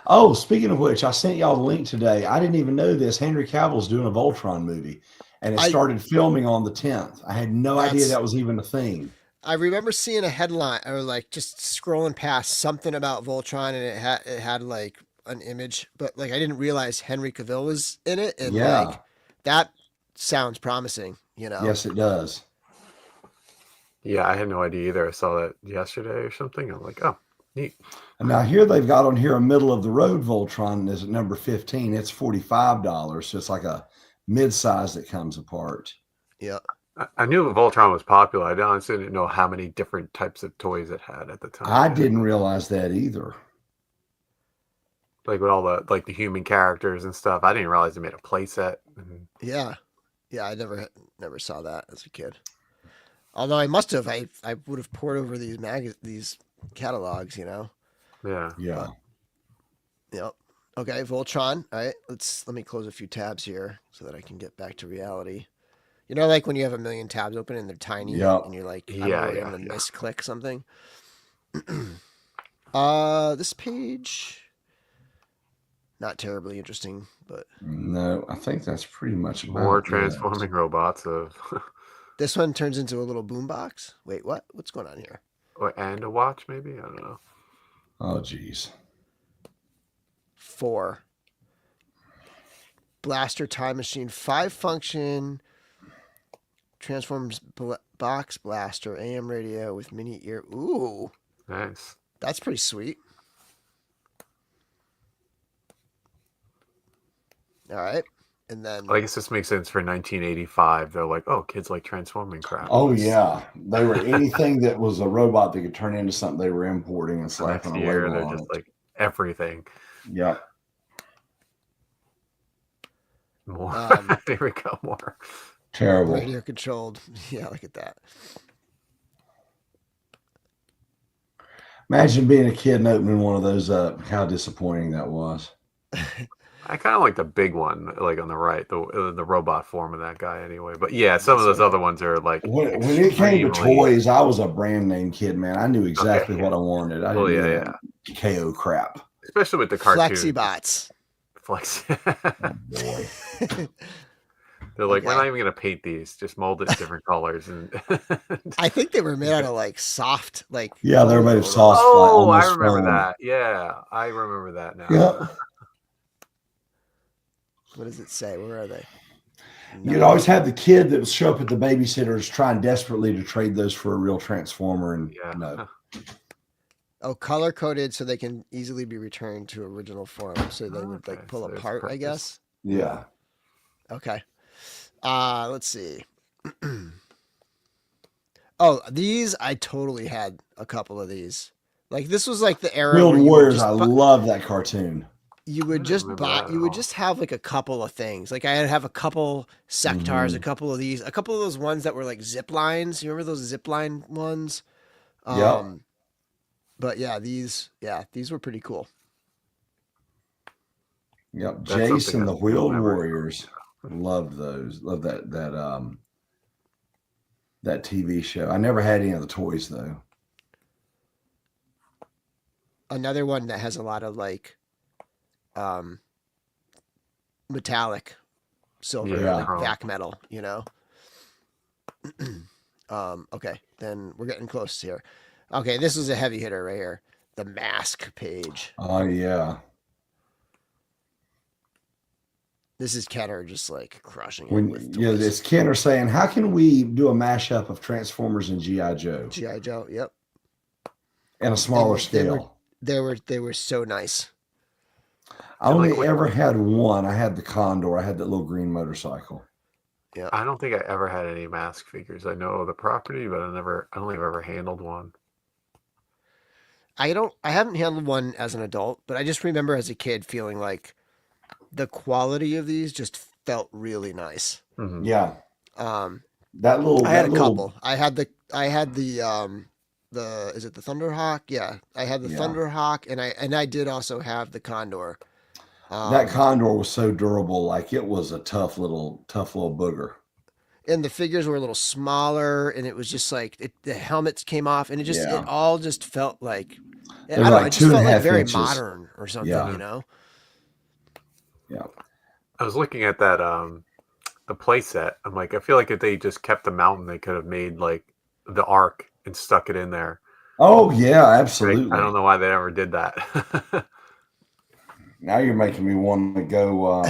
Oh, speaking of which, I sent y'all the link today. I didn't even know this. Henry Cavill's doing a Voltron movie, and it started filming on the 10th. I had no idea that was even a thing. I remember seeing a headline or like just scrolling past something about Voltron, and it had like an image, but like I didn't realize Henry Cavill was in it, and like that sounds promising. You know? Yes, it does. Yeah, I had no idea either. I saw that yesterday or something. I'm like, oh, neat. And now here they've got on here a middle of the road Voltron is at number 15. It's $45, so it's like a mid-size that comes apart. Yeah. I knew Voltron was popular. I honestly didn't know how many different types of toys it had at the time. I didn't realize that either. Like with all the like the human characters and stuff. I didn't realize they made a playset. Yeah. Yeah, I never saw that as a kid. Although I must have, I would have poured over these catalogs, you know. Yeah. Yeah. Yep. Okay, Voltron. All right, let me close a few tabs here so that I can get back to reality. You know, like when you have a million tabs open and they're tiny, and you're like, I'm worried I'm gonna misclick something. This page, not terribly interesting, but no, I think that's pretty much about more it. transforming robots of. This one turns into a little boombox. Wait, what? What's going on here? And a watch, maybe? I don't know. Oh, geez. 4. Blaster time machine, 5 function, transforms box blaster, AM radio with mini ear. Ooh, Nice. that's pretty sweet. All right. And then I guess this makes sense for 1985. They're like, oh, kids like transforming crap. Oh, yeah. They were anything that was a robot that could turn into something they were importing and slapping a label They're on just it. like everything. Yeah. More. There we go. More. Terrible. radio controlled. Yeah, look at that. Imagine being a kid and opening one of those up. How disappointing that was. I kind of like the big one, like on the right, the robot form of that guy anyway. But yeah, some of those other ones are like When it came to toys, I was a brand name kid, man. I knew exactly what I wanted. I didn't need KO crap. Especially with the cartoon. Flexibots. Flex. Oh, boy. They're like, we're not even gonna paint these; just mold it different colors. And I think they were made out of like soft, like yeah, they're made of soft. Oh, I remember that. Yeah, I remember that now. Yeah. What does it say? Where are they? You'd always have the kid that would show up at the babysitters trying desperately to trade those for a real transformer, and no. Oh, color coded so they can easily be returned to original form. So they would like pull apart, I guess. Yeah. Okay. Let's see. Oh, these I totally had a couple of these. Like this was like the era. Wheeled where you Warriors. I love that cartoon. You would just buy. You would just have like a couple of things. Like I'd have a couple sectors, a couple of these, a couple of those ones that were like zip lines. You remember those zip line ones? Yeah. But yeah, these were pretty cool. Yep. Jason, the Wheeled Warriors. Love those. Love that TV show. I never had any of the toys though. Another one that has a lot of like metallic silver, like vac metal, you know. Okay, then we're getting close here. Okay, this is a heavy hitter right here. The mask page. Oh yeah. This is Kenner just like crushing it. It's Kenner saying, "How can we do a mashup of Transformers and GI Joe?" GI Joe, yep. And a smaller scale. They were so nice. I And only like with, ever had one. I had the Condor. I had that little green motorcycle. Yeah. I don't think I ever had any mask figures. I know the property, but I don't think I've ever handled one. I haven't handled one as an adult, but I just remember as a kid feeling like the quality of these just felt really nice. Mm-hmm. Yeah, Um, that little I had that a little couple. I had the is it the Thunderhawk? Yeah, I had the yeah. Thunderhawk, and I did also have the Condor. That Um, Condor was so durable. Like it was a tough little booger. and the figures were a little smaller, and it was just like the helmets came off, and it Yeah, all just felt like they I were don't know, like it just two and felt a like half very inches. modern or something, Yeah, you know? yeah. I was looking at that the play set. I'm like, I feel like if they just kept the mountain, they could have made like the arc and stuck it in there. Oh yeah, I don't absolutely. know why they ever did that. Now you're making me want to go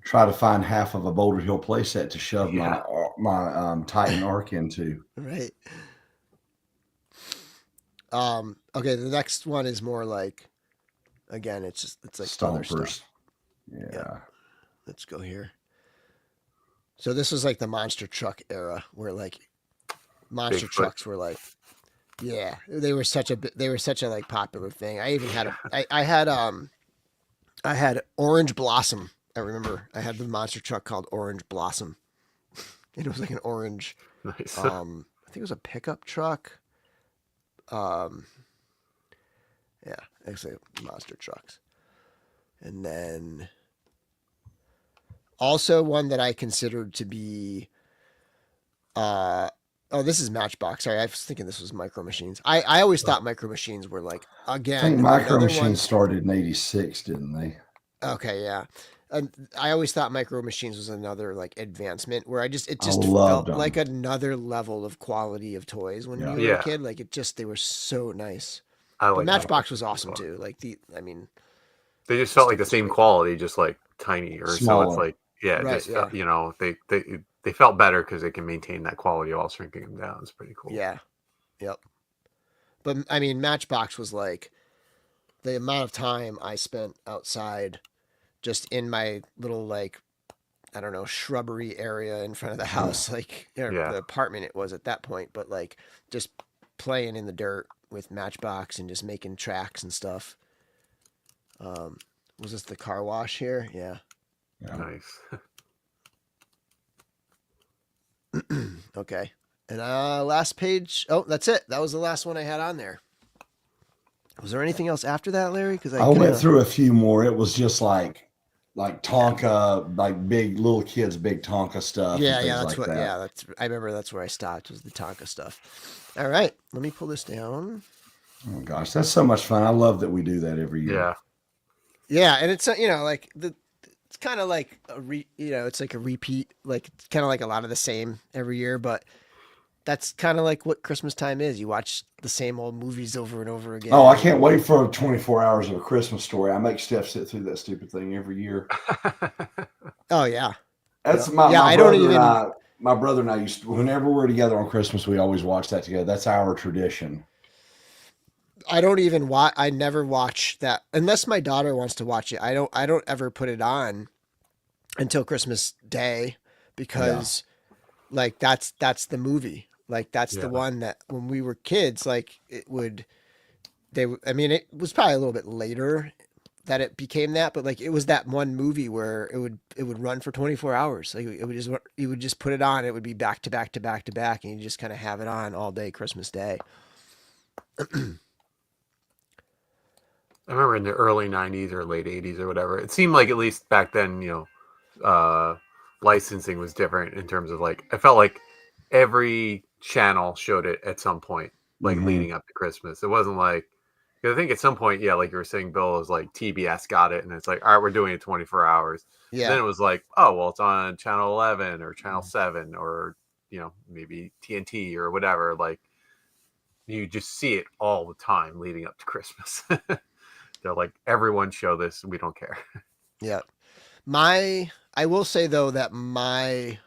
try to find half of a Boulder Hill playset to shove Yeah, my Titan Arc into. Right. Okay, the next one is more like again, it's like other Stompers. stuff. Yep. Yeah. Let's go here. So this was like the monster truck era where like monster Bigfoot. trucks were like yeah, they were such a like popular thing. I even had I had Orange Blossom. I remember I had the monster truck called Orange Blossom. And it was like an orange Nice. I think it was a pickup truck. Um yeah, actually monster trucks. And then also one that I considered to be oh, this is Matchbox. Sorry, I was thinking this was Micro Machines. I always thought Micro Machines were like I again think Micro another Machines one. started in '86, didn't they? Okay, yeah. And I always thought Micro Machines was another like advancement where it I just loved felt like them. another level of quality of toys when Yeah. you were a Yeah, kid. Like they were so nice. I But like Yeah. Micro Matchbox was Machines as awesome well. too. Like I mean, They just the felt like stuff the was same great. quality, just like tinier. So it's Smaller. like, yeah, it Right? just Yeah. felt, they felt better because they can maintain that quality while shrinking them down. It's pretty cool. Yeah. Yep. But I mean, Matchbox was like the amount of time I spent outside just in my little like I don't know shrubbery area in front of the house, like or Yeah, the apartment it was at that point, but like just playing in the dirt with Matchbox and just making tracks and stuff. Um, was this the car wash here? Yeah. Yeah. nice. Okay. And last page. Oh, that's it. That was the last one I had on there. Was there anything else after that, Larry? Because I I kind went of through a few more. It was just like Tonka, like big little kids, big Tonka stuff and yeah, things that's like what that. yeah, that's I remember that's where I stopped was the Tonka stuff. All right, let me pull this down. Oh gosh, that's so much fun. I love that we do that every year. Yeah, Yeah, and it's like it's kind of like it's like a repeat, like it's kind of like a lot of the same every year, but that's kind of like what Christmas time is. You watch the same old movies over and over Oh, I again. can't wait for 24 hours of a Christmas story. I make Steph sit through that stupid thing every year. Oh yeah, That's yeah, yeah. my I don't brother and even. I. My brother and I used to, whenever we're together on Christmas, we always watch that together. That's our tradition. I don't even watch. I never watch that unless my daughter wants to watch it. I don't ever put it on until Christmas Day Yeah. because like that's the movie. Like that's the yeah. one that when we were kids, like I mean, it was probably a little bit later that it became that, but like it was that one movie where it would run for 24 hours. Like it would just you would just put it on. It would be back to back to back to back, and you just kind of have it on all day Christmas Day. I remember in the early '90s or late '80s or whatever. It seemed like at least back then, licensing was different in terms of like I felt like every channel showed it at some point, like Hmm. leading up to Christmas. It wasn't like 'cause I think at some point, yeah, like you were saying, Bill, it was like TBS got it, and it's like, all right, we're doing it 24 hours. And then Yeah, it was like, oh well, it's on channel 11 or channel 7 or maybe TNT or whatever. Like you just see it all the time leading up to Christmas. They're like, everyone show this. We don't care. yeah. I will say though that my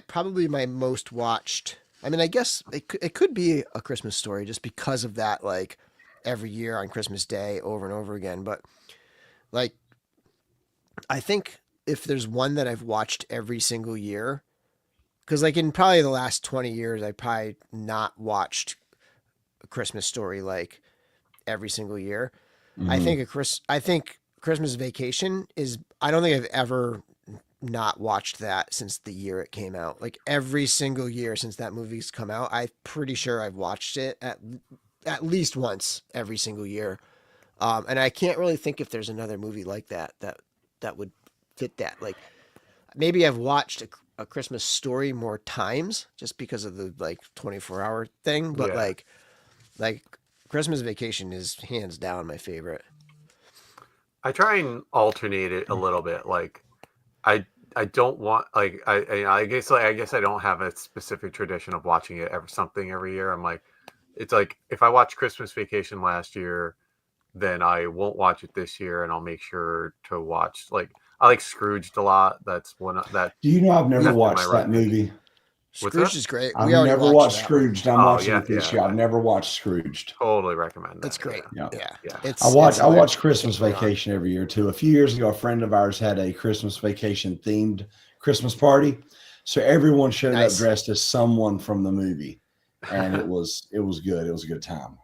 probably my most watched. I mean, I guess it could be a Christmas story just because of that, like every year on Christmas Day over and over again. But Like, I think if there's one that I've watched every single year, because like in probably the last 20 years, I probably not watched A Christmas Story like every single year. Hmm. I think Christmas Vacation is. I don't think I've ever not watched that since the year it came out. Like every single year since that movie's come out, I'm pretty sure I've watched it at least once every single year. And I can't really think if there's another movie like that would fit that. Like maybe I've watched a Christmas Story more times just because of the like 24-hour thing, but Yeah. like Christmas Vacation is hands down my favorite. I try and alternate it a little bit. Like I don't want like I guess I don't have a specific tradition of watching it every year. I'm like, it's like if I watched Christmas Vacation last year, then I won't watch it this year, and I'll make sure to watch like I like Scrooged a lot. That's one that Do you know I've never that's in my watched that rotation. movie? What's Scrooge that? is great. I've We already never watched watched that one. Scrooged. I'm Oh watching it this year. I've never watched Scrooged. Totally recommend that. It's great. Yeah. Yeah. Yeah. It's I watch hilarious. Christmas Can't go wrong. Vacation every year too. A few years ago, a friend of ours had a Christmas Vacation themed Christmas party, so everyone showed Nice. up dressed as someone from the movie, and it was good. It was a good time.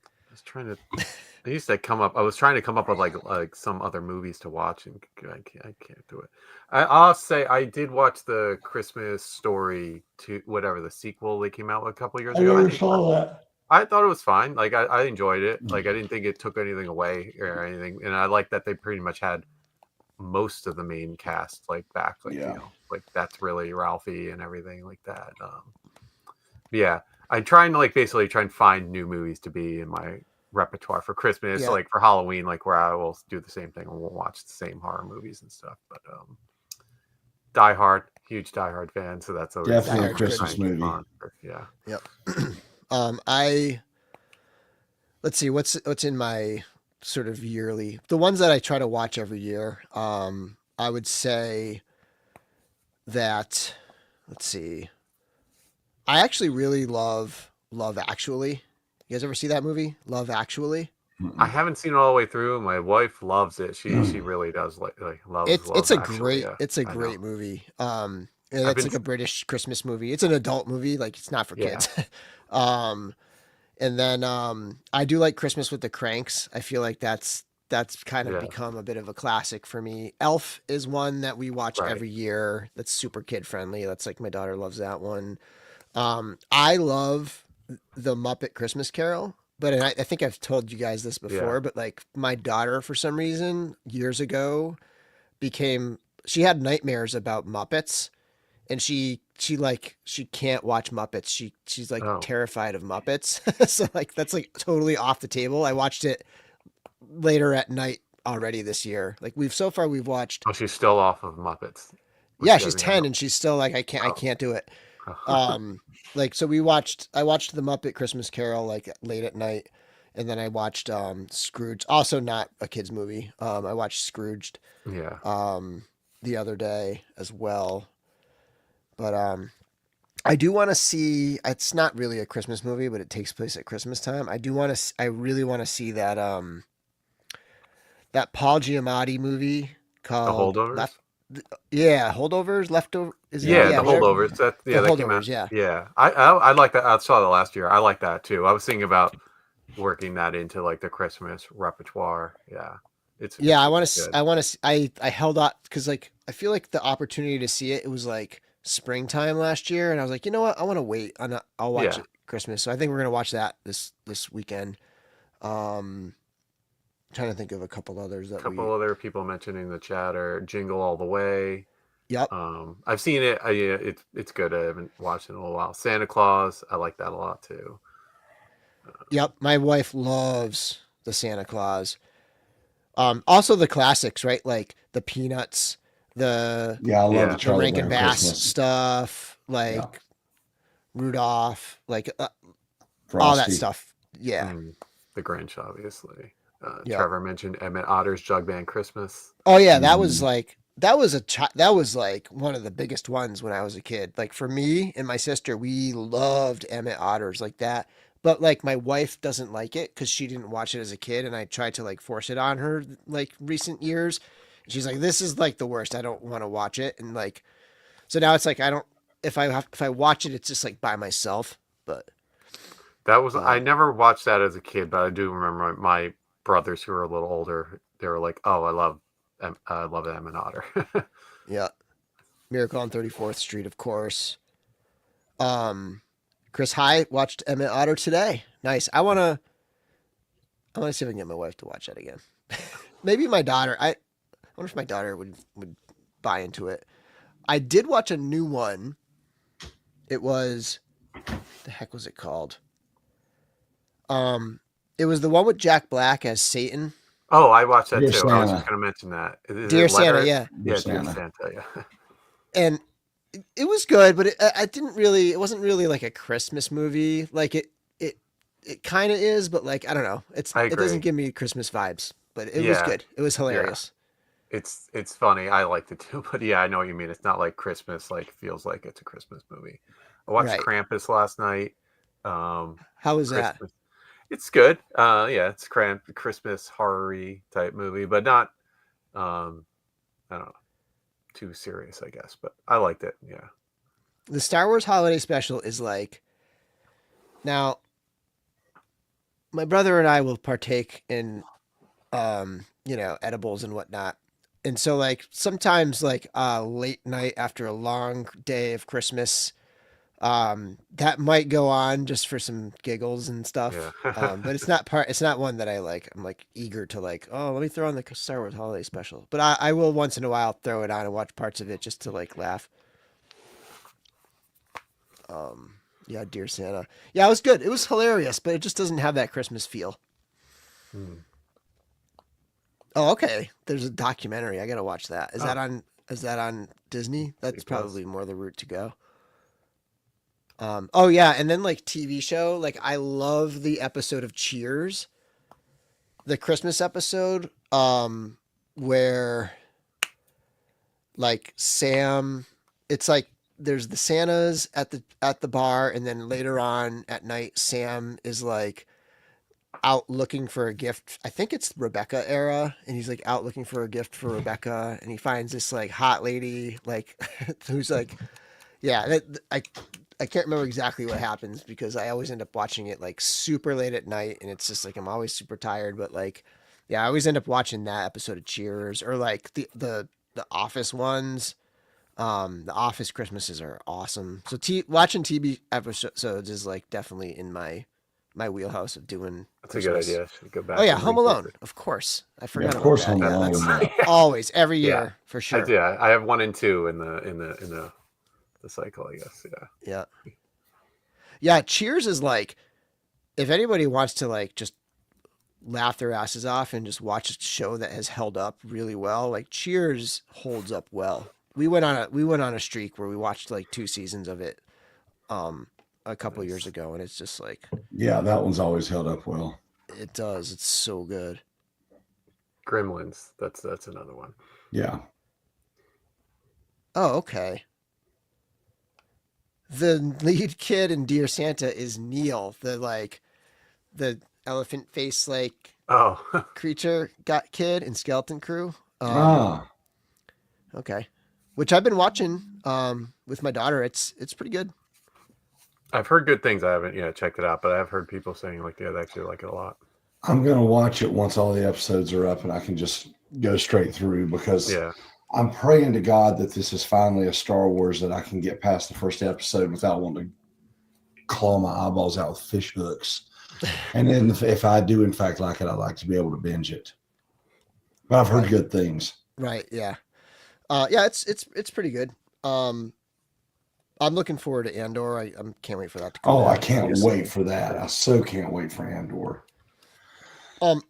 I was trying to. I used to come up. I was trying to come up with like some other movies to watch, and I can't do it. I'll say I did watch the Christmas Story to whatever the sequel they came out with a couple of years ago. that. I thought it was fine. Like I enjoyed it. Like I didn't think it took anything away or anything, and I like that they pretty much had most of the main cast like back. Like Yeah. you know, like that's really Ralphie and everything like that. Yeah, I try and like basically try and find new movies to be in my repertoire for Christmas, Yeah. like for Halloween, like where I will do the same thing and we'll watch the same horror movies and stuff. But Die Hard, huge Die Hard fan, so that's always Definitely a Christmas movie. Yeah. Yep. Let's see what's in my sort of yearly. The ones that I try to watch every year. I would say that let's see. I actually really love Love Actually. You guys ever see that movie? Love Actually? I haven't seen it all the way through. My wife loves it. She really does like loves It's a Actually, great yeah. it's a I know. great movie. And I've it's been- like a British Christmas movie. It's an adult movie, like it's not for Yeah. kids. And then I do like Christmas with the Cranks. I feel like that's kind of Yeah. become a bit of a classic for me. Elf is one that we watch Right. every year. That's super kid friendly. That's like my daughter loves that one. I love the Muppet Christmas Carol, but I think I've told you guys this before, Yeah. but like my daughter for some reason years ago she had nightmares about Muppets, and she can't watch Muppets. She's like Oh. terrified of Muppets. So like that's like totally off the table. I watched it later at night already this year. Like we've watched. Oh, she's still off of Muppets. Yeah, She she's doesn't 10 know. and she's still like I Oh. can't do it. Like so I watched the Muppet Christmas Carol like late at night, and then I watched Scrooge, also not a kids movie. I watched Scrooged Yeah. the other day as well. But I do want to see. It's not really a Christmas movie, but it takes place at Christmas time. I really want to see that that Paul Giamatti movie The called Holdovers. Holdovers, Leftover. Is it? Yeah, the whatever. Holdovers. That The that came out. Holdovers, yeah. Yeah. I like that. I saw that last year. I like that too. I was thinking about working that into like the Christmas repertoire. Yeah. Yeah, I want it's to. good. I want to. I held out because like I feel like the opportunity to see it. It was like springtime last year, and I was like, you know what? I want to wait. I'll watch Yeah. it Christmas. So I think we're gonna watch that this weekend. Trying to think of a couple others A that couple other people mentioning in the chat are Jingle All the Way. Yep. I've seen it. Yeah, it's good. I haven't watched it in a while. Santa Claus. I like that a lot too. Yep. My wife loves the Santa Claus. Also the classics, right? Like the Peanuts, the Yeah, I love Yeah. the the Charlie Rankin Brown Bass Christmas. stuff, like Yeah. Rudolph, like all that Frosty. stuff. Yeah. The Grinch, obviously. Yeah. Trevor mentioned Emmett Otter's Jug Band Christmas. Oh yeah, that was Mhm. like that was like one of the biggest ones when I was a kid. Like for me and my sister, we loved Emmett Otters like that. but like my wife doesn't like it because she didn't watch it as a kid, and I tried to like force it on her like recent years. And she's like, "This is like the worst. I don't want to watch it." And like, so now it's like I don't. If I watch it, it's just like by myself. But That was I never watched that as a kid, but I do remember my brothers who were a little older. They were like, "Oh, I love Em and Otter." yeah, Miracle on 34th Street, of course. Chris High watched Emmett Otter today. Nice. I wanna see if I can get my wife to watch that again. Maybe my daughter. I wonder if my daughter would buy into it. I did watch a new one. It was, the heck was it called? It was the one with Jack Black as Satan. Oh, I watched that Dear too. I was Santa. just going to mention that. Is Dear it Santa, Leonard? yeah. Yeah, Dear Santa. Santa, yeah. And it was good, but it wasn't really like a Christmas movie. Like it kind of is, but like, I don't know. It doesn't agree. give me Christmas vibes, but it was Yeah. good. It was hilarious. It's funny. I liked it too, but yeah, I know what you mean. It's not like Christmas, like feels like it's a Christmas movie. I watched Right. Krampus last night. How was that? Christmas. It's good. Yeah, it's Christmas horror-y type movie, but not I don't know, too serious, I guess. But I liked it. Yeah. The Star Wars Holiday Special is like, now my brother and I will partake in edibles and whatnot. And so like sometimes like late night after a long day of Christmas, that might go on just for some giggles and stuff. Yeah. But it's not one that I'm like eager to like, oh, let me throw on the Star Wars Holiday Special. But I will once in a while throw it on and watch parts of it just to like laugh. Yeah, Dear Santa. Yeah, it was good. It was hilarious, but it just doesn't have that Christmas feel. Oh, okay. There's a documentary. I gotta watch that. Is that on Disney? That's probably more the route to go. Oh yeah, and then like TV show, like I love the episode of Cheers, the Christmas episode, where like Sam, it's like there's the Santas at the bar, and then later on at night, Sam is like out looking for a gift. I think it's Rebecca era, and he's like out looking for a gift for Rebecca, and he finds this like hot lady, like who's like, yeah, I can't remember exactly what happens because I always end up watching it like super late at night, and it's just like I'm always super tired. But like, yeah, I always end up watching that episode of Cheers or like the Office ones. The Office Christmases are awesome. So watching TV episodes is like definitely in my wheelhouse of doing. That's Christmas. a good idea. I should go back. Oh yeah, and Home revisit Alone, it. of course. I forgot of course, about that. Home Yeah, Alone. that's always every year for sure. Yeah, I have 1 and 2 in the cycle, I guess. Yeah. Yeah, Cheers is like, if anybody wants to like just laugh their asses off and just watch a show that has held up really well, like Cheers holds up well. We went on a streak where we watched like 2 seasons of it a couple years ago, and it's just like, Yeah, that one's always held up well. it does. It's so good. Gremlins. That's another one. Yeah. Oh, okay. The lead kid in Dear Santa is Neil, the elephant face like Oh, creature kid in Skeleton Crew. Okay, which I've been watching with my daughter. It's pretty good. I've heard good things. I haven't checked it out, but I've heard people saying like they actually like it a lot. I'm going to watch it once all the episodes are up and I can just go straight through because I'm praying to God that this is finally a Star Wars that I can get past the first episode without wanting to claw my eyeballs out with fish hooks. And then if I do, in fact, like it, I'd like to be able to binge it. But I've heard good things. Right. Yeah. Yeah, it's pretty good. I'm looking forward to Andor. I can't wait for that to come out. I can't wait for that. I so can't wait for Andor.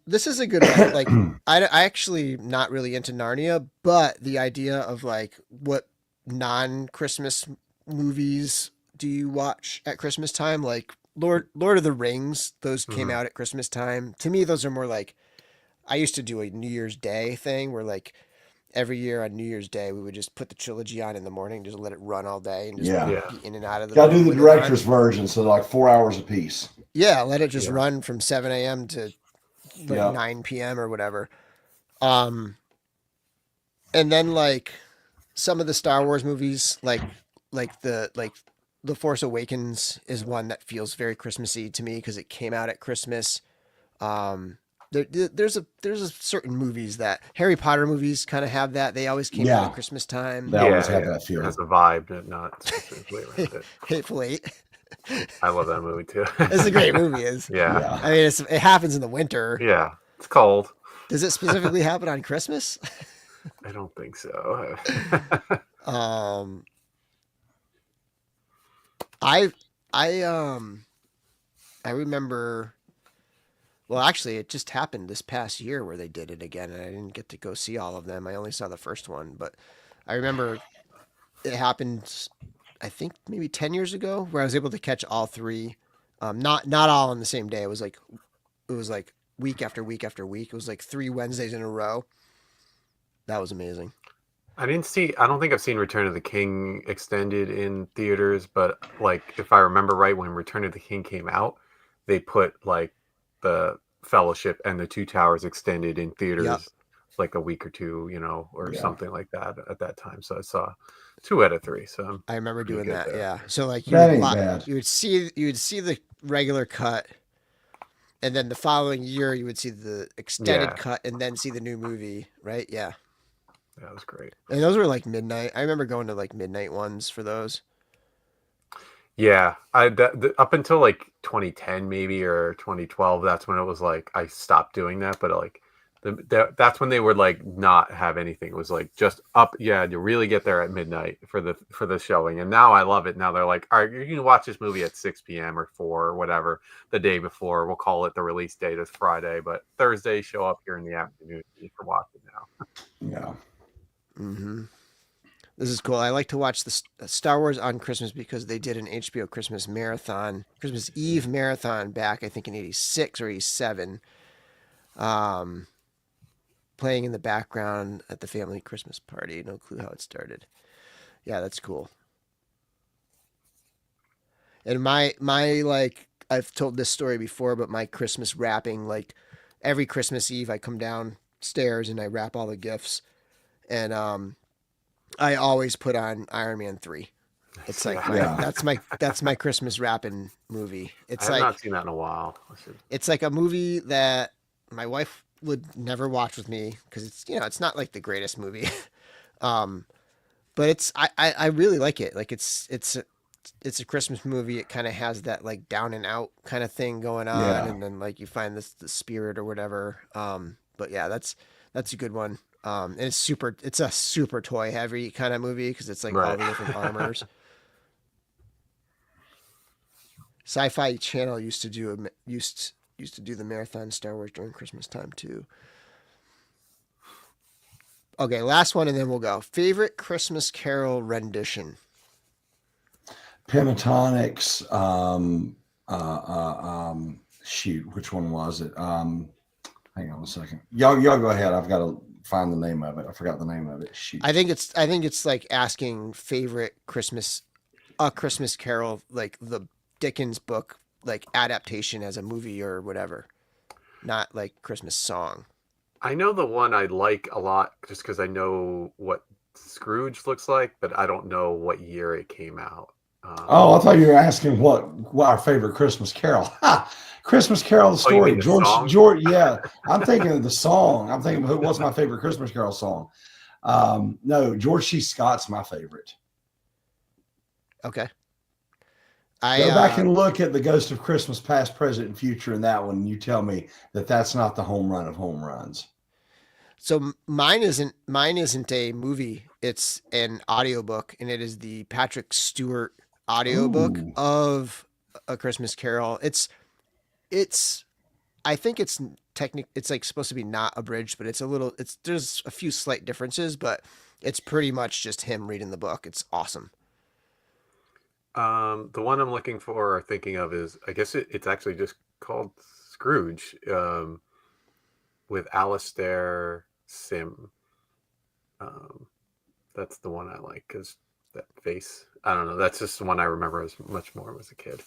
This is a good one. Like, I actually not really into Narnia, but the idea of like what non-Christmas movies do you watch at Christmas time? Like Lord of the Rings, those came out at Christmas time. To me, those are more like, I used to do a New Year's Day thing where like every year on New Year's Day, we would just put the trilogy on in the morning, just let it run all day and just be in and out of the Gotta do the director's version, so like 4 hours a piece. Yeah, let it just Yeah. run from 7 a.m. to like Yeah. 9 p.m. or whatever. Um, and then like some of the Star Wars movies, like the Force Awakens is one that feels very Christmassy to me because it came out at Christmas. Um, there's a certain movies that Harry Potter movies kind of have that. They always came out at Yeah. Christmas time. They always Yeah, have yeah. that It feel. has a vibe, but not specifically around it. Hateful Eight. I love that movie too. It's a great movie. Yeah, Yeah. I mean, it happens in the winter. yeah. It's cold. Does it specifically happen on Christmas? I don't think so. Um, I I I remember. Well, actually, it just happened this past year where they did it again, and I didn't get to go see all of them. I only saw the first one, but I remember it happened. I think maybe 10 years ago, where I was able to catch all three. Not all on the same day. It was like week after week after week. It was like 3 Wednesdays in a row. That was amazing. I don't think I've seen Return of the King extended in theaters, but like if I remember right, when Return of the King came out, they put like the Fellowship and the Two Towers extended in Yep, theaters like a week or two, or Yeah. something like that at that time. So I saw 2 out of 3. So I'm I remember pretty doing good that. there. Yeah, so like That ain't bad. you would see the regular cut, and then the following year you would see the extended Yeah, cut, and then see the new movie. Right? Yeah. that was great. And those were like midnight. I remember going to like midnight ones for those. Yeah, up until like 2010 maybe or 2012, that's when it was like I stopped doing that. But like that's when they would like not have anything. It was like just up. Yeah, you really get there at midnight for the showing. And now I love it. Now they're like, all right, you can watch this movie at 6 p.m. or 4 or whatever the day before. We'll call it the release date is Friday, but Thursday show up here in the afternoon. You can watch it now. Yeah. Mm-hmm. This is cool. I like to watch the Star Wars on Christmas because they did an HBO Christmas marathon, Christmas Eve marathon back, I think in '86 or '87, um, playing in the background at the family Christmas party. No clue how it started. Yeah, that's cool. And my like I've told this story before, but my Christmas wrapping, like every Christmas Eve, I come downstairs and I wrap all the gifts, and I always put on Iron Man 3. It's like Yeah. that's my Christmas wrapping movie. I have not seen that in a while. It's like a movie that my wife would never watch with me because it's not like the greatest movie. um, but I really like it. Like it's a Christmas movie. It kind of has that like down and out kind of thing going on, Yeah. and then like you find the spirit or whatever. But yeah, that's a good one. And it's a super toy heavy kind of movie because it's like all Right. the different armors. Sci-Fi Channel used to do the marathon Star Wars during Christmas time too. Okay, last one, and then we'll go. Favorite Christmas Carol rendition. Pentatonics. Shoot, which one was it? Hang on a second. Y'all go ahead. I've got to find the name of it. I forgot the name of it. Shoot. I think it's like asking favorite a Christmas Carol, like the Dickens book, like adaptation as a movie or whatever, not like Christmas song. I know the one I like a lot just because I know what Scrooge looks like, but I don't know what year it came out. Oh, I thought you were asking what our favorite Christmas Carol. Ha! Christmas Carol, the Oh, you story. mean the song? George. Yeah, I'm thinking of the song. I'm thinking what's my favorite Christmas Carol song. No, George C. Scott's my favorite. Okay. Go back and look at the Ghost of Christmas Past, Present, and Future in that one. And you tell me that that's not the home run of home runs. So mine isn't a movie. It's an audiobook, and it is the Patrick Stewart audiobook Ooh. of A Christmas Carol. It's I think it's it's like supposed to be not abridged, but there's a few slight differences, but it's pretty much just him reading the book. It's awesome. The one I'm looking for or thinking of is, I guess it's actually just called Scrooge, with Alistair Sim. That's the one I like because that face. I don't know. That's just the one I remember as much more as a kid.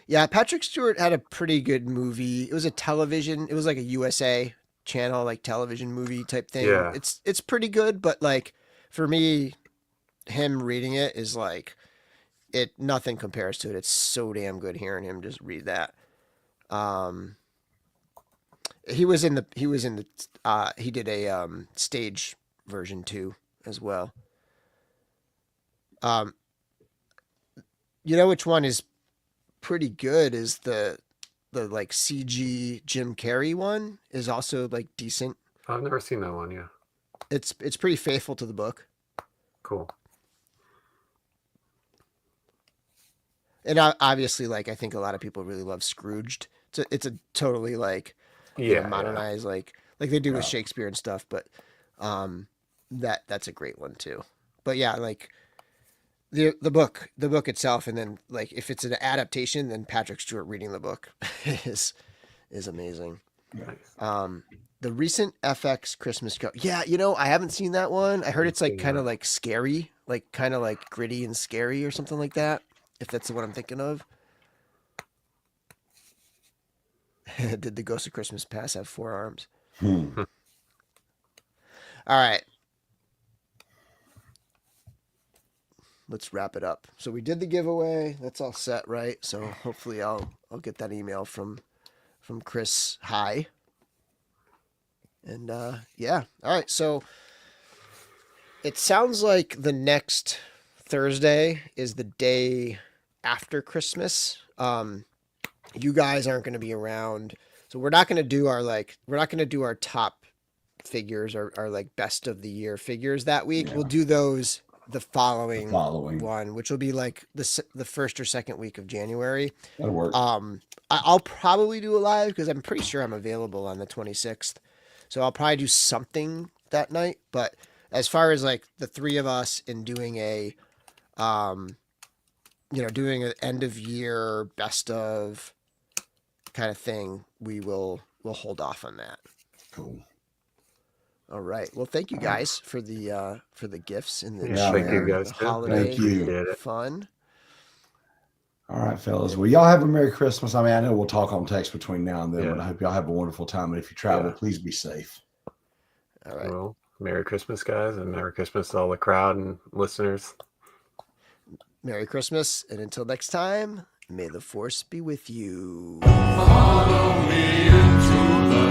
Yeah, Patrick Stewart had a pretty good movie. It was a television. It was like a USA channel, like television movie type thing. Yeah. It's pretty good, but like for me, him reading it is like it. Nothing compares to it. It's so damn good hearing him just read that. Um, he did a stage version too as well. Um, you know which one is pretty good is the like CG Jim Carrey one is also like decent. I've never seen that one. Yeah. It's pretty faithful to the book. Cool. And obviously, like I think a lot of people really love Scrooged. It's a totally like Yeah. modernized like they do with Yeah. Shakespeare and stuff, but that's a great one too. But yeah, like the book itself, and then like if it's an adaptation, then Patrick Stewart reading the book is amazing. Nice. The recent FX Christmas yeah, you know I haven't seen that one. I heard it's like Seen kind of that. like scary, like kind of like gritty and scary or something like that. If that's the one I'm thinking of. Did the Ghost of Christmas Past have 4 arms? Hmm. All right. Let's wrap it up. So we did the giveaway. That's all set, right? So hopefully I'll get that email from Chris High. And yeah. All right. So it sounds like the next Thursday is the day after Christmas. You guys aren't going to be around. So we're not going to do our top figures or our like best of the year figures that week. Yeah. We'll do those the following Following. one, which will be like the first or second week of January. That'll work. I'll probably do a live because I'm pretty sure I'm available on the 26th. So I'll probably do something that night. But as far as like the three of us in doing doing an end of year best of kind of thing, we'll hold off on that. Cool. All right. Well, thank you guys for the gifts and the Yeah, Thank you man. guys. the too. holiday Thank you. Appreciate it. fun. All right, fellas. Well, y'all have a Merry Christmas. I mean, I know we'll talk on text between now and then, Yeah. but I hope y'all have a wonderful time. And if you travel, Yeah. please be safe. All right. Well, Merry Christmas, guys, and Merry Christmas to all the crowd and listeners. Merry Christmas, and until next time, may the force be with you. Follow me into the